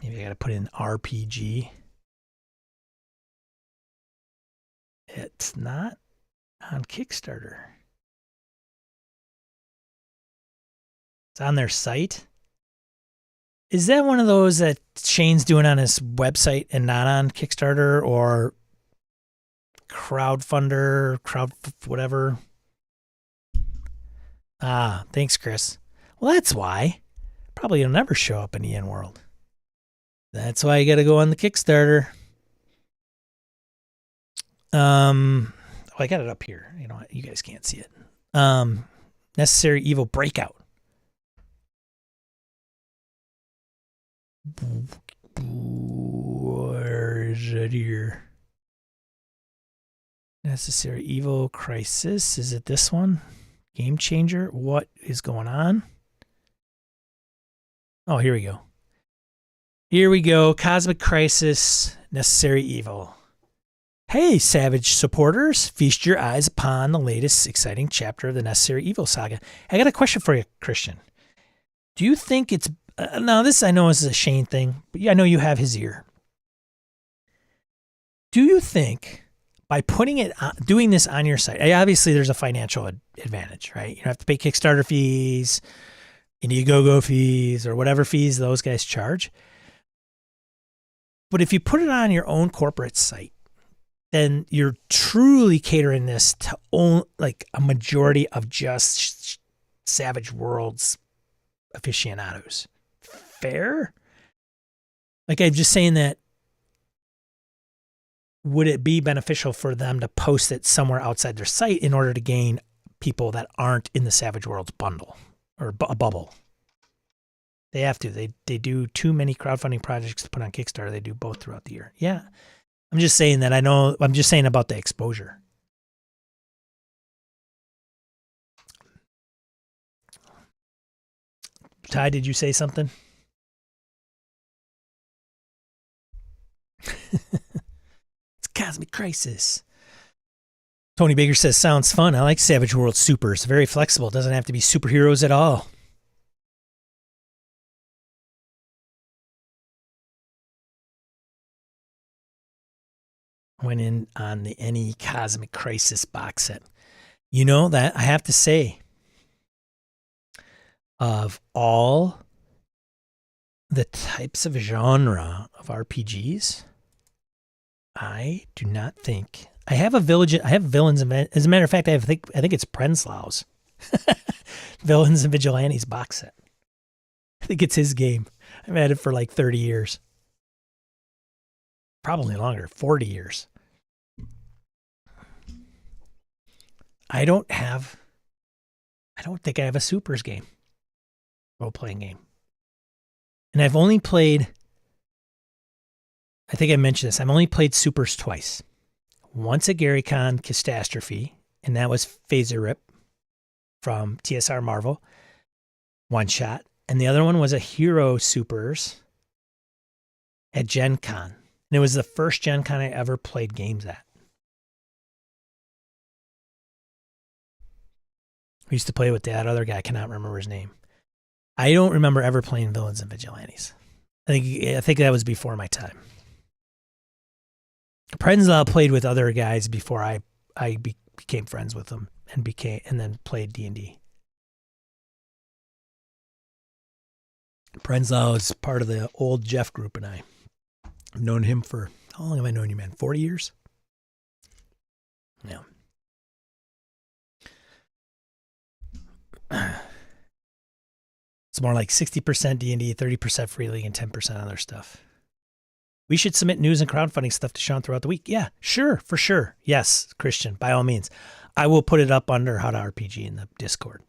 Maybe I gotta put in RPG. It's not on Kickstarter. It's on their site. Is that one of those that Shane's doing on his website and not on Kickstarter or crowdfunder, whatever? Ah, thanks, Chris. Well, that's why. Probably it'll never show up in Ian World. That's why you got to go on the Kickstarter. I got it up here. You know, you guys can't see it. Necessary Evil Breakout. Where is it here? Necessary Evil Crisis. Is it this one? Game Changer. What is going on? Oh, here we go. Here we go. Cosmic Crisis. Necessary Evil. Hey, Savage supporters, feast your eyes upon the latest exciting chapter of the Necessary Evil saga. I got a question for you, Christian. Do you think it's now? This I know is a Shane thing, but I know you have his ear. Do you think by putting it, doing this on your site, obviously there's a financial advantage, right? You don't have to pay Kickstarter fees, Indiegogo fees, or whatever fees those guys charge. But if you put it on your own corporate site, then you're truly catering this to like a majority of just Savage Worlds aficionados. Fair? Like I'm just saying that, would it be beneficial for them to post it somewhere outside their site in order to gain people that aren't in the Savage Worlds bundle or a bubble? They have to. They do too many crowdfunding projects to put on Kickstarter. They do both throughout the year. Yeah. I'm just saying that I'm just saying about the exposure. Ty, did you say something? It's Cosmic Crisis. Tony Baker says, sounds fun. I like Savage World Supers. Very flexible. Doesn't have to be superheroes at all. Went in on the NE Cosmic Crisis box set. You know that I have to say, of all the types of genre of RPGs, I do not think I have villains. As a matter of fact, I think it's Prenslau's Villains and Vigilantes box set. I think it's his game. I've had it for like 30 years. Probably longer, 40 years. I don't think I have a Supers game, role-playing game. And I've only played, I think I mentioned this, I've only played Supers twice. Once at GaryCon Catastrophe, and that was Phaser Rip from TSR Marvel, one shot. And the other one was a Hero Supers at Gen Con. And it was the first Gen Con I ever played games at. We used to play with that other guy. I cannot remember his name. I don't remember ever playing Villains and Vigilantes. I think that was before my time. Prenzlau played with other guys before I became friends with them and then played D&D. Prenzlau is part of the old Jeff group, and I've known him for, how long have I known you, man? 40 years? Yeah. It's more like 60% D&D, 30% Free League, and 10% other stuff. We should submit news and crowdfunding stuff to Sean throughout the week. Yeah, sure, for sure. Yes, Christian, by all means. I will put it up under How to RPG in the Discord.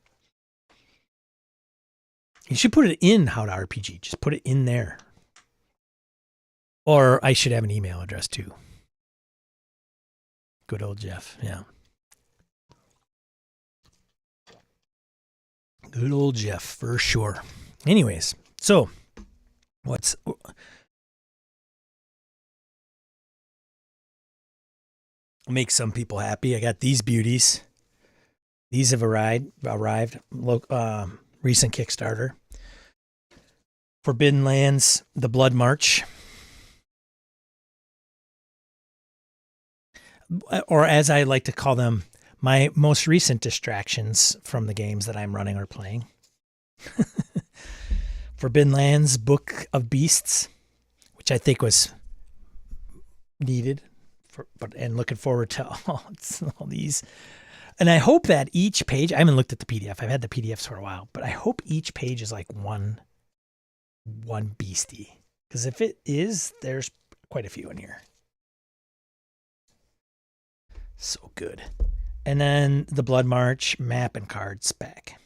You should put it in How to RPG. Just put it in there. Or I should have an email address too. Good old Jeff, yeah. Good old Jeff, for sure. Anyways, so what's... make some people happy. I got these beauties. These have arrived. Recent Kickstarter. Forbidden Lands, The Blood March. Or as I like to call them, my most recent distractions from the games that I'm running or playing. Forbidden Lands, Book of Beasts, which I think was needed. And looking forward to all these. And I hope that each page, I haven't looked at the PDF. I've had the PDFs for a while, but I hope each page is like one beastie. Because if it is, there's quite a few in here. So good. And then the Blood March map and cards back.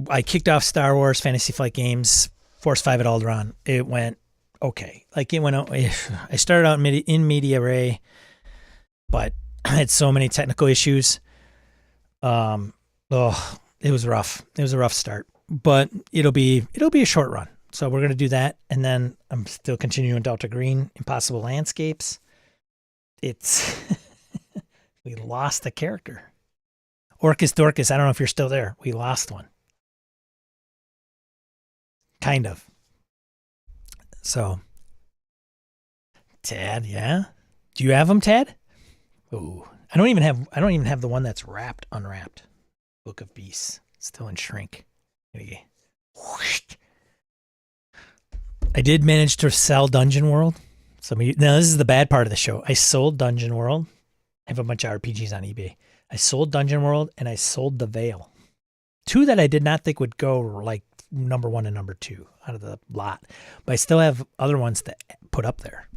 I kicked off Star Wars Fantasy Flight Games, Force 5 at Alderaan. It went okay. Like it went out. I started out in media ray, but I had so many technical issues. It was rough. It was a rough start, but it'll be a short run. So we're going to do that. And then I'm still continuing Delta Green, Impossible Landscapes. It's, we lost a character. Orcus Dorcas, I don't know if you're still there. We lost one. Kind of. So, Tad, yeah? Do you have them, Tad? Ooh, I don't even have the one that's unwrapped. Book of Beasts. Still in shrink. I did manage to sell Dungeon World. Now this is the bad part of the show. I sold Dungeon World. I have a bunch of RPGs on eBay. I sold Dungeon World and I sold The Veil. Two that I did not think would go like number 1 and number 2 out of the lot. But I still have other ones to put up there.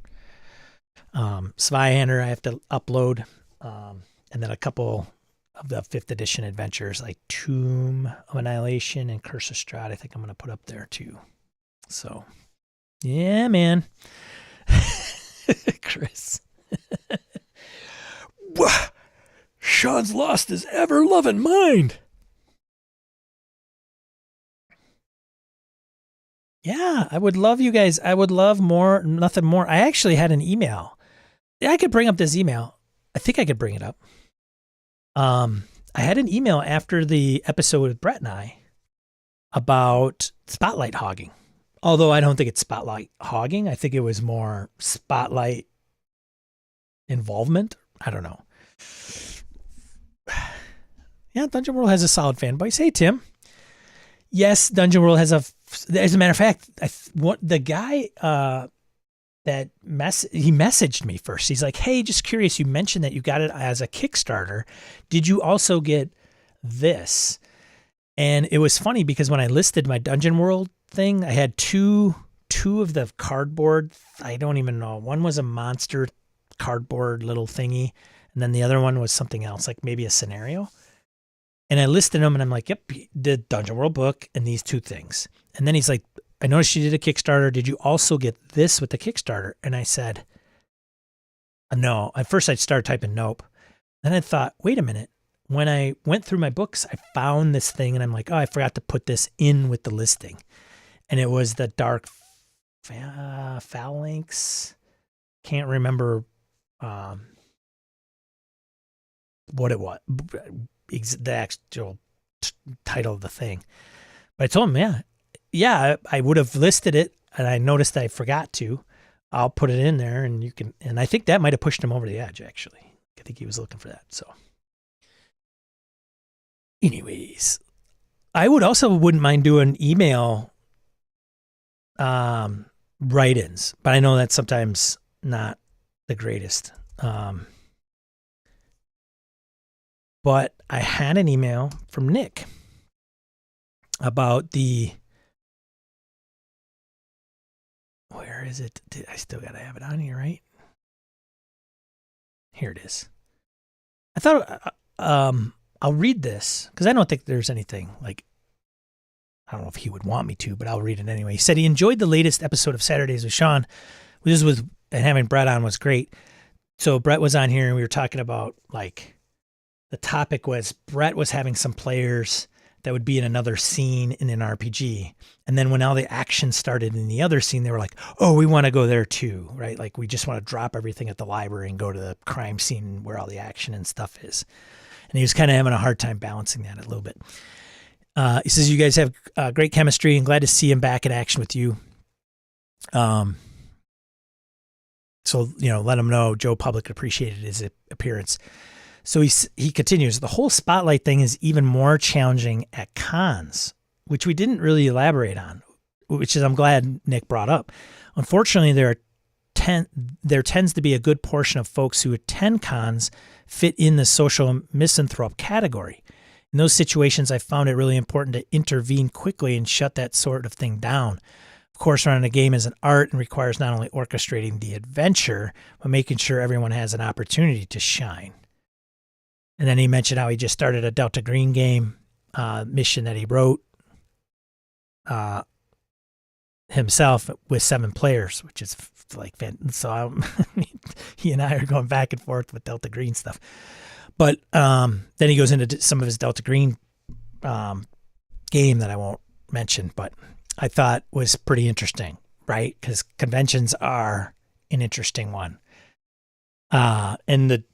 Spyhander I have to upload. And then a couple of the 5th edition adventures like Tomb of Annihilation and Curse of Strahd I think I'm going to put up there too. So, yeah, man. Chris. Sean's lost his ever-loving mind. Yeah, I would love you guys. I would love nothing more. I actually had an email. I could bring up this email. I think I could bring it up. I had an email after the episode with Brett and I about spotlight hogging. Although I don't think it's spotlight hogging. I think it was more spotlight involvement. I don't know. Yeah, Dungeon World has a solid fan base. Hey, Tim. Yes, Dungeon World has as a matter of fact, the guy that he messaged me first. He's like, hey, just curious, you mentioned that you got it as a Kickstarter. Did you also get this? And it was funny because when I listed my Dungeon World thing, I had two of the cardboard. I don't even know. One was a monster cardboard little thingy. And then the other one was something else, like maybe a scenario. And I listed them and I'm like, yep, the Dungeon World book and these 2 things. And then he's like, I noticed you did a Kickstarter. Did you also get this with the Kickstarter? And I said, no. At first I started typing nope. Then I thought, wait a minute. When I went through my books, I found this thing and I'm like, oh, I forgot to put this in with the listing. And it was the Dark Phalanx. Can't remember what it was, the actual title of the thing. But I told him, yeah, I would have listed it, and I noticed I forgot to. I'll put it in there, and you can. And I think that might have pushed him over the edge. Actually, I think he was looking for that. So, anyways, I wouldn't mind doing email write-ins, but I know that's sometimes not the greatest. But I had an email from Nick about where is it? I still got to have it on here, right? Here it is. I thought I'll read this because I don't think there's anything like, I don't know if he would want me to, but I'll read it anyway. He said he enjoyed the latest episode of Saturdays with Sean. And having Brett on was great. So Brett was on here and we were talking about like, the topic was Brett was having some players that would be in another scene in an RPG. And then when all the action started in the other scene, they were like, oh, we want to go there too, right? Like we just want to drop everything at the library and go to the crime scene where all the action and stuff is. And he was kind of having a hard time balancing that a little bit. He says, you guys have great chemistry and glad to see him back in action with you. So, let him know Joe Public appreciated his appearance. So he continues, the whole spotlight thing is even more challenging at cons, which we didn't really elaborate on, which is I'm glad Nick brought up. Unfortunately, there tends to be a good portion of folks who attend cons fit in the social misanthrope category. In those situations, I found it really important to intervene quickly and shut that sort of thing down. Of course, running a game is an art and requires not only orchestrating the adventure, but making sure everyone has an opportunity to shine. And then he mentioned how he just started a Delta Green game mission that he wrote himself with 7 players, which is like, so he and I are going back and forth with Delta Green stuff. But then he goes into some of his Delta Green game that I won't mention. But I thought was pretty interesting, right? Because conventions are an interesting one. And the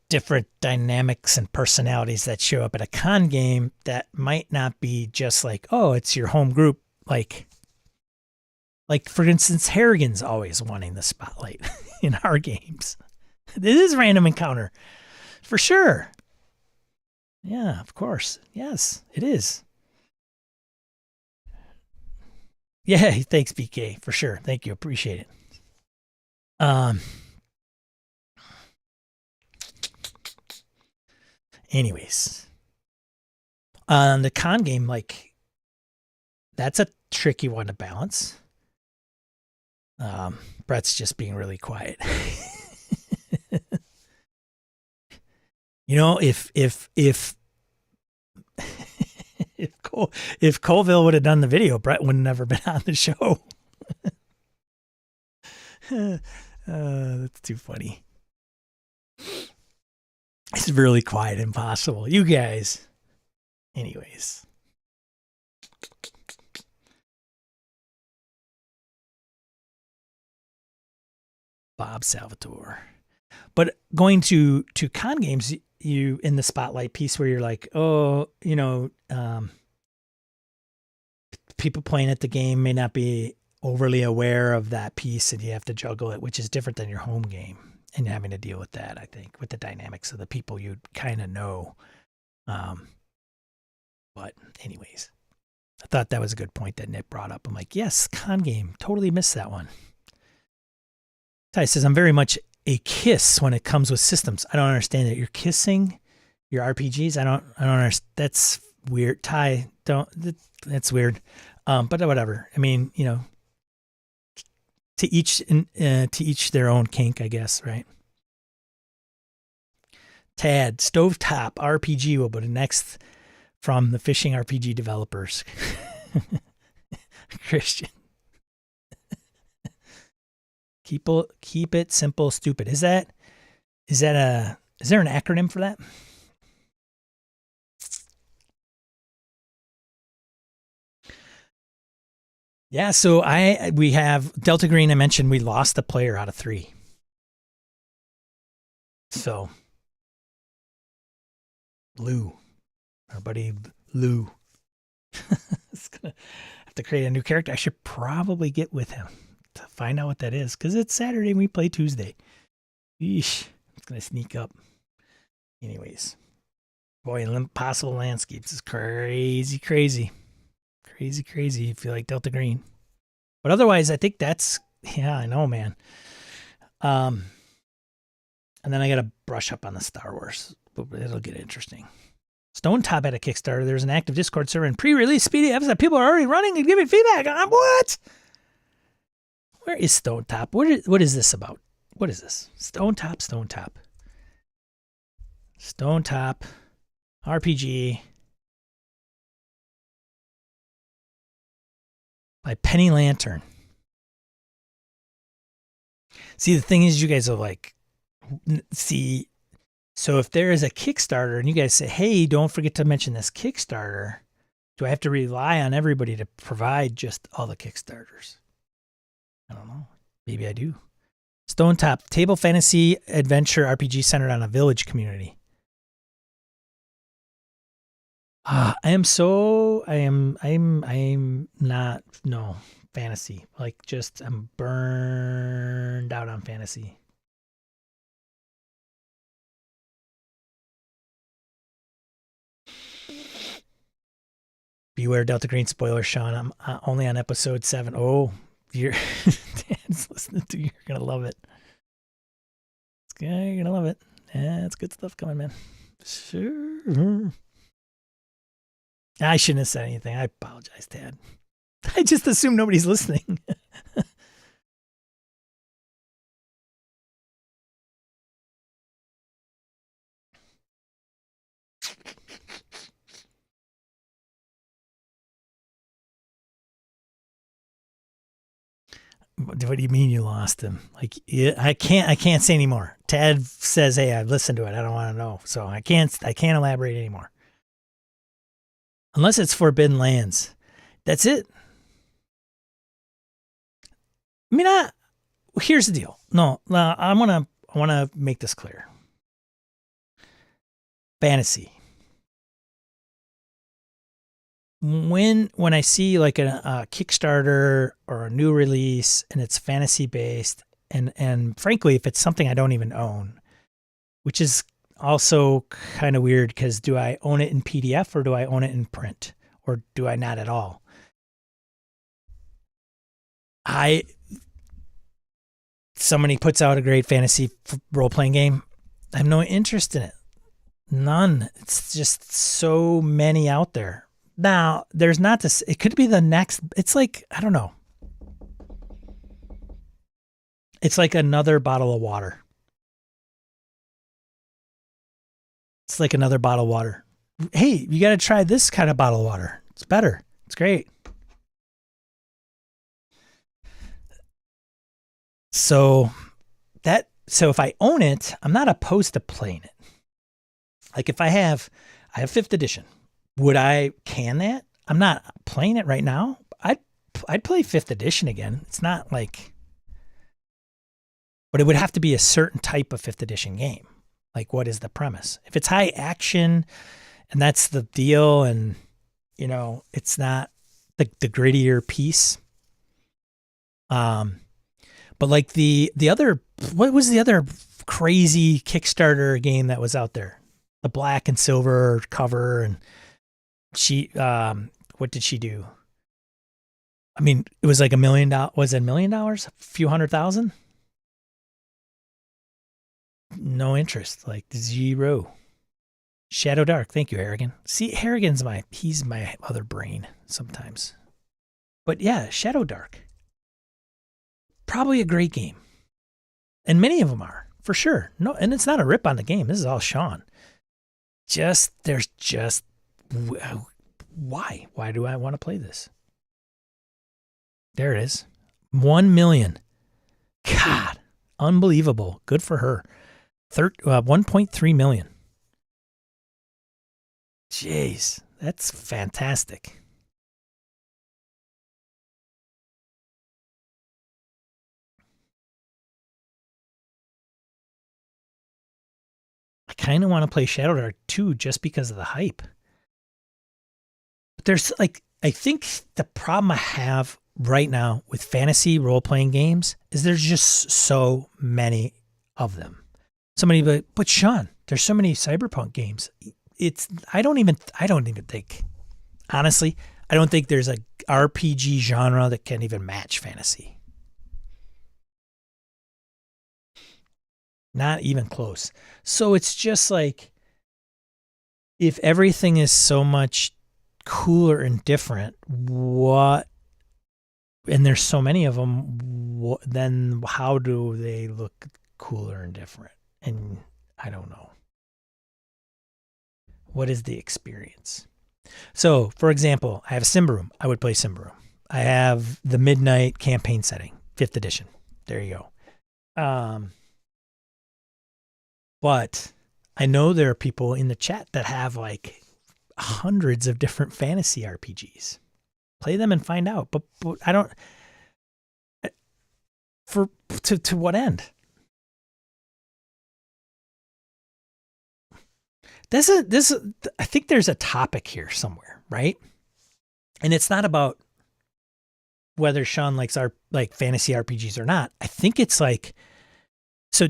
different dynamics and personalities that show up at a con game that might not be just like, oh, it's your home group. Like for instance, Harrigan's always wanting the spotlight in our games. This is random encounter for sure. Yeah, of course. Yes, it is. Yeah, thanks, BK, for sure. Thank you. Appreciate it. Anyways, on the con game, like that's a tricky one to balance. Brett's just being really quiet. You know, if if Colville would have done the video, Brett would have never been on the show. That's too funny. It's really quiet, impossible. You guys. Anyways. Bob Salvatore. But going to con games, you in the spotlight piece where you're like, oh, you know, people playing at the game may not be overly aware of that piece and you have to juggle it, which is different than your home game and having to deal with that, I think, with the dynamics of the people you kind of know. But anyways, I thought that was a good point that Nick brought up. I'm like, yes, con game, totally missed that one. Ty says, I'm very much a kiss when it comes with systems. I don't understand it. You're kissing your RPGs. I don't understand. That's weird. Ty, that's weird. But whatever. I mean, you know, to each their own kink, I guess, right? Tad, Stovetop RPG will be next from the fishing RPG developers. Christian. Keep it simple, stupid. Is there an acronym for that? Yeah, so we have Delta Green. I mentioned we lost a player out of 3. So Lou, our buddy Lou, is gonna have to create a new character. I should probably get with him to find out what that is, because it's Saturday and we play Tuesday. Yeesh, it's gonna sneak up. Anyways, boy, Impossible Landscapes is crazy. You feel like Delta Green, but otherwise, I think that's, yeah, I know, man. And then I got to brush up on the Star Wars, but it'll get interesting. Stone Top had a Kickstarter. There's an active Discord server and pre-release speedy episode. People are already running and giving feedback on what? Where is Stone Top? What is this about? What is this? Stone Top RPG by Penny Lantern. See, the thing is, you guys are like, see, so if there is a Kickstarter and you guys say, hey, don't forget to mention this Kickstarter, do I have to rely on everybody to provide just all the Kickstarters? I don't know. Maybe I do. Stone Top, table fantasy adventure RPG centered on a village community. I'm not, no, fantasy. Like, just, I'm burned out on fantasy. Beware Delta Green spoiler, Sean. I'm only on episode 7. Oh, you're Dan's listening to you. You're gonna love it. You're gonna love it. Yeah, it's good stuff coming, man. Sure. I shouldn't have said anything. I apologize, Dad. I just assume nobody's listening. What do you mean you lost him? Like, I can't say anymore. Tad says, hey, I've listened to it. I don't want to know. So I can't elaborate anymore. Unless it's Forbidden Lands. That's it. I mean, here's the deal. No, I want to make this clear. Fantasy. When I see like a Kickstarter or a new release and it's fantasy based, and frankly, if it's something I don't even own, which is also kind of weird because do I own it in PDF or do I own it in print or do I not at all? Somebody puts out a great fantasy role-playing game, I have no interest in it. None. It's just so many out there. Now, there's not this, it could be the next, it's like, I don't know. It's like another bottle of water. It's like another bottle of water. Hey, you got to try this kind of bottle of water. It's better. It's great. So if I own it, I'm not opposed to playing it. Like if I have 5th edition, would I can that? I'm not playing it right now. I'd play 5th edition again. It's not like, but it would have to be a certain type of 5th edition game. Like what is the premise? If it's high action and that's the deal and you know, it's not the grittier piece. But like the other, what was the other crazy Kickstarter game that was out there? The black and silver cover, and she, what did she do? I mean, it was like $1 million. Was it $1 million? A few $100,000? No interest, like 0. Shadow Dark. Thank you, Harrigan. See, Harrigan's he's my other brain sometimes. But yeah, Shadow Dark. Probably a great game. And many of them are, for sure. No, and it's not a rip on the game. This is all Sean. There's just, why? Why do I want to play this? There it is. 1 million. God, unbelievable. Good for her. 1.3 million. Jeez, that's fantastic. I kind of want to play Shadow Dark 2 just because of the hype. But there's like, I think the problem I have right now with fantasy role-playing games is there's just so many of them. Somebody, but Sean, there's so many cyberpunk games. I don't even think, honestly, I don't think there's a RPG genre that can even match fantasy. Not even close. So it's just like, if everything is so much cooler and different, and there's so many of them, then how do they look cooler and different? And I don't know. What is the experience? So, for example, I have a Simba Room. I would play Simba Room. I have the Midnight campaign setting, 5th edition. There you go. But I know there are people in the chat that have like hundreds of different fantasy RPGs. Play them and find out. But I don't. To what end? I think there's a topic here somewhere, right? And it's not about whether Sean likes like fantasy RPGs or not. I think it's like, so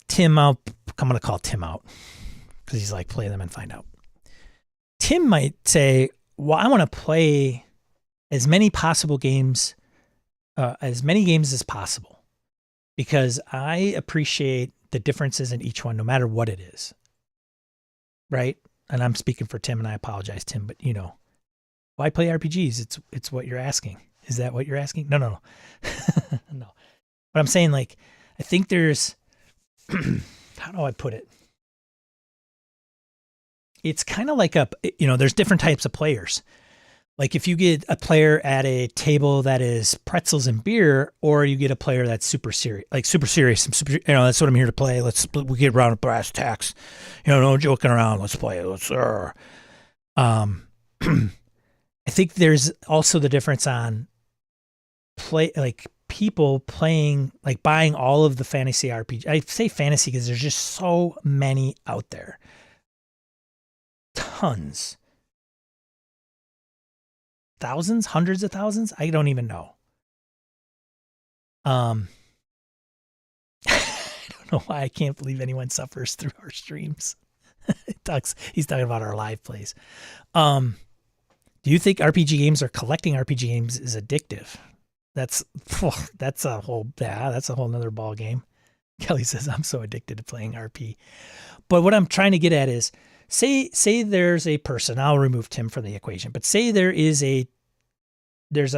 Tim, I'm going to call Tim out because he's like, play them and find out. Tim might say, well, I want to play as many games as possible because I appreciate the differences in each one, no matter what it is. Right? And I'm speaking for Tim, and I apologize, Tim, but you know, why play RPGs? It's what you're asking. Is that what you're asking? No. No. But I'm saying, like, I think there's, how do I put it? It's kind of like there's different types of players. Like if you get a player at a table that is pretzels and beer, or you get a player that's super serious, that's what I'm here to play. We get around with brass tacks, no joking around. Let's play. I think there's also the difference on people playing, like buying all of the fantasy RPG. I say fantasy because there's just so many out there. Tons. Thousands, hundreds of thousands. I don't even know. I don't know why I can't believe anyone suffers through our streams. He's talking about our live plays. Do you think RPG games or collecting RPG games is addictive? That's a whole nother ball game. Kelly says, I'm so addicted to playing RP. But what I'm trying to get at is, say there's a person, I'll remove Tim from the equation, but say there's a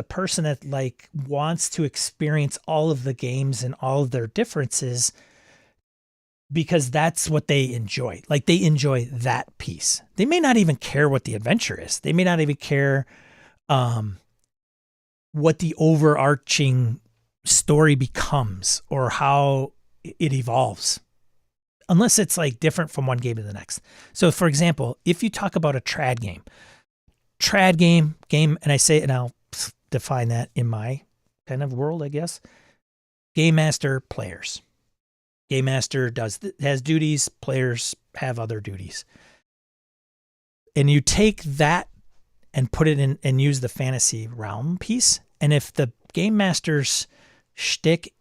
person that like wants to experience all of the games and all of their differences because that's what they enjoy. Like they enjoy that piece. They may not even care what the adventure is. They may not even care what the overarching story becomes or how it evolves, unless it's like different from one game to the next. So for example, if you talk about a trad game, and I say, and I'll define that in my kind of world, I guess, game master, players. Game master has duties, players have other duties. And you take that and put it in and use the fantasy realm piece. And if the game master's shtick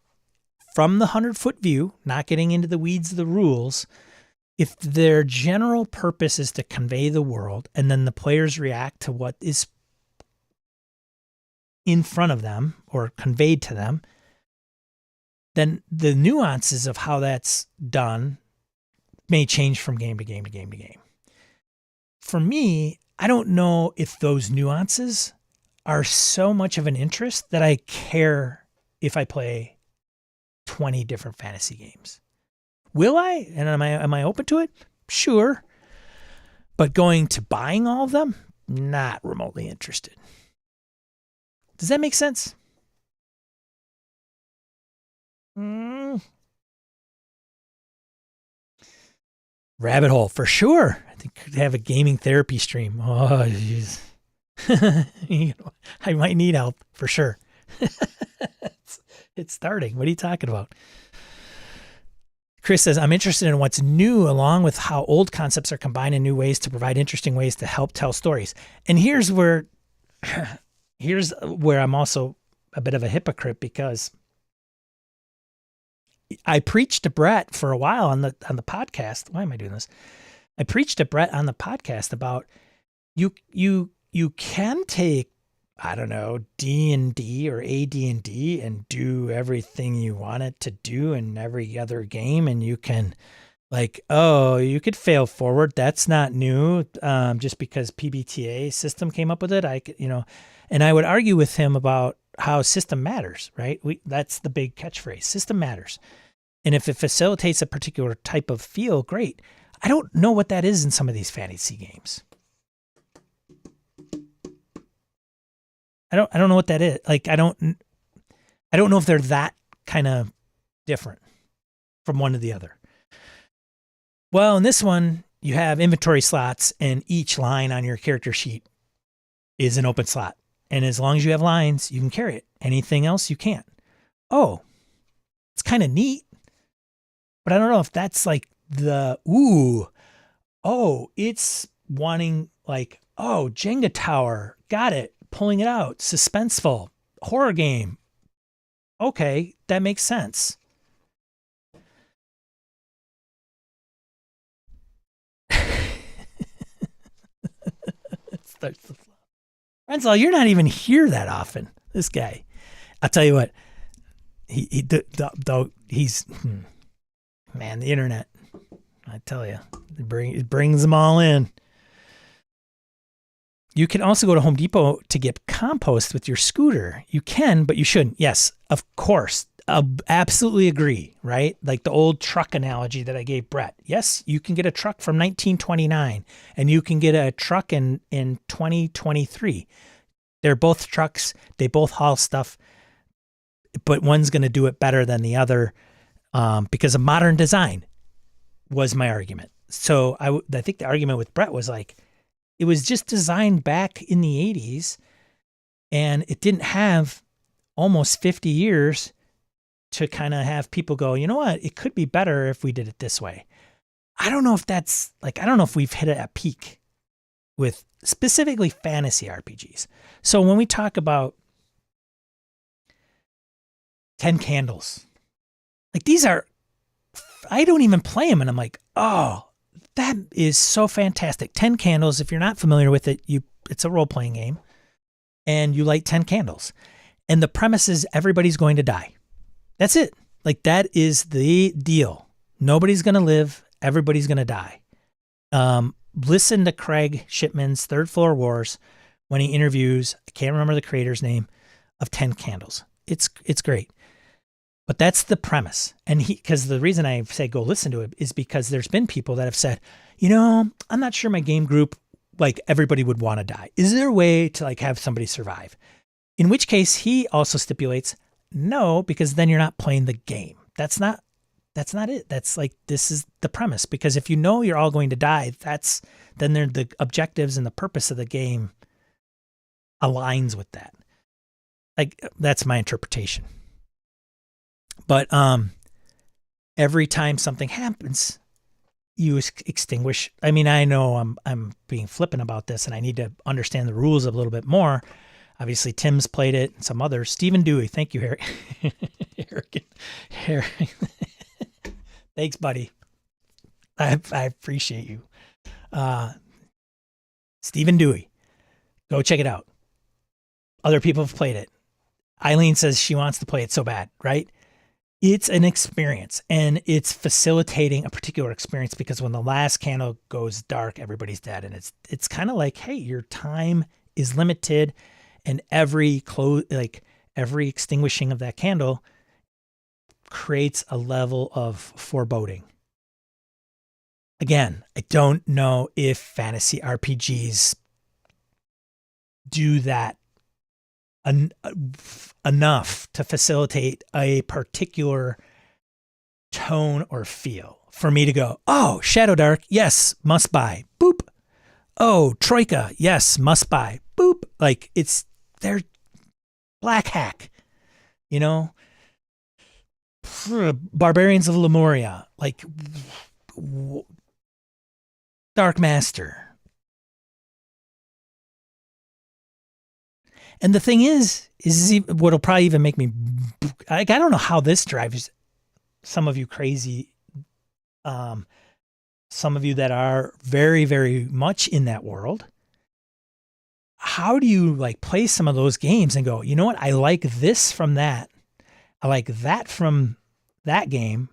from the 100-foot view, not getting into the weeds of the rules, if their general purpose is to convey the world and then the players react to what is in front of them or conveyed to them, then the nuances of how that's done may change from game to game to game to game. For me, I don't know if those nuances are so much of an interest that I care if I play 20 different fantasy games. Will I? And am I open to it? Sure. But going to buying all of them? Not remotely interested. Does that make sense? Rabbit hole, for sure. I think could have a gaming therapy stream. Oh, jeez. I might need help, for sure. It's starting. What are you talking about? Chris says, I'm interested in what's new along with how old concepts are combined in new ways to provide interesting ways to help tell stories. And here's where I'm also a bit of a hypocrite, because I preached to Brett for a while on the podcast. Why am I doing this? I preached to Brett on the podcast about you can take, I don't know, D&D or AD&D and do everything you want it to do in every other game, and you can you could fail forward. That's not new. Just because PBTA system came up with it, and I would argue with him about how system matters, right? That's the big catchphrase. System matters. And if it facilitates a particular type of feel, great. I don't know what that is in some of these fantasy games. I don't know what that is. Like, I don't know if they're that kind of different from one to the other. Well, in this one, you have inventory slots, and each line on your character sheet is an open slot. And as long as you have lines, you can carry it. Anything else, you can't. Oh, it's kind of neat. But I don't know if that's like it's wanting like, oh, Jenga tower, got it, pulling it out, suspenseful, horror game. Okay, that makes sense. Renzel, you're not even here that often. This guy, I'll tell you what, he's man, the internet. I tell you, it brings them all in. You can also go to Home Depot to get compost with your scooter. You can, but you shouldn't. Yes, of course. Absolutely agree, right? Like the old truck analogy that I gave Brett. Yes, you can get a truck from 1929 and you can get a truck in 2023. They're both trucks. They both haul stuff, but one's going to do it better than the other because of modern design was my argument. So I think the argument with Brett was like, it was just designed back in the 80s and it didn't have almost 50 years to kind of have people go, you know what, it could be better if we did it this way. I don't know if that's like, I don't know if we've hit it at peak with specifically fantasy RPGs. So when we talk about 10 Candles, like these are, I don't even play them and I'm like, oh, that is so fantastic. 10 Candles, if you're not familiar with it, it's a role-playing game and you light 10 candles. And the premise is everybody's going to die. That's it. Like that is the deal. Nobody's going to live. Everybody's going to die. Listen to Craig Shipman's Third Floor Wars when he interviews, I can't remember the creator's name, of 10 Candles. It's great. But that's the premise. And because the reason I say go listen to it is because there's been people that have said, you know, I'm not sure my game group, like everybody would want to die. Is there a way to like have somebody survive? In which case he also stipulates, no, because then you're not playing the game. That's not it. That's like, this is the premise, because if you know you're all going to die, then the objectives and the purpose of the game aligns with that. Like that's my interpretation. But every time something happens, you extinguish. I mean, I know I'm being flippant about this, and I need to understand the rules a little bit more. Obviously, Tim's played it, and some others. Stephen Dewey, thank you, Harry. Thanks, buddy. I appreciate you. Stephen Dewey, go check it out. Other people have played it. Eileen says she wants to play it so bad, right? It's an experience, and it's facilitating a particular experience, because when the last candle goes dark, everybody's dead. And it's kind of like, hey, your time is limited, and every extinguishing of that candle creates a level of foreboding. Again, I don't know if fantasy RPGs do that enough to facilitate a particular tone or feel for me to go, oh, Shadow Dark, yes, must buy, boop. Oh, Troika, yes, must buy, boop. Like they're Black Hack, you know, Barbarians of Lemuria, like Dark Master. And the thing is what'll probably even make me, like, I don't know how this drives some of you crazy. Some of you that are very, very much in that world. How do you like play some of those games and go, you know what? I like this from that. I like that from that game.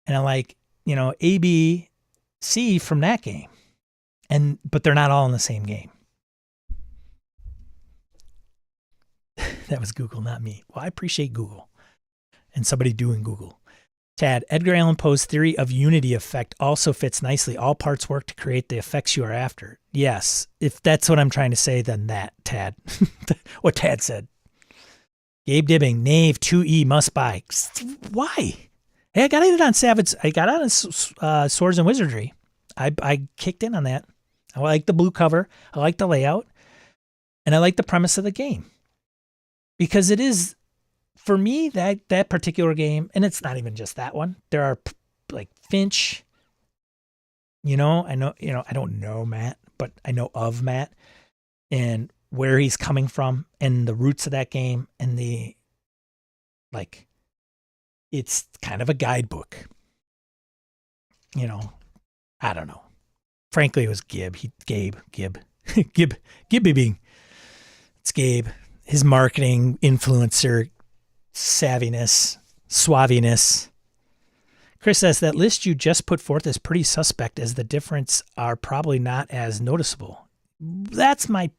And I like, you know, A, B, C from that game. But they're not all in the same game. That was Google, not me. Well, I appreciate Google and somebody doing Google. Tad, Edgar Allan Poe's theory of unity effect also fits nicely. All parts work to create the effects you are after. Yes, if that's what I'm trying to say, then that, Tad. What Tad said. Gabe Dibbing, Knave 2E must buy. Why? Hey, I got it on Savage. I got it on Swords and Wizardry. I kicked in on that. I like the blue cover. I like the layout. And I like the premise of the game. Because it is, for me, that particular game, and it's not even just that one. There are like Finch, I don't know Matt, but I know of Matt and where he's coming from and the roots of that game, and it's kind of a guidebook. I don't know. Frankly, it was Gabe. Gibby. It's Gabe. His marketing influencer savviness, suaviness. Chris says that list you just put forth is pretty suspect, as the difference are probably not as noticeable. That's I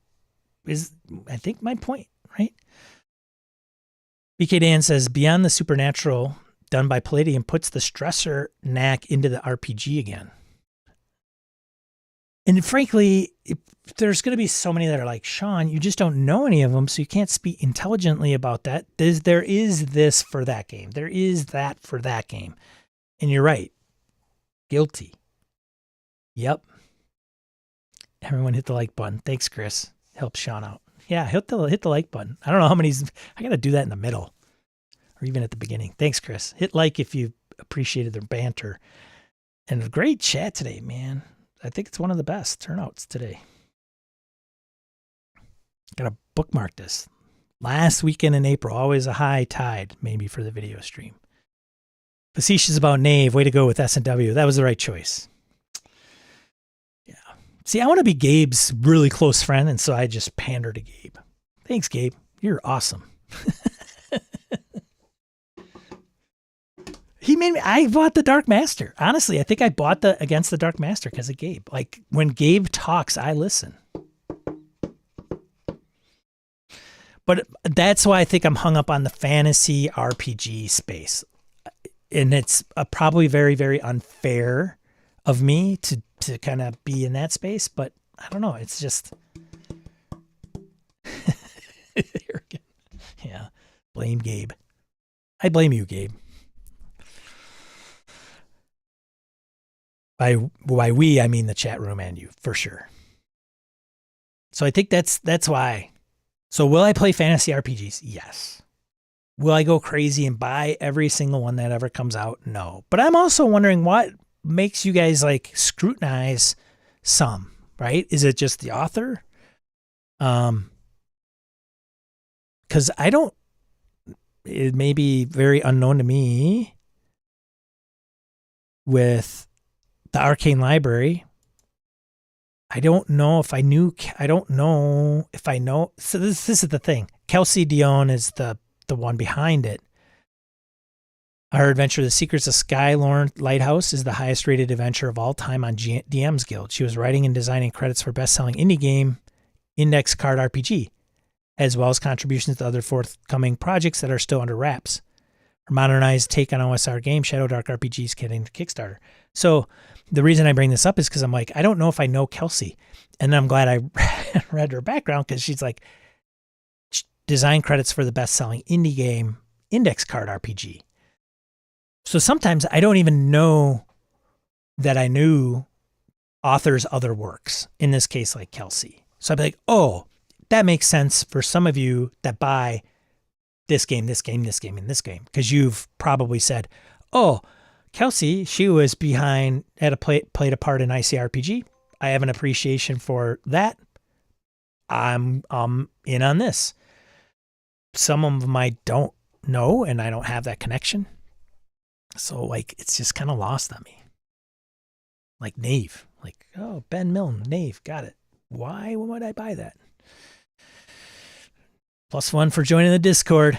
think my point, right? BK Dan says Beyond the Supernatural, done by Palladium, puts the stressor knack into the RPG again. And frankly, there's going to be so many that are like, Sean, you just don't know any of them, so you can't speak intelligently about that. There is this for that game. There is that for that game. And you're right. Guilty. Yep. Everyone hit the like button. Thanks, Chris. Helps Sean out. Yeah, hit the like button. I don't know how many. I got to do that in the middle or even at the beginning. Thanks, Chris. Hit like if you appreciated their banter. And a great chat today, man. I think it's one of the best turnouts today. Got to bookmark this. Last weekend in April, always a high tide, maybe for the video stream. Facetious about Knave, way to go with S&W. That was the right choice. Yeah. See, I want to be Gabe's really close friend, and so I just pander to Gabe. Thanks, Gabe. You're awesome. He made me. I bought the Dark Master. Honestly, I think I bought the Against the Dark Master because of Gabe. Like when Gabe talks, I listen. But that's why I think I'm hung up on the fantasy RPG space. And it's probably very, very unfair of me to kind of be in that space. But I don't know. It's just. Yeah. Blame Gabe. I blame you, Gabe. By we, I mean the chat room and you, for sure. So I think that's why. So will I play fantasy RPGs? Yes. Will I go crazy and buy every single one that ever comes out? No. But I'm also wondering what makes you guys like scrutinize some, right? Is it just the author? Because I don't, it may be very unknown to me with the Arcane Library. I don't know if I knew. I don't know if I know. So this is the thing. Kelsey Dion is the one behind it. Our adventure, The Secrets of Skylorn Lighthouse, is the highest rated adventure of all time on DM's Guild. She was writing and designing credits for best-selling indie game Index Card RPG, as well as contributions to other forthcoming projects that are still under wraps. Her modernized take on OSR game, Shadow Dark RPG, is getting to Kickstarter. So the reason I bring this up is because I'm like, I don't know if I know Kelsey. And I'm glad I read her background because she's like, design credits for the best-selling indie game Index Card RPG. So sometimes I don't even know that I knew authors' other works, in this case, like Kelsey. So I'd be like, oh, that makes sense for some of you that buy this game, this game, this game, and this game. Because you've probably said, oh, Kelsey, she was behind, played a part in ICRPG. I have an appreciation for that. I'm in on this. Some of them I don't know, and I don't have that connection. So, like, it's just kind of lost on me. Like Knave. Like, oh, Ben Milne, Knave, got it. Why would I buy that? +1 for joining the Discord.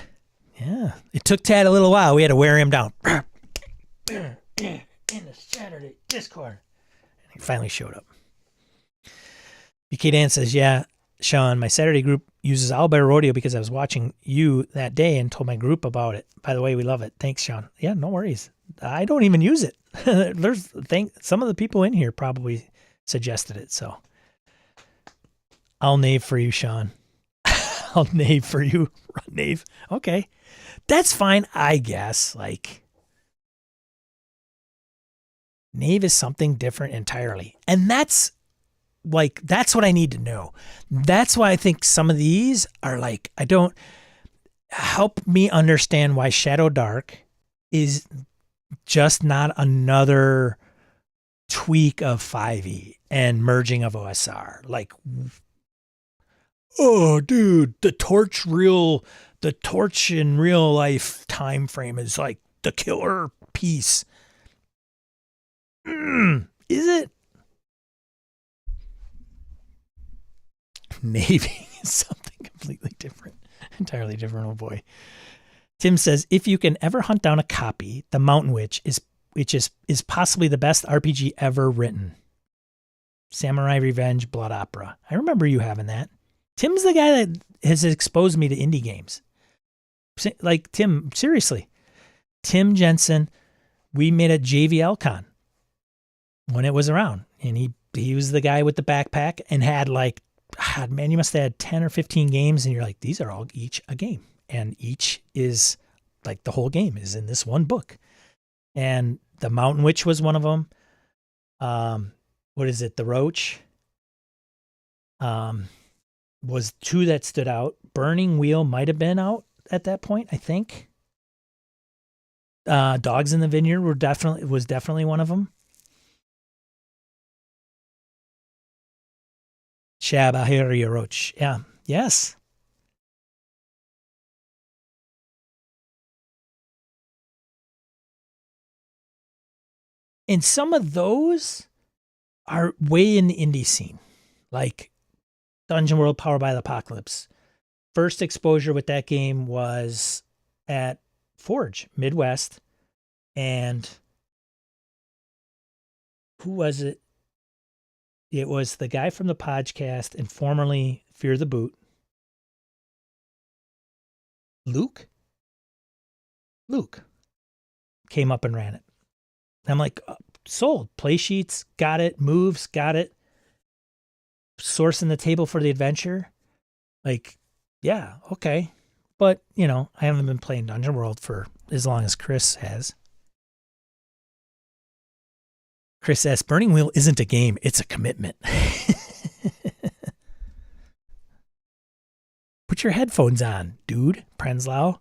Yeah. It took Tad a little while. We had to wear him down. In the Saturday Discord. And he finally showed up. BK Dan says, yeah, Sean, my Saturday group uses Owlbear Rodeo because I was watching you that day and told my group about it. By the way, we love it. Thanks, Sean. Yeah, no worries. I don't even use it. Some of the people in here probably suggested it. So I'll Knave for you, Sean. I'll Knave for you. Knave. Okay. That's fine, I guess. Like, Knave is something different entirely. And that's what I need to know. That's why I think some of these are like, I don't help me understand why Shadow Dark is just not another tweak of 5e and merging of OSR. Like, oh, dude, the torch in real life time frame is like the killer piece. Is it? Navy is something completely different. Entirely different, oh boy. Tim says, if you can ever hunt down a copy, The Mountain Witch is possibly the best RPG ever written. Samurai Revenge, Blood Opera. I remember you having that. Tim's the guy that has exposed me to indie games. Like, Tim, seriously. Tim Jensen, we met at JVLCon when it was around. And he was the guy with the backpack and had like, God, man, you must have had 10 or 15 games. And you're like, these are all each a game. And each is like the whole game is in this one book. And The Mountain Witch was one of them. What is it? The Roach. was two that stood out. Burning Wheel might have been out at that point, I think. Dogs in the Vineyard was definitely one of them. Shab Ahiri Roach. Yeah. Yes. And some of those are way in the indie scene, like Dungeon World Powered by the Apocalypse. First exposure with that game was at Forge, Midwest. And who was it? It was the guy from the podcast and formerly Fear the Boot. Luke came up and ran it. I'm like, sold. Play sheets, got it. Moves, got it. Sourcing the table for the adventure. Like, yeah, okay. But, you know, I haven't been playing Dungeon World for as long as Chris has. Chris says, Burning Wheel isn't a game, it's a commitment. Put your headphones on, dude, Prenzlau.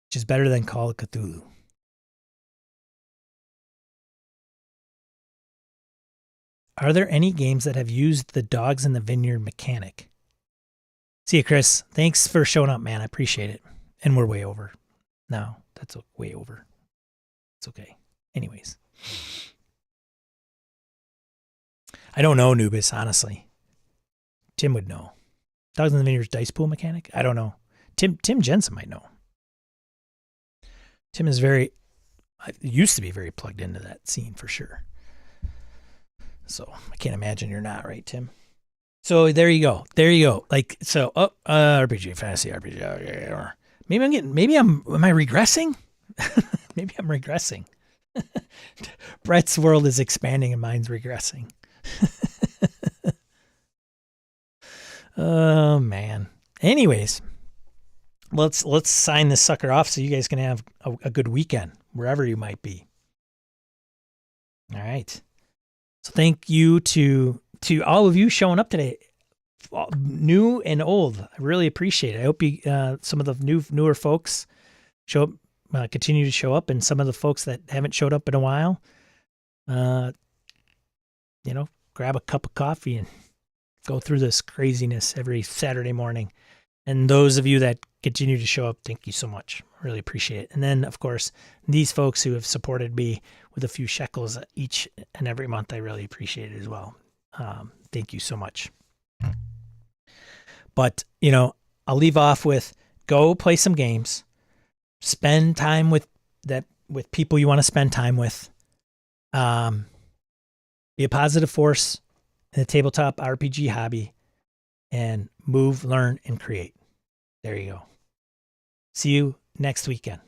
Which is better than Call of Cthulhu. Are there any games that have used the dogs in the vineyard mechanic? See you, Chris. Thanks for showing up, man. I appreciate it. And we're way over. No, that's way over. It's okay. Anyways. I don't know, Nubis, honestly. Tim would know. Dogs in the Vineyard's dice pool mechanic? I don't know. Tim Jensen might know. Tim is used to be very plugged into that scene for sure. So I can't imagine you're not, right, Tim? So there you go. Like, so, RPG, fantasy RPG. Maybe am I regressing? Maybe I'm regressing. Brett's world is expanding and mine's regressing. Oh man. Anyways, let's sign this sucker off so you guys can have a good weekend wherever you might be. All right. So thank you to all of you showing up today, new and old. I really appreciate it. I hope you some of the newer folks show up, continue to show up, and some of the folks that haven't showed up in a while, grab a cup of coffee and go through this craziness every Saturday morning. And those of you that continue to show up, thank you so much. Really appreciate it. And then, of course, these folks who have supported me with a few shekels each and every month, I really appreciate it as well. Thank you so much. But, I'll leave off with go play some games, spend time with people you want to spend time with. Be a positive force in the tabletop RPG hobby, and move, learn, and create. There you go. See you next weekend.